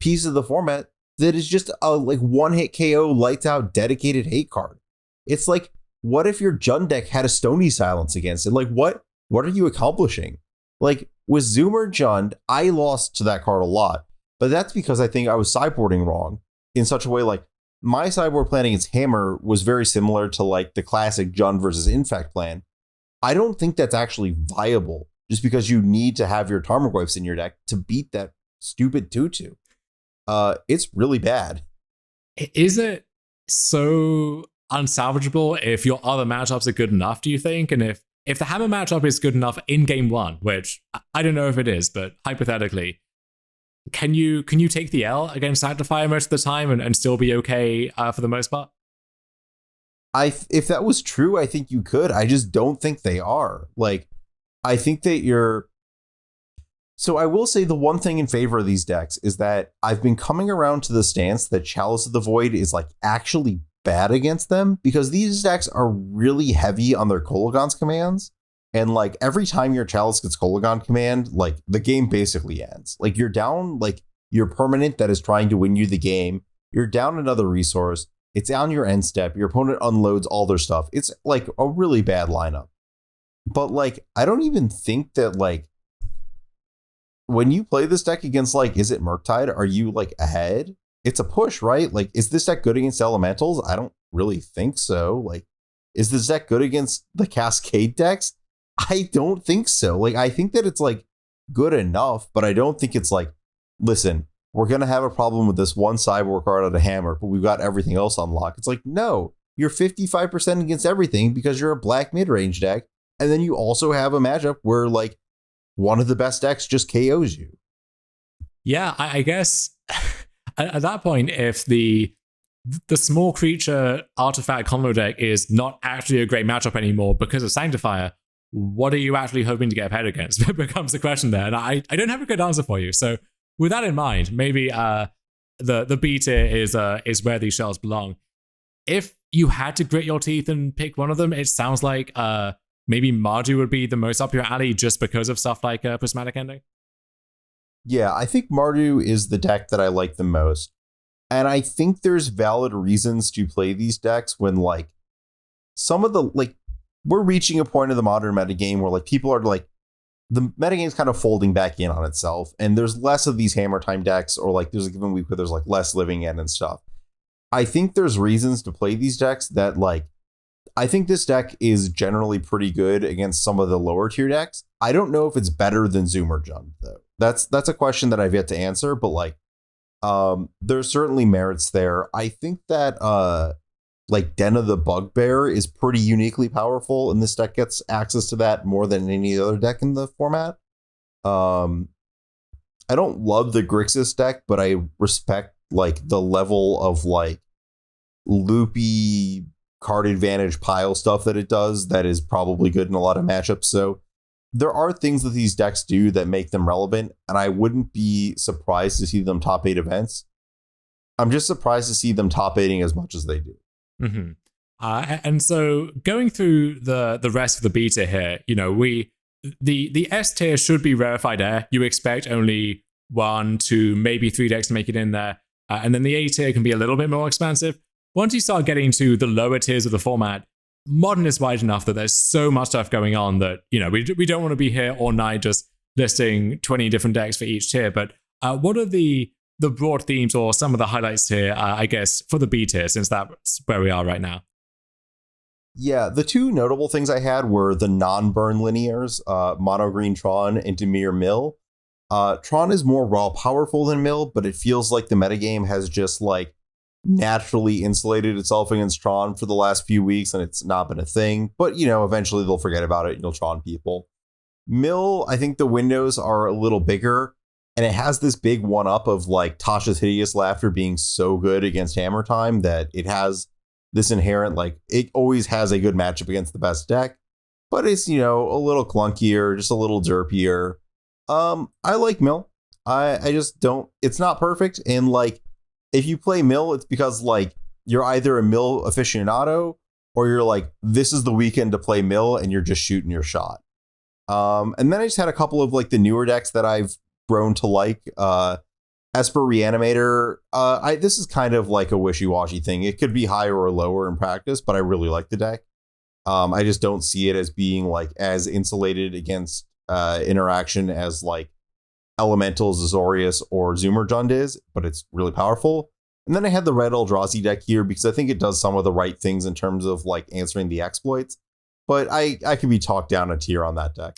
piece of the format that is just a like 1-hit KO lights out dedicated hate card. It's like, what if your Jund deck had a Stony Silence against it? Like what are you accomplishing? Like with Zoomer Jund, I lost to that card a lot, but that's because I think I was sideboarding wrong in such a way. Like my sideboard plan against Hammer was very similar to like the classic Jund versus Infect plan. I don't think that's actually viable just because you need to have your Tarmogoyfs in your deck to beat that stupid 2/2. It's really bad. Is it so unsalvageable if your other matchups are good enough, do you think? And if the Hammer matchup is good enough in game one, which I don't know if it is, but hypothetically, can you take the L against Sanctifier most of the time and still be okay for the most part? If that was true, I think you could. I just don't think they are. Like, I think that So I will say the one thing in favor of these decks is that I've been coming around to the stance that Chalice of the Void is like actually bad against them, because these decks are really heavy on their Kolaghan's commands. And like every time your Chalice gets Kolaghan command, like the game basically ends. Like you're down like your permanent that is trying to win you the game. You're down another resource. It's on your end step. Your opponent unloads all their stuff. It's like a really bad lineup. But like, I don't even think that like, when you play this deck against like, is it Murktide? Are you like ahead? It's a push, right? Like, is this deck good against elementals? I don't really think so. Like, is this deck good against the Cascade decks? I don't think so. Like, I think that it's like good enough, but I don't think it's like, listen, we're going to have a problem with this one sideboard card out of Hammer, but we've got everything else on lock. It's like, no, you're 55% against everything because you're a black mid-range deck. And then you also have a matchup where like one of the best decks just KOs you. Yeah, I guess at that point, if the small creature artifact combo deck is not actually a great matchup anymore because of Sanctifier, what are you actually hoping to get ahead against? It becomes the question there. And I don't have a good answer for you. So with that in mind, maybe the B tier is where these shells belong. If you had to grit your teeth and pick one of them, it sounds like maybe Mardu would be the most up your alley just because of stuff like Prismatic Ending. Yeah, I think Mardu is the deck that I like the most. And I think there's valid reasons to play these decks when like some of the like we're reaching a point of the modern metagame where like people are like the metagame is kind of folding back in on itself, and there's less of these Hammer Time decks, or like there's a given week where there's like less Living End and stuff. I think there's reasons to play these decks that like I think this deck is generally pretty good against some of the lower tier decks. I don't know if it's better than Zoomer Jund though. That's a question that I've yet to answer, but like there's certainly merits there. I think that like Den of the Bugbear is pretty uniquely powerful, and this deck gets access to that more than any other deck in the format. I don't love the Grixis deck, but I respect like the level of like loopy card advantage pile stuff that it does that is probably good in a lot of matchups. So there are things that these decks do that make them relevant, and I wouldn't be surprised to see them top 8 events. I'm just surprised to see them top 8ing as much as they do. Mm-hmm. And so going through the rest of the beta here, you know, the S tier should be rarefied air. You expect only 1, 2, maybe 3 decks to make it in there. And then the A tier can be a little bit more expansive. Once you start getting to the lower tiers of the format, Modern is wide enough that there's so much stuff going on that, you know, we don't want to be here all night just listing 20 different decks for each tier. But what are the broad themes or some of the highlights here, I guess, for the B tier, since that's where we are right now? Yeah, the 2 notable things I had were the non-burn linears, Mono Green Tron and Dimir Mill. Tron is more raw powerful than Mill, but it feels like the metagame has just like naturally insulated itself against Tron for the last few weeks, and it's not been a thing. But, you know, eventually they'll forget about it and you'll Tron people. Mill, I think the windows are a little bigger, and it has this big one-up of like Tasha's Hideous Laughter being so good against Hammer Time that it has this inherent, like, it always has a good matchup against the best deck, but it's, you know, a little clunkier, just a little derpier. I like Mill. I just don't, it's not perfect. And like, if you play Mill, it's because like you're either a Mill aficionado or you're like, this is the weekend to play Mill and you're just shooting your shot. And then I just had a couple of like the newer decks that I've grown to like. Esper Reanimator. This is kind of like a wishy-washy thing. It could be higher or lower in practice, but I really like the deck. I just don't see it as being like as insulated against interaction as like Elementals, Azorius, or Zoomer Jund is, but it's really powerful. And then I had the red Eldrazi deck here because I think it does some of the right things in terms of like answering the exploits. But I can be talked down a tier on that deck.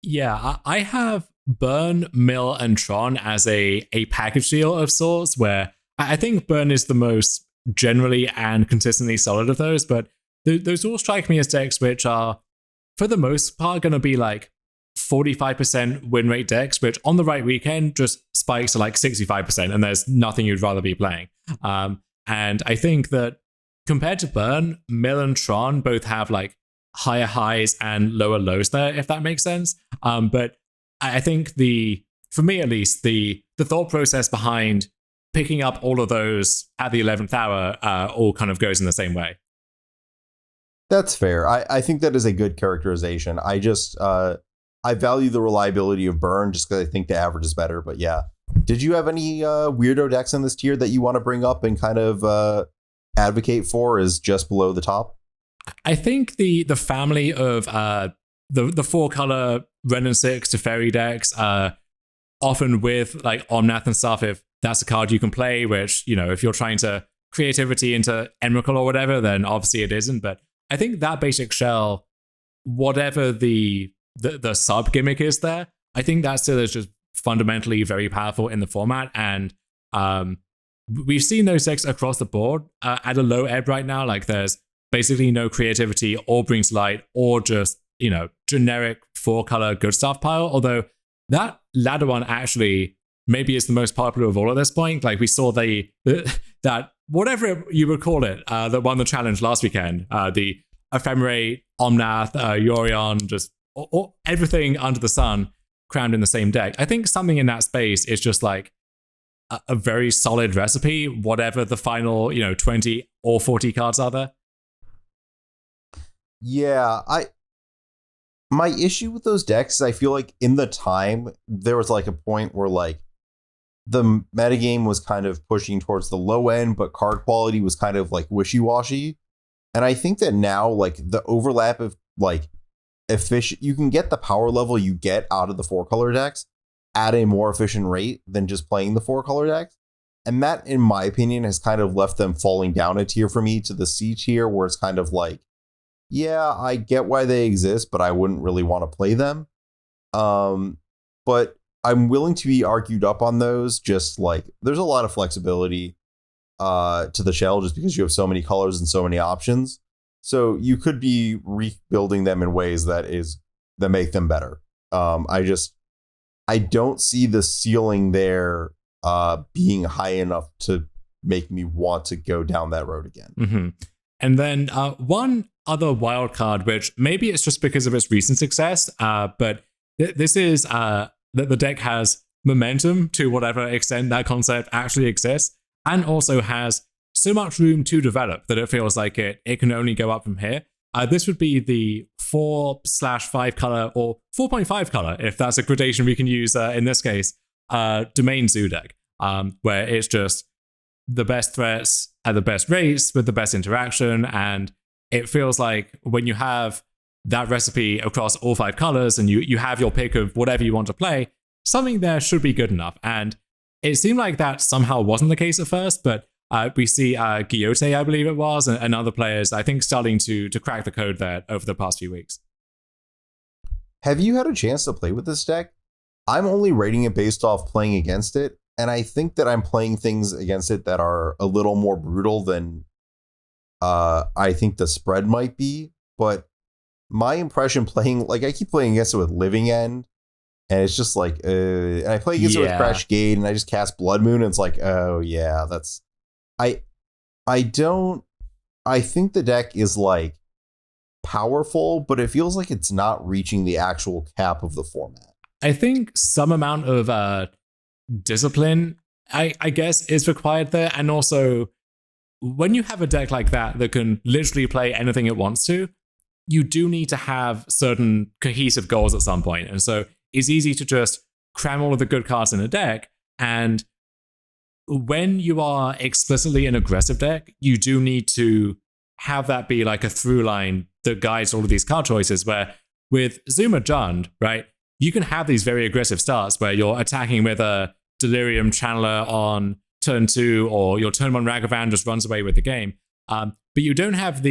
Yeah, I have Burn, Mill, and Tron as a package deal of sorts, where I think Burn is the most generally and consistently solid of those, but those all strike me as decks which are, for the most part, going to be like 45% win rate decks, which on the right weekend just spikes to like 65%, and there's nothing you'd rather be playing. And I think that compared to Burn, Mill and Tron both have like higher highs and lower lows there, if that makes sense. But I think for me at least, the thought process behind picking up all of those at the 11th hour all kind of goes in the same way. That's fair. I think that is a good characterization. I just I value the reliability of Burn just because I think the average is better. But yeah, did you have any weirdo decks in this tier that you want to bring up and kind of advocate for as just below the top? I think the family of the 4-color Ren and 6 Teferi decks, often with like Omnath and stuff, if that's a card you can play, which, you know, if you're trying to creativity into Emrakul or whatever, then obviously it isn't. But I think that basic shell, whatever the sub gimmick is there, I think that still is just fundamentally very powerful in the format. And we've seen those decks across the board at a low ebb right now. Like there's basically no creativity or bring to light or just, you know, generic 4-color good stuff pile. Although that latter one actually maybe is the most popular of all at this point. Like we saw that whatever you would call it, that won the challenge last weekend, the Ephemerate, Omnath, Yorion, just everything under the sun crammed in the same deck. I think something in that space is just like a very solid recipe, whatever the final, you know, 20 or 40 cards are there. Yeah, my issue with those decks is I feel like in the time there was like a point where like the metagame was kind of pushing towards the low end, but card quality was kind of like wishy-washy. And I think that now like the overlap of like efficient, you can get the power level you get out of the 4-color decks at a more efficient rate than just playing the 4-color decks. And that, in my opinion, has kind of left them falling down a tier for me to the C tier, where it's kind of like, yeah, I get why they exist, but I wouldn't really want to play them. But I'm willing to be argued up on those. Just like there's a lot of flexibility to the shell just because you have so many colors and so many options. So you could be rebuilding them in ways that make them better. I don't see the ceiling there being high enough to make me want to go down that road again. Mm-hmm. And then one other wild card, which maybe it's just because of its recent success, but this is that the deck has momentum to whatever extent that concept actually exists, and also has so much room to develop that it feels like it can only go up from here. This would be the 4/5 color or 4.5 color, if that's a gradation we can use in this case, Domain Zoo deck, where it's just the best threats at the best rates with the best interaction. And it feels like when you have that recipe across all 5 colors and you have your pick of whatever you want to play, something there should be good enough. And it seemed like that somehow wasn't the case at first, but we see Guillote, I believe it was, and other players, I think, starting to crack the code there over the past few weeks. Have you had a chance to play with this deck? I'm only rating it based off playing against it, and I think that I'm playing things against it that are a little more brutal than I think the spread might be. But my impression playing, like I keep playing against it with Living End, and it's just like, and I play against it with Crash Gate, and I just cast Blood Moon, and it's like, oh yeah, that's, I think the deck is like powerful, but it feels like it's not reaching the actual cap of the format. I think some amount of discipline, I guess, is required there. And also, when you have a deck like that can literally play anything it wants to, you do need to have certain cohesive goals at some point. And so it's easy to just cram all of the good cards in a deck. And when you are explicitly an aggressive deck, you do need to have that be like a through line that guides all of these card choices, where with Zoomer Jund, right, you can have these very aggressive starts where you're attacking with a Delirium Channeler on turn 2, or your turn 1 Ragavan just runs away with the game. But you don't have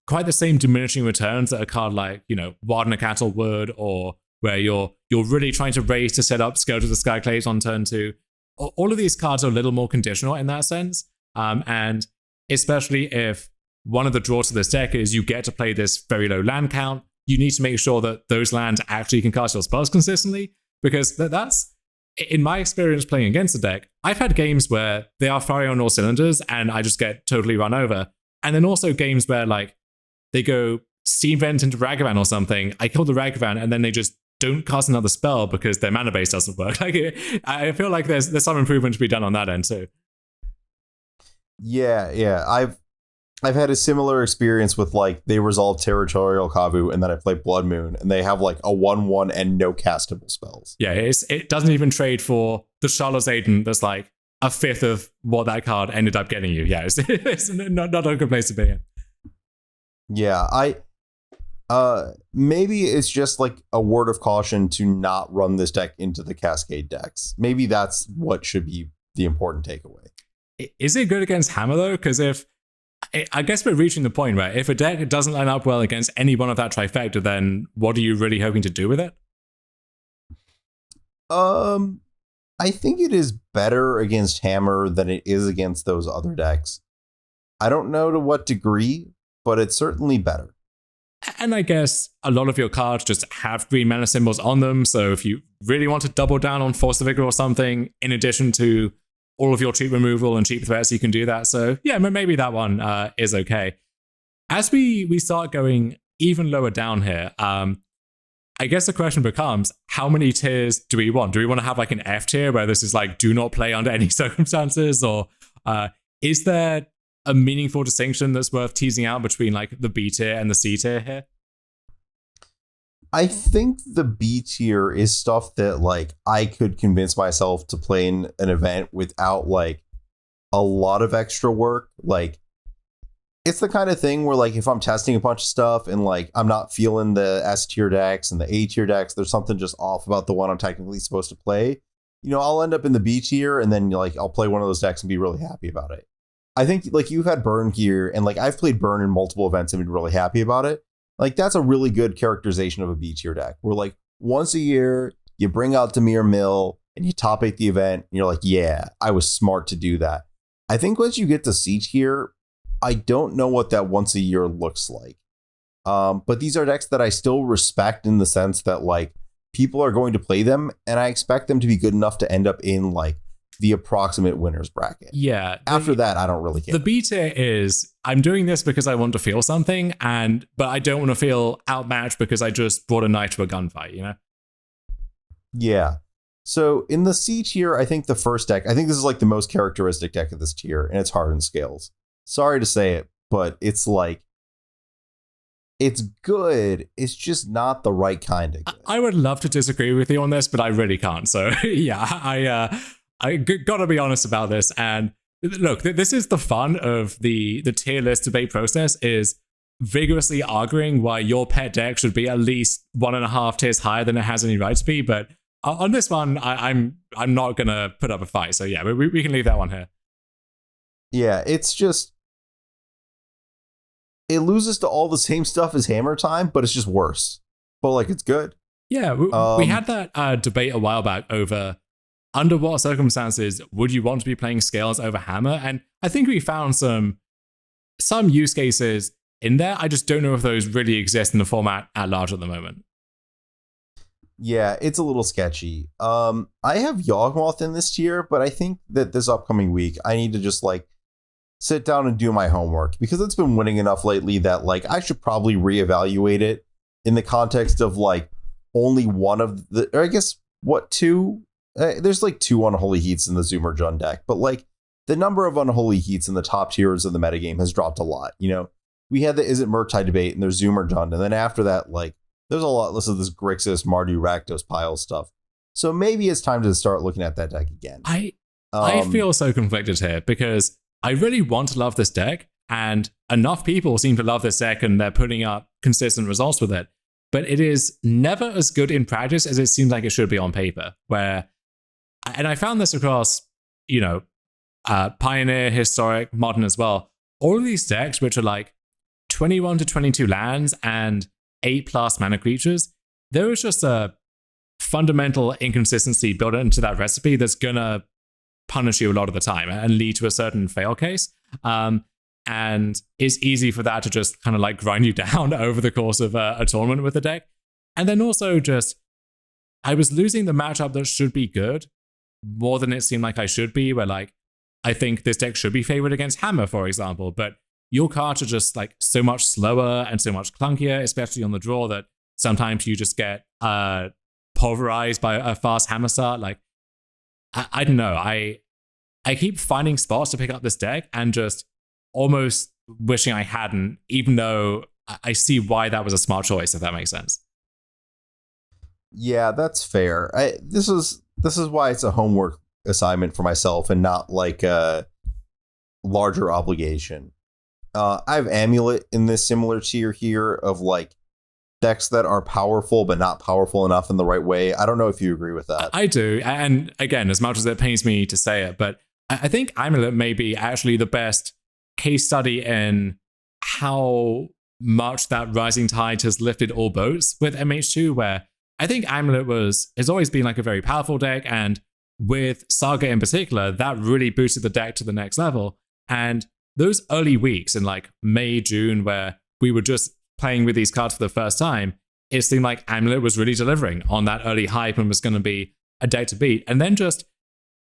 quite the same diminishing returns that a card like, Warden of Cattle would, or where you're really trying to raise to set up Skeleton of the Skyclades on turn 2. All of these cards are a little more conditional in that sense. And especially if one of the draws to this deck is you get to play this very low land count, you need to make sure that those lands actually can cast your spells consistently, because that's, in my experience playing against the deck, I've had games where they are firing on all cylinders and I just get totally run over. And then also games where like they go Steam Vent into Ragavan or something, I kill the Ragavan and then they just don't cast another spell because their mana base doesn't work. Like, I feel like there's some improvement to be done on that end too. Yeah. I've had a similar experience with like they resolve Territorial Kavu and then I play Blood Moon and they have like a 1/1 and no castable spells. Yeah, it doesn't even trade for the Charlotte's Aiden that's like a fifth of what that card ended up getting you. Yeah, it's not a good place to be in. Yeah, maybe it's just like a word of caution to not run this deck into the Cascade decks. Maybe that's what should be the important takeaway. Is it good against Hammer though? Because I guess we're reaching the point where if a deck doesn't line up well against any one of that trifecta, then what are you really hoping to do with it? I think it is better against Hammer than it is against those other decks. I don't know to what degree, but it's certainly better. And I guess a lot of your cards just have green mana symbols on them, so if you really want to double down on Force of Vigor or something, in addition to all of your cheap removal and cheap threats, you can do that. So yeah, maybe that one is okay. As we start going even lower down here, I guess the question becomes, how many tiers do we want? Do we want to have like an F tier where this is like, do not play under any circumstances? Or is there a meaningful distinction that's worth teasing out between like the B tier and the C tier here? I think the B tier is stuff that like I could convince myself to play in an event without like a lot of extra work. Like it's the kind of thing where like if I'm testing a bunch of stuff and like I'm not feeling the S tier decks and the A tier decks, there's something just off about the one I'm technically supposed to play. I'll end up in the B tier and then like I'll play one of those decks and be really happy about it. I think like you've had Burn here and like I've played Burn in multiple events and been really happy about it. Like that's a really good characterization of a B tier deck. Where like once a year you bring out Dimir Mill and you top 8 the event and you're like, yeah, I was smart to do that. I think once you get to C tier, I don't know what that once a year looks like. But these are decks that I still respect in the sense that like people are going to play them and I expect them to be good enough to end up in like the approximate winners bracket. Yeah. After that, I don't really care. The B tier is, I'm doing this because I want to feel something, but I don't want to feel outmatched because I just brought a knight to a gunfight, Yeah. So in the C tier, I think the first deck, I think this is like the most characteristic deck of this tier, and it's Hardened Scales. Sorry to say it, but it's like, it's good. It's just not the right kind of good. I would love to disagree with you on this, but I really can't. So yeah, I gotta be honest about this. And look, this is the fun of the tier list debate process, is vigorously arguing why your pet deck should be at least 1.5 tiers higher than it has any right to be. But on this one, I'm not gonna put up a fight. So yeah, we can leave that one here. Yeah, it's just, it loses to all the same stuff as Hammer Time, but it's just worse. But like, it's good. Yeah, we had that debate a while back over under what circumstances would you want to be playing Scales over Hammer? And I think we found some use cases in there. I just don't know if those really exist in the format at large at the moment. Yeah, it's a little sketchy. I have Yawgmoth in this tier, but I think that this upcoming week, I need to just like sit down and do my homework because it's been winning enough lately that like I should probably reevaluate it in the context of like only one of the, or I guess what, two? There's like 2 Unholy Heats in the Zoomer Jun deck, but like the number of Unholy Heats in the top tiers of the metagame has dropped a lot. We had the Is It Murktide debate and there's Zoomer Jun, and then after that, like there's a lot less of this Grixis, Mardu, Rakdos pile stuff. So maybe it's time to start looking at that deck again. I feel so conflicted here because I really want to love this deck, and enough people seem to love this deck and they're putting up consistent results with it. but it is never as good in practice as it seems like it should be on paper. And I found this across, Pioneer, Historic, Modern as well. All of these decks, which are like 21 to 22 lands and 8+ mana creatures, there is just a fundamental inconsistency built into that recipe that's gonna punish you a lot of the time and lead to a certain fail case. And it's easy for that to just kind of like grind you down over the course of a tournament with the deck. And then also just, I was losing the matchup that should be good more than it seemed like I should be, where like, I think this deck should be favored against Hammer, for example, but your cards are just like so much slower and so much clunkier, especially on the draw, that sometimes you just get pulverized by a fast Hammer start. Like, I don't know. I keep finding spots to pick up this deck and just almost wishing I hadn't, even though I see why that was a smart choice, if that makes sense. Yeah, that's fair. This is why it's a homework assignment for myself and not like a larger obligation. I have Amulet in this similar tier here of like decks that are powerful but not powerful enough in the right way. I don't know if you agree with that. I do. And again, as much as it pains me to say it, but I think Amulet may be actually the best case study in how much that rising tide has lifted all boats with MH2, where I think Amulet has always been like a very powerful deck, and with Saga in particular, that really boosted the deck to the next level. And those early weeks in like May, June, where we were just playing with these cards for the first time, it seemed like Amulet was really delivering on that early hype and was going to be a deck to beat. And then just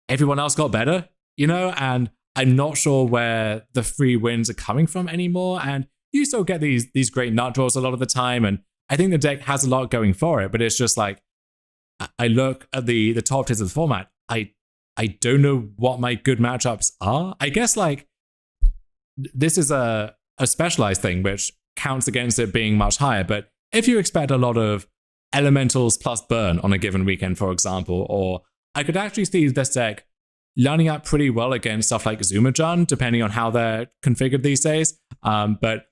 everyone else got better, and I'm not sure where the free wins are coming from anymore. And you still get these great nut draws a lot of the time. And I think the deck has a lot going for it, but it's just like, I look at the top tiers of the format. I don't know what my good matchups are. I guess like this is a specialized thing, which counts against it being much higher. But if you expect a lot of elementals plus burn on a given weekend, for example, or I could actually see this deck lining up pretty well against stuff like Zumajun, depending on how they're configured these days. But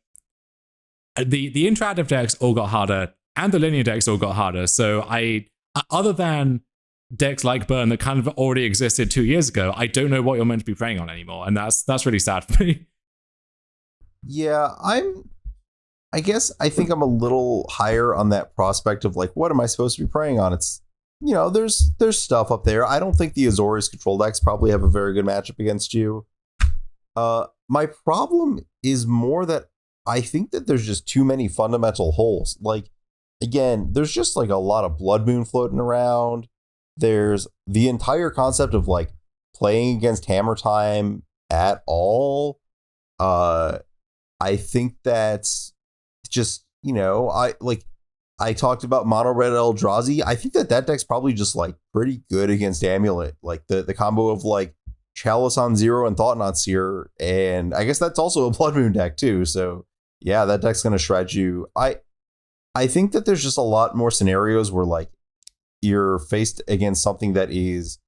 the interactive decks all got harder, and the linear decks all got harder. So other than decks like Burn that kind of already existed 2 years ago, I don't know what you're meant to be playing on anymore, and that's really sad for me. Yeah, I guess I think I'm a little higher on that prospect of like, what am I supposed to be preying on? It's, there's stuff up there. I don't think the Azorius control decks probably have a very good matchup against you. My problem is more that I think that there's just too many fundamental holes. Like, again, there's just like a lot of Blood Moon floating around. There's the entire concept of like playing against Hammer Time at all. I think that's just, I talked about Mono Red Eldrazi. I think that deck's probably just like pretty good against Amulet. Like the combo of like Chalice on 0 and Thought-Knot Seer. And I guess that's also a Blood Moon deck too. So yeah, that deck's going to shred you. I think that there's just a lot more scenarios where like you're faced against something that is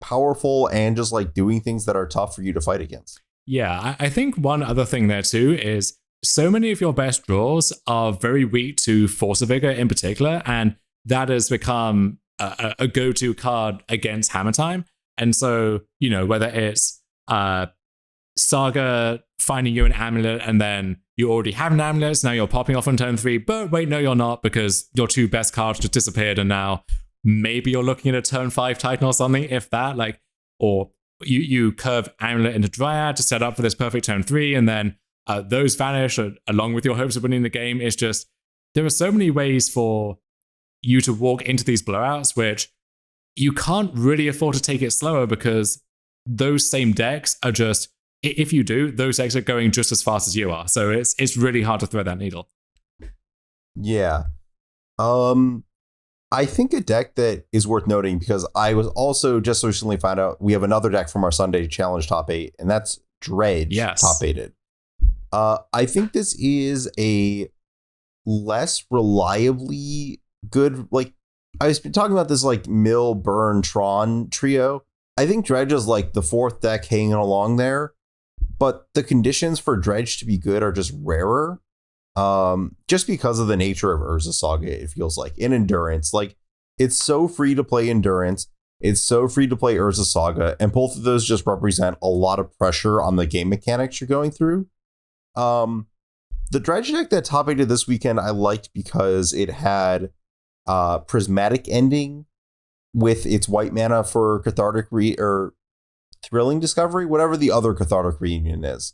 powerful and just like doing things that are tough for you to fight against. Yeah, I think one other thing there too is so many of your best draws are very weak to Force of Vigor in particular, and that has become a go-to card against Hammer Time. And so, whether it's Saga finding you an Amulet and then you already have an Amulet, so now you're popping off on turn 3, but wait, no, you're not, because your 2 best cards just disappeared, and now maybe you're looking at a turn 5 Titan or something, if that, like, or you curve Amulet into Dryad to set up for this perfect turn 3, and then those vanish along with your hopes of winning the game. It's just, there are so many ways for you to walk into these blowouts, which you can't really afford to take it slower, because those same decks are just, if you do, those decks are going just as fast as you are. So it's really hard to thread that needle. Yeah. I think a deck that is worth noting, because I was also just recently found out we have another deck from our Sunday Challenge top 8, and that's Dredge. Yes. Top 8'd. I think this is a less reliably good, like, I was talking about this like Mill, Burn, Tron trio. I think Dredge is like the 4th deck hanging along there, but the conditions for Dredge to be good are just rarer. Just because of the nature of Urza Saga, it feels like in Endurance, like it's so free to play Endurance, it's so free to play Urza Saga, and both of those just represent a lot of pressure on the game mechanics you're going through. The Dredge deck that top aided this weekend I liked because it had Prismatic Ending with its white mana for Cathartic or Thrilling Discovery, whatever the other Cathartic Reunion is.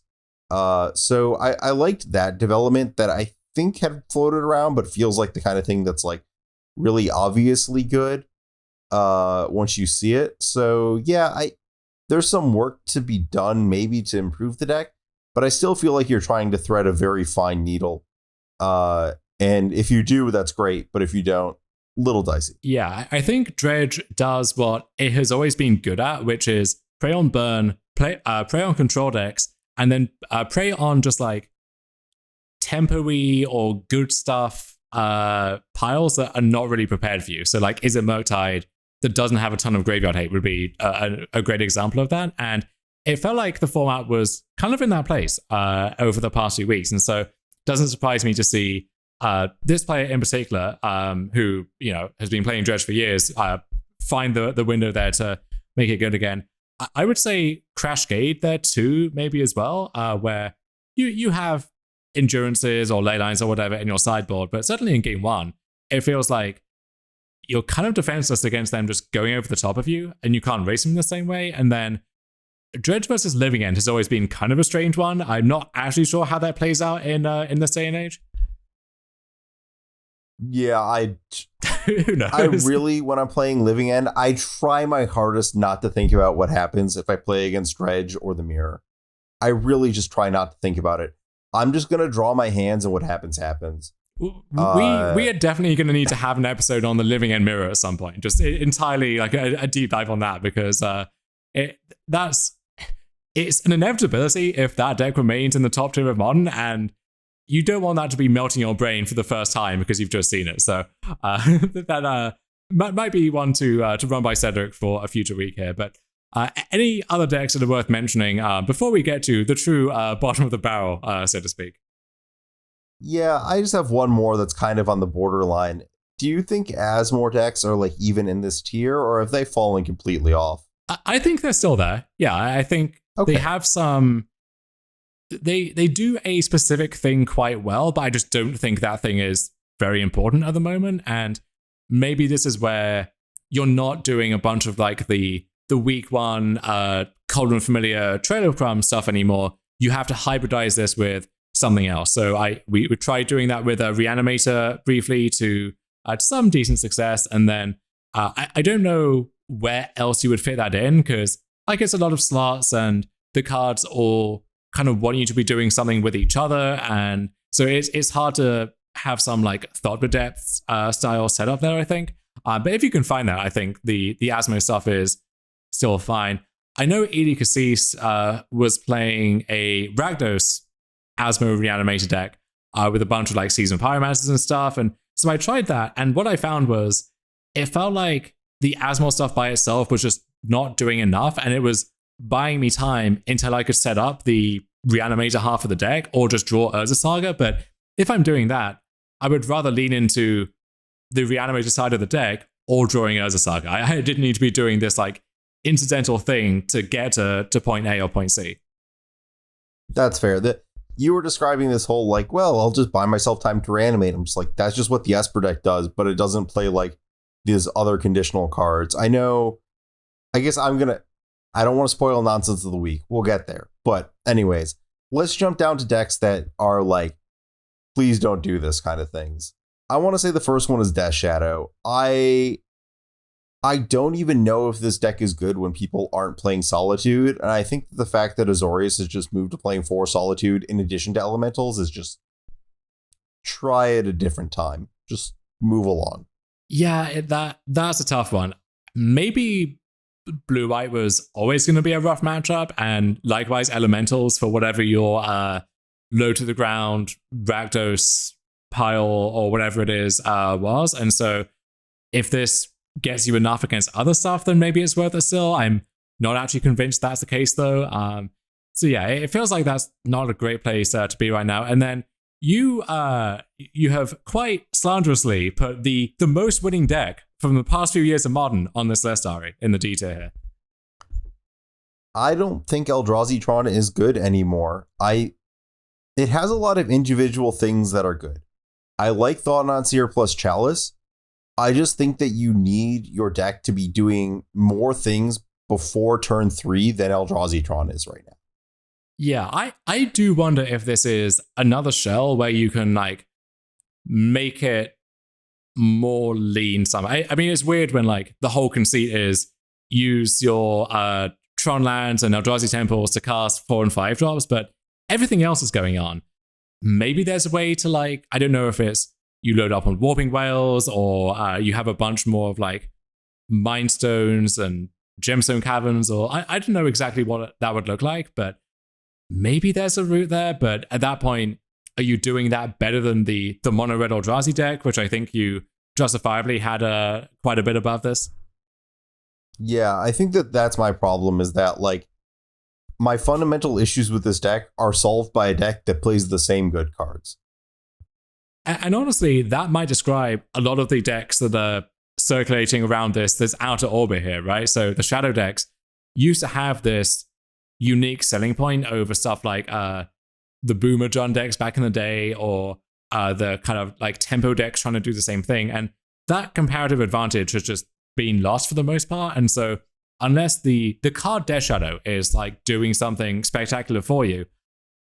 So I liked that development that I think had floated around, but feels like the kind of thing that's like really obviously good once you see it. So yeah, there's some work to be done maybe to improve the deck, but I still feel like you're trying to thread a very fine needle. And if you do, that's great. But if you don't, little dicey. Yeah, I think Dredge does what it has always been good at, which is prey on burn, prey on control decks, and then prey on just like tempo-y or good stuff piles that are not really prepared for you. So like, is it Murktide that doesn't have a ton of graveyard hate would be a great example of that. And it felt like the format was kind of in that place over the past few weeks. And so it doesn't surprise me to see this player in particular, who, you know, has been playing Dredge for years, find the window there to make it good again. I would say Crashgate there too, maybe as well, where you have endurances or ley lines or whatever in your sideboard, but certainly in game one, it feels like you're kind of defenseless against them just going over the top of you, and you can't race them the same way. And then Dredge versus Living End has always been kind of a strange one. I'm not actually sure how that plays out in this day and age. Yeah, Who knows? I really, when I'm playing Living End, I try my hardest not to think about what happens if I play against Dredge or the Mirror. I really just try not to think about it. I'm just going to draw my hands, and what happens, happens. We are definitely going to need to have an episode on the Living End Mirror at some point. Just entirely like a deep dive on that, because it's an inevitability if that deck remains in the top tier of Modern, and you don't want that to be melting your brain for the first time because you've just seen it. So that might be one to run by Cedric for a future week here. But any other decks that are worth mentioning before we get to the true bottom of the barrel, so to speak? Yeah, I just have one more that's kind of on the borderline. Do you think Asmore decks are like even in this tier, or have they fallen completely off? I think they're still there. Yeah, I think they have some. They do a specific thing quite well, but I just don't think that thing is very important at the moment. And maybe this is where you're not doing a bunch of like the week one Cauldron Familiar Trail of Crumbs stuff anymore. You have to hybridize this with something else. So we tried doing that with a Reanimator briefly to some decent success. And then I don't know where else you would fit that in, because I guess a lot of slots and the cards all kind of want you to be doing something with each other. And so it's hard to have some like Thought with Depth style setup there, I think. But if you can find that, I think the Asmo stuff is still fine. I know Edie Cassis was playing a Rakdos Asmo Reanimator deck with a bunch of like Seasoned Pyromancers and stuff. And so I tried that. And what I found was it felt like the Asmo stuff by itself was just not doing enough. And it was buying me time until I could set up the Reanimator half of the deck or just draw Urza Saga. But if I'm doing that, I would rather lean into the Reanimator side of the deck or drawing Urza Saga. I didn't need to be doing this like incidental thing to get to point A or point C. That's fair. You were describing this whole like, well, I'll just buy myself time to reanimate. I'm just like, that's just what the Esper deck does, but it doesn't play like these other conditional cards. I know, I guess I don't want to spoil nonsense of the week. We'll get there. But anyways, let's jump down to decks that are like, please don't do this kind of things. I want to say the first one is Death Shadow. I don't even know if this deck is good when people aren't playing Solitude. And I think the fact that Azorius has just moved to playing 4 Solitude in addition to Elementals is just try at a different time. Just move along. Yeah, that's a tough one. Maybe Blue-White was always going to be a rough matchup, and likewise Elementals for whatever your low to the ground Rakdos pile or whatever it is was. And so if this gets you enough against other stuff, then maybe it's worth it still. I'm not actually convinced that's the case though. So yeah, it feels like that's not a great place to be right now. And then you have quite slanderously put the most winning deck from the past few years of Modern on this list, Ari, in the D tier here. I don't think Eldrazi Tron is good anymore. It has a lot of individual things that are good. I like Thought Seer plus Chalice. I just think that you need your deck to be doing more things before turn 3 than Eldrazi Tron is right now. Yeah, I do wonder if this is another shell where you can like make it more lean somehow. I mean, it's weird when like the whole conceit is use your Tron lands and Eldrazi temples to cast 4 and 5 drops, but everything else is going on. Maybe there's a way to like, I don't know if it's you load up on Warping Whales or you have a bunch more of like Mind Stones and Gemstone Caverns, or I don't know exactly what that would look like, but maybe there's a route there. But at that point, are you doing that better than the mono red Eldrazi deck, which I think you justifiably had quite a bit above this? Yeah, I think that's my problem, is that like my fundamental issues with this deck are solved by a deck that plays the same good cards. And honestly, that might describe a lot of the decks that are circulating around this outer orbit here, right? So the Shadow decks used to have this unique selling point over stuff like the Boomer John decks back in the day, or the kind of like tempo decks trying to do the same thing. And that comparative advantage has just been lost for the most part. And so unless the card Death Shadow is like doing something spectacular for you,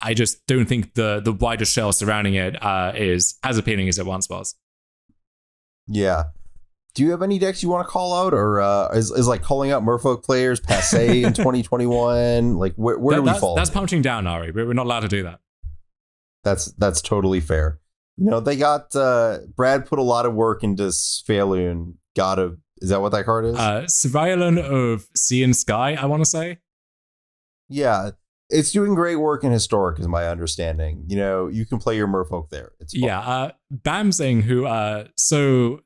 I just don't think the wider shell surrounding it is as appealing as it once was. Yeah. Do you have any decks you want to call out, or is like calling out Merfolk players passe in 2021? Like where do we fall? That's punching down, Ari. We're not allowed to do that. That's totally fair. You know, they got Brad put a lot of work into Svaelun. Is that what that card is? Svaelun of Sea and Sky, I want to say. Yeah, it's doing great work in Historic, is my understanding. You know, you can play your Merfolk there. It's fun. Yeah, Bamsing, who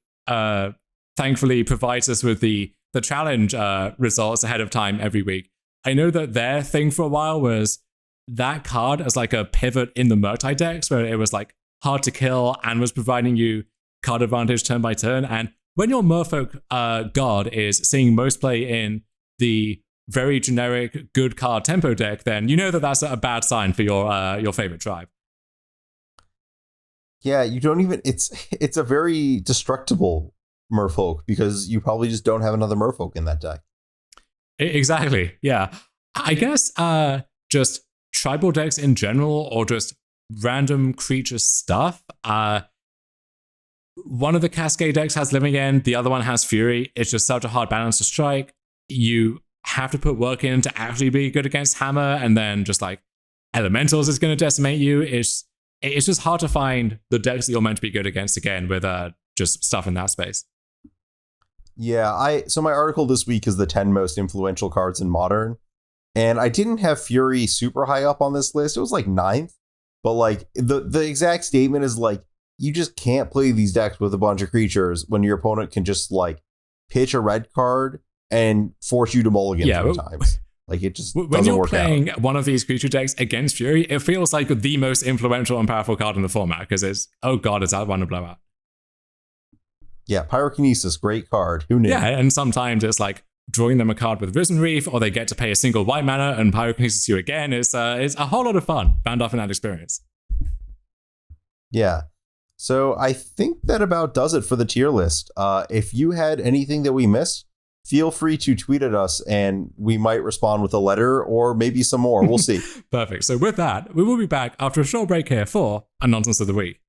thankfully provides us with the challenge results ahead of time every week. I know that their thing for a while was that card as like a pivot in the Murktide decks, where it was like hard to kill and was providing you card advantage turn by turn. And when your Merfolk god is seeing most play in the very generic good card tempo deck, then you know that that's a bad sign for your favorite tribe. Yeah, you don't even. It's a very destructible Merfolk, because you probably just don't have another Merfolk in that deck. Exactly. Yeah, I guess just tribal decks in general, or just random creature stuff. One of the Cascade decks has Living End, the other one has Fury. It's just such a hard balance to strike. You have to put work in to actually be good against Hammer, and then just like Elementals is going to decimate you. It's just hard to find the decks that you're meant to be good against again with just stuff in that space. Yeah, so my article this week is the 10 most influential cards in Modern, and I didn't have Fury super high up on this list. It was like 9th, but like the exact statement is like, you just can't play these decks with a bunch of creatures when your opponent can just like pitch a red card and force you to mulligan 3 times. Like it just when doesn't you're work playing out. One of these creature decks against Fury, it feels like the most influential and powerful card in the format, because it's, oh god, is that one to blow out? Yeah, Pyrokinesis, great card. Who knew? Yeah, and sometimes it's like drawing them a card with Risen Reef, or they get to pay a single white mana and Pyrokinesis you again. It's a whole lot of fun bound off in that experience. Yeah. So I think that about does it for the tier list. If you had anything that we missed, feel free to tweet at us and we might respond with a letter or maybe some more. We'll see. Perfect. So with that, we will be back after a short break here for a Nonsense of the Week.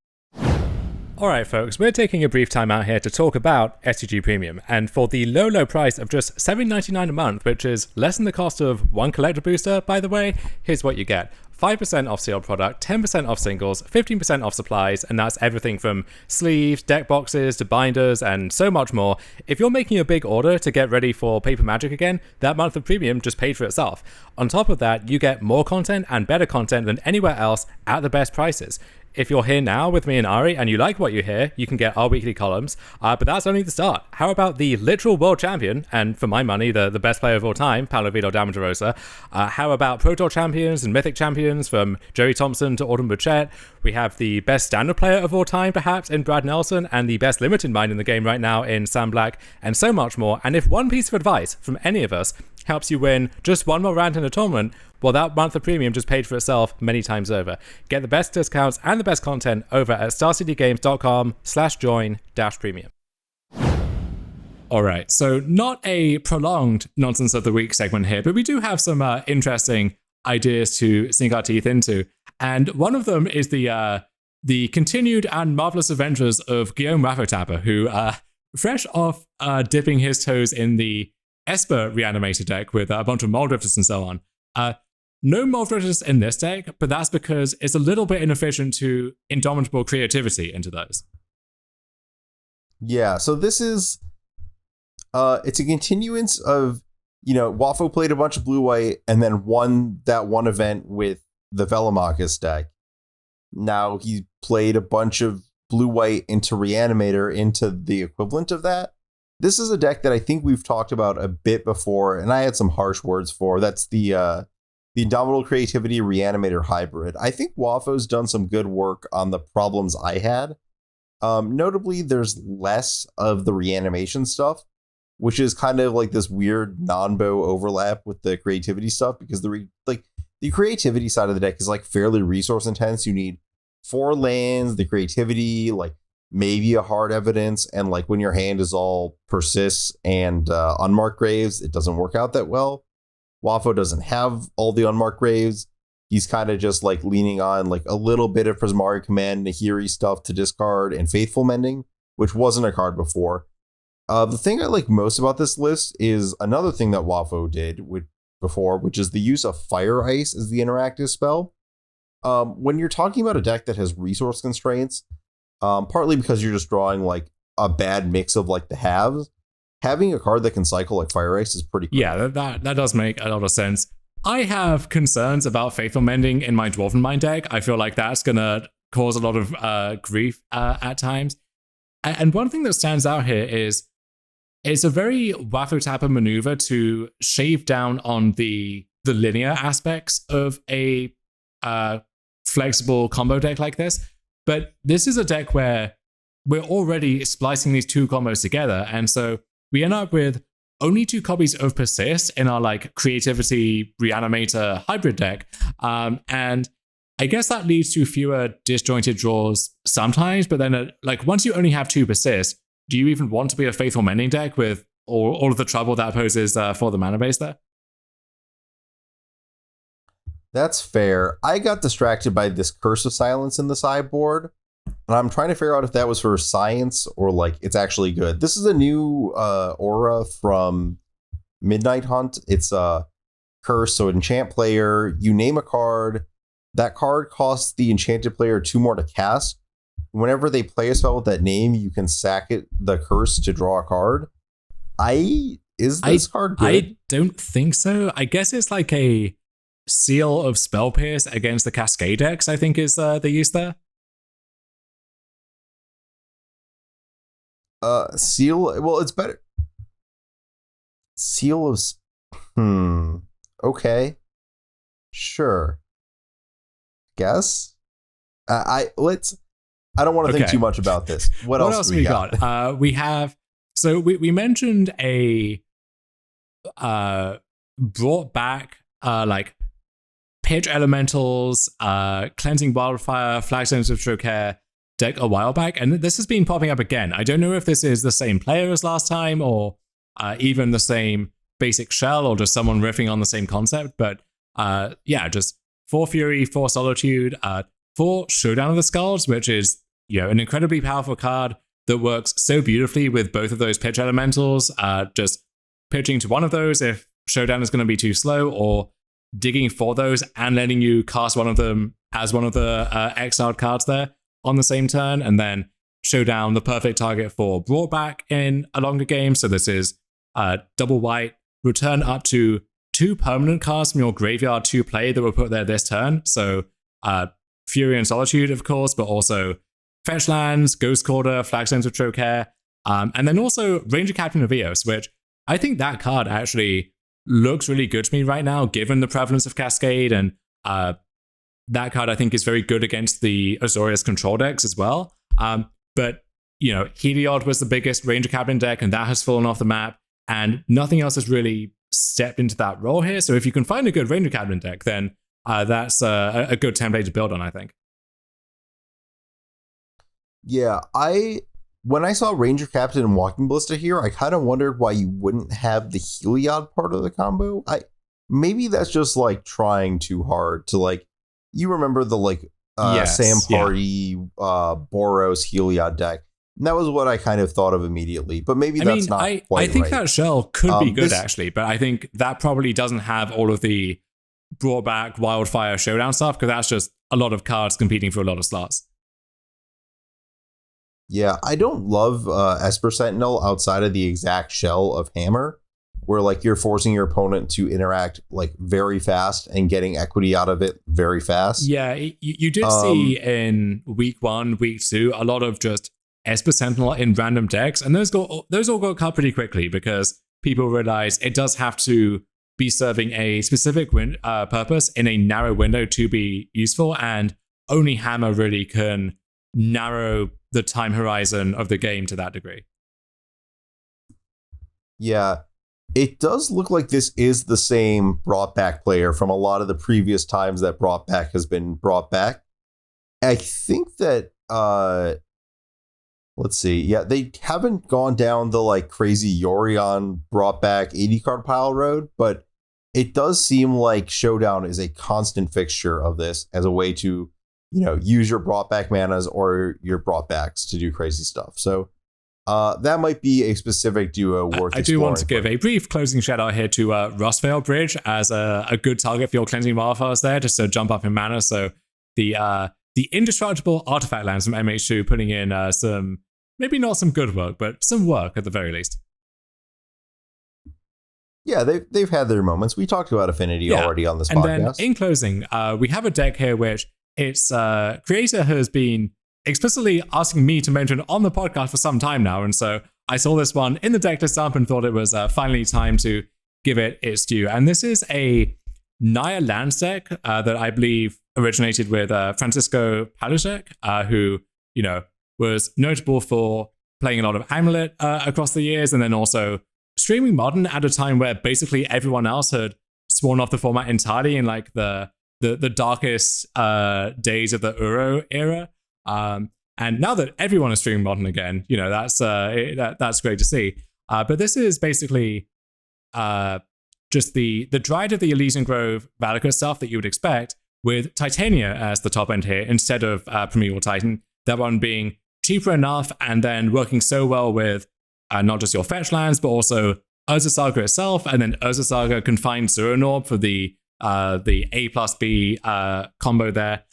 Alright folks, we're taking a brief time out here to talk about STG Premium, and for the low price of just $7.99 a month, which is less than the cost of one collector booster, by the way, here's what you get. 5% off sealed product, 10% off singles, 15% off supplies, and that's everything from sleeves, deck boxes, to binders, and so much more. If you're making a big order to get ready for Paper Magic again, that month of premium just paid for itself. On top of that, you get more content and better content than anywhere else at the best prices. if you're here now with me and Ari and you like what you hear, you can get our weekly columns. But that's only the start. How about the literal world champion, and for my money, the best player of all time, Paolo Vido Damagerosa? How about Pro Tour champions and Mythic champions from Joey Thompson to Autumn Buchette? We have the best standard player of all time, perhaps, in Brad Nelson, and the best limited mind in the game right now in Sam Black, and so much more. And if one piece of advice from any of us helps you win just one more round in a tournament, well, that month of premium just paid for itself many times over. Get the best discounts and the best content over at starcitygames.com/join-premium. All right, so not a prolonged nonsense of the week segment here, but we do have some interesting ideas to sink our teeth into. And one of them is the continued and marvelous adventures of Guillaume Raffotapper, who, fresh off dipping his toes in the Esper Reanimator deck with a bunch of Moldrifters and so on. No Moldrifters in this deck, but that's because it's a little bit inefficient to indomitable creativity into those. Yeah, so this is it's a continuance of, Waffo played a bunch of blue-white and then won that one event with the Velomachus deck. Now he played a bunch of blue-white into Reanimator into the equivalent of that. This is a deck that I think we've talked about a bit before, and I had some harsh words for. That's the Indomitable Creativity Reanimator hybrid. I think Wafo's done some good work on the problems I had. Notably, there's less of the reanimation stuff, which is kind of like this weird non-bow overlap with the creativity stuff, because the creativity side of the deck is like fairly resource intense. You need 4 lands, the creativity, like maybe a hard evidence, and like when your hand is all persists and unmarked graves, it doesn't work out that well. Wafo doesn't have all the unmarked graves. He's kind of just like leaning on like a little bit of Prismari Command, Nahiri stuff to discard, and Faithful Mending, which wasn't a card before. The thing I like most about this list is another thing that Wafo did before, which is the use of Fire Ice as the interactive spell. When you're talking about a deck that has resource constraints, partly because you're just drawing like a bad mix of like the halves, having a card that can cycle like Fire Ice is pretty cool. Yeah, that does make a lot of sense. I have concerns about Faithful Mending in my Dwarven Mind deck. I feel like that's going to cause a lot of grief at times. And one thing that stands out here is it's a very Wafo-Tapper maneuver to shave down on the linear aspects of a flexible combo deck like this. But this is a deck where we're already splicing these 2 combos together, and so we end up with only 2 copies of Persist in our like creativity reanimator hybrid deck. And I guess that leads to fewer disjointed draws sometimes, but then like once you only have 2 Persist, do you even want to be a Faithful Mending deck with all of the trouble that poses for the mana base there? That's fair. I got distracted by this Curse of Silence in the sideboard, and I'm trying to figure out if that was for science or like it's actually good. This is a new aura from Midnight Hunt. It's a curse, so enchant player, you name a card. That card costs the enchanted player 2 more to cast. Whenever they play a spell with that name, you can sack the curse to draw a card. Is this card good? I don't think so. I guess it's like a Seal of Spell Pierce against the Cascade decks, I think is the use there. Seal, well, it's better. Seal of, okay, sure, guess. I don't want to think too much about this. What else we got? We have, so we mentioned a brought back like Pitch Elementals, Cleansing Wildfire, Flagstones of Trocare deck a while back, and this has been popping up again. I don't know if this is the same player as last time, or even the same basic shell, or just someone riffing on the same concept, but yeah, just 4 Fury, 4 Solitude, 4 Showdown of the Skulls, which is, an incredibly powerful card that works so beautifully with both of those pitch elementals, just pitching to one of those if Showdown is going to be too slow, or digging for those and letting you cast one of them as one of the exiled cards there on the same turn, and then Showdown, the perfect target for brought back in a longer game. So this is double white, return up to 2 permanent cards from your graveyard to play that were put there this turn. So Fury and Solitude, of course, but also Fetch Lands, Ghost Quarter, Flagstones of Trocaire, and then also Ranger Captain of Eos, which I think that card actually looks really good to me right now, given the prevalence of Cascade, and that card I think is very good against the Azorius control decks as well. But, Heliod was the biggest Ranger Captain deck, and that has fallen off the map, and nothing else has really stepped into that role here. So if you can find a good Ranger Captain deck, then that's a good template to build on, I think. Yeah, when I saw Ranger Captain and Walking Ballista here, I kind of wondered why you wouldn't have the Heliod part of the combo. Maybe that's just like trying too hard to like. You remember the Sam Party Boros Heliod deck? And that was what I kind of thought of immediately. But maybe that's not quite right. I think that shell could be good actually, but I think that probably doesn't have all of the brought back Wildfire Showdown stuff, because that's just a lot of cards competing for a lot of slots. Yeah, I don't love Esper Sentinel outside of the exact shell of Hammer, where like you're forcing your opponent to interact like very fast and getting equity out of it very fast. Yeah, you did see in week 1, week 2, a lot of just Esper Sentinel in random decks, and those all got cut pretty quickly because people realize it does have to be serving a specific purpose in a narrow window to be useful, and only Hammer really can narrow the time horizon of the game to that degree. Yeah, it does look like this is the same brought back player from a lot of the previous times that brought back has been brought back. I think that let's see. Yeah, they haven't gone down the like crazy Yorion brought back 80 card pile road, but it does seem like Showdown is a constant fixture of this as a way to, use your brought back manas or your brought backs to do crazy stuff. So that might be a specific duo worth I do want to give a brief closing shout out here to Rustveil Bridge as a good target for your cleansing wildfires there, just to jump up in mana. So the indestructible artifact lands from MH2 putting in some, maybe not some good work, but some work at the very least. Yeah, they've had their moments. We talked about Affinity already on this podcast. And then in closing, we have a deck here which its creator has been explicitly asking me to mention on the podcast for some time now. And so I saw this one in the deck list up and thought it was finally time to give it its due. And this is a Naya Lands deck that I believe originated with Francisco Palusek, who, was notable for playing a lot of Amulet across the years, and then also streaming Modern at a time where basically everyone else had sworn off the format entirely in like the darkest days of the Uro era. And now that everyone is streaming Modern again, that's great to see. But this is basically just the Dryad of the Elysian Grove Valakut stuff that you would expect, with Titania as the top end here instead of Primeval Titan. That one being cheaper enough and then working so well with not just your fetch lands, but also Urza Saga itself, and then Urza Saga Confined Zeranorb for the A plus B combo there.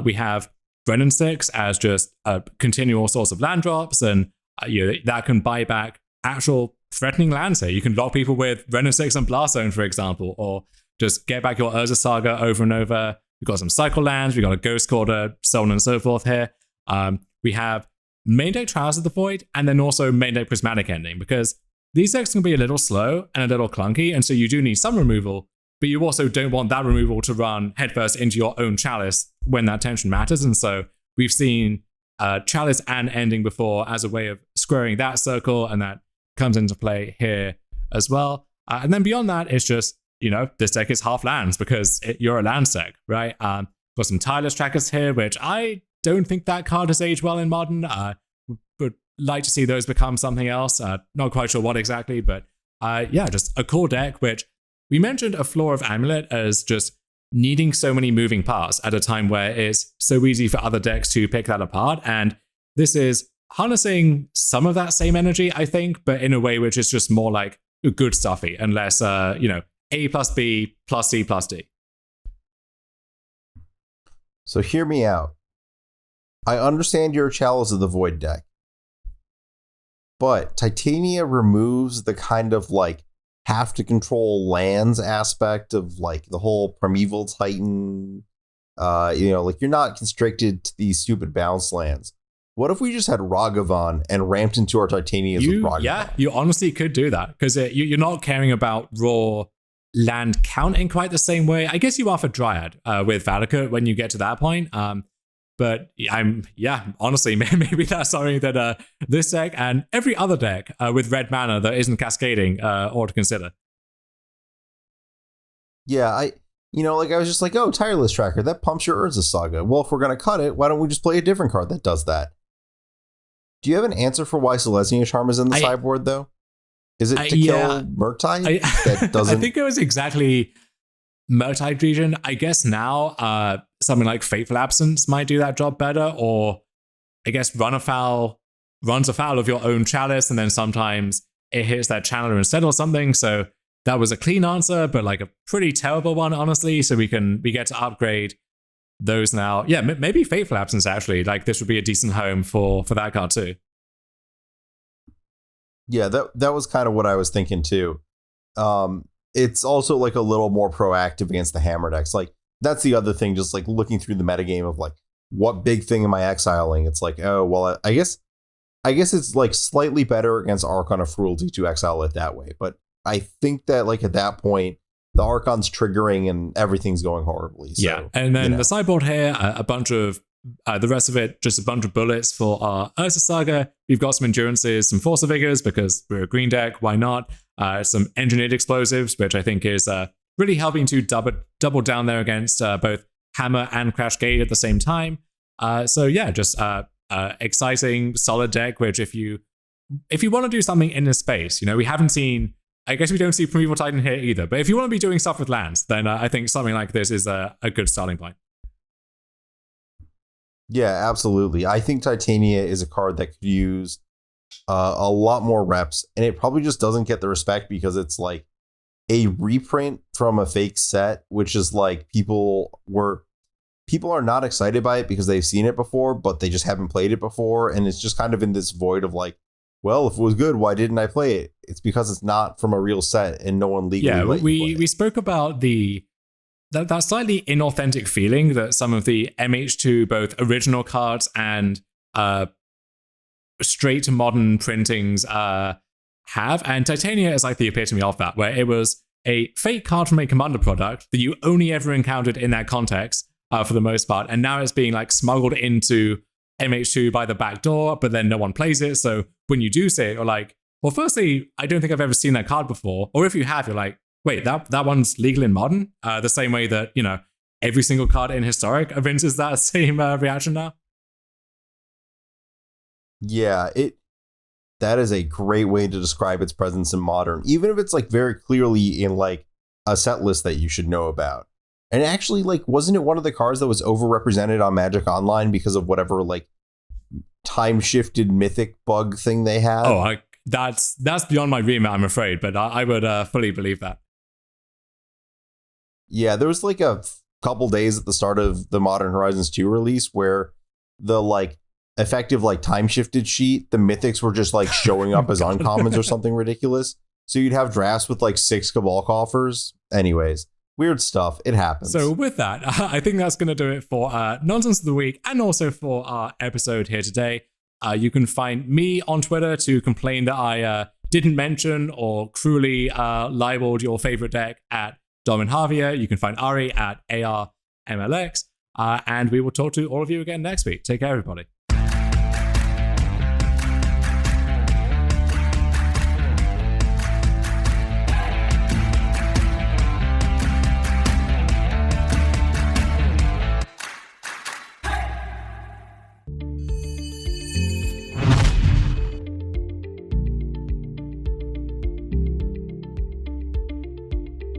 We have Brennan 6 as just a continual source of land drops, and that can buy back actual threatening lands here. You can lock people with Brennan 6 and Blast Zone, for example, or just get back your Urza Saga over and over. We've got some cycle lands, we've got a Ghost Quarter, so on and so forth here. We have main deck Trials of the Void, and then also main deck Prismatic Ending, because these decks can be a little slow and a little clunky, and so you do need some removal, but you also don't want that removal to run headfirst into your own Chalice when that tension matters. And so we've seen Chalice and Ending before as a way of squaring that circle, and that comes into play here as well. And then beyond that, it's just, this deck is half lands because you're a land deck, right? Got some Tireless Trackers here, which I don't think that card has aged well in Modern. Would like to see those become something else. Not quite sure what exactly, but just a cool deck, which we mentioned a floor of Amulet as just needing so many moving parts at a time where it's so easy for other decks to pick that apart. And this is harnessing some of that same energy, I think, but in a way which is just more like good stuffy and less, A plus B plus C plus D. So hear me out. I understand you're a Chalice of the Void deck, but Titania removes the kind of like have to control lands aspect of like the whole Primeval Titan Like you're not constricted to these stupid bounce lands. What if we just had Ragavan and ramped into our Titanias with Ragavan? Yeah, you honestly could do that because you're not caring about raw land count in quite the same way. I guess you are for Dryad with Valakut when you get to that point. But honestly, maybe that's something that this deck and every other deck with red mana that isn't cascading ought to consider. Yeah, I was just like, oh, Tireless Tracker, that pumps your Urza Saga. Well, if we're going to cut it, why don't we just play a different card that does that? Do you have an answer for why Selesnya Charm is in the sideboard, though? Is it to kill Murktide? That doesn't... I think it was exactly Murktide region. I guess now something like Fateful Absence might do that job better, or I guess runs afoul of your own Chalice, and then sometimes it hits that channeler instead or something. So that was a clean answer, but like a pretty terrible one, honestly. So we get to upgrade those now. Yeah, maybe Fateful Absence, actually. Like, this would be a decent home for that card, too. Yeah, that was kind of what I was thinking, too. It's also, like, a little more proactive against the hammer decks. Like, that's the other thing, just, like, looking through the metagame of, like, what big thing am I exiling? It's like, oh, well, I guess it's, like, slightly better against Archon of Cruelty to exile it that way. But I think that, like, at that point, the Archon's triggering and everything's going horribly. So, yeah, and then the sideboard here, a bunch of the rest of it, just a bunch of bullets for our Urza Saga. We've got some Endurances, some Force of Vigors because we're a green deck. Why not? Some Engineered Explosives, which I think is really helping to double down there against both Hammer and Crash Gate at the same time. So yeah, just exciting, solid deck. Which if you want to do something in this space, we haven't seen. I guess we don't see Primeval Titan here either. But if you want to be doing stuff with lands, then I think something like this is a good starting point. Yeah, absolutely. I think Titania is a card that could use a lot more reps, and it probably just doesn't get the respect because it's like a reprint from a fake set, which is like people are not excited by it because they've seen it before, but they just haven't played it before, and it's just kind of in this void of like, well, if it was good, why didn't I play it? It's because it's not from a real set and no one legally let you play it. We spoke about that slightly inauthentic feeling that some of the MH2, both original cards and straight to modern printings have. And Titania is like the epitome of that, where it was a fake card from a Commander product that you only ever encountered in that context for the most part. And now it's being like smuggled into MH2 by the back door, but then no one plays it. So when you do see it, you're like, well, firstly, I don't think I've ever seen that card before. Or if you have, you're like, wait, that one's legal in Modern? The same way that, every single card in Historic evinces that same reaction now? Yeah, that is a great way to describe its presence in Modern, even if it's like very clearly in like a set list that you should know about. And actually, like, wasn't it one of the cards that was overrepresented on Magic Online because of whatever like time-shifted mythic bug thing they had? Oh, that's beyond my remit, I'm afraid, but I would fully believe that. Yeah, there was like a couple days at the start of the Modern Horizons 2 release where the like effective like time-shifted sheet, the mythics were just like showing up as uncommons or something ridiculous. So you'd have drafts with like 6 Cabal Coffers. Anyways. Weird stuff. It happens. So with that, I think that's going to do it for Nonsense of the Week and also for our episode here today. You can find me on Twitter to complain that I didn't mention or cruelly libeled your favorite deck at Domin Javier. You can find Ari at ARMLX. And we will talk to all of you again next week. Take care, everybody.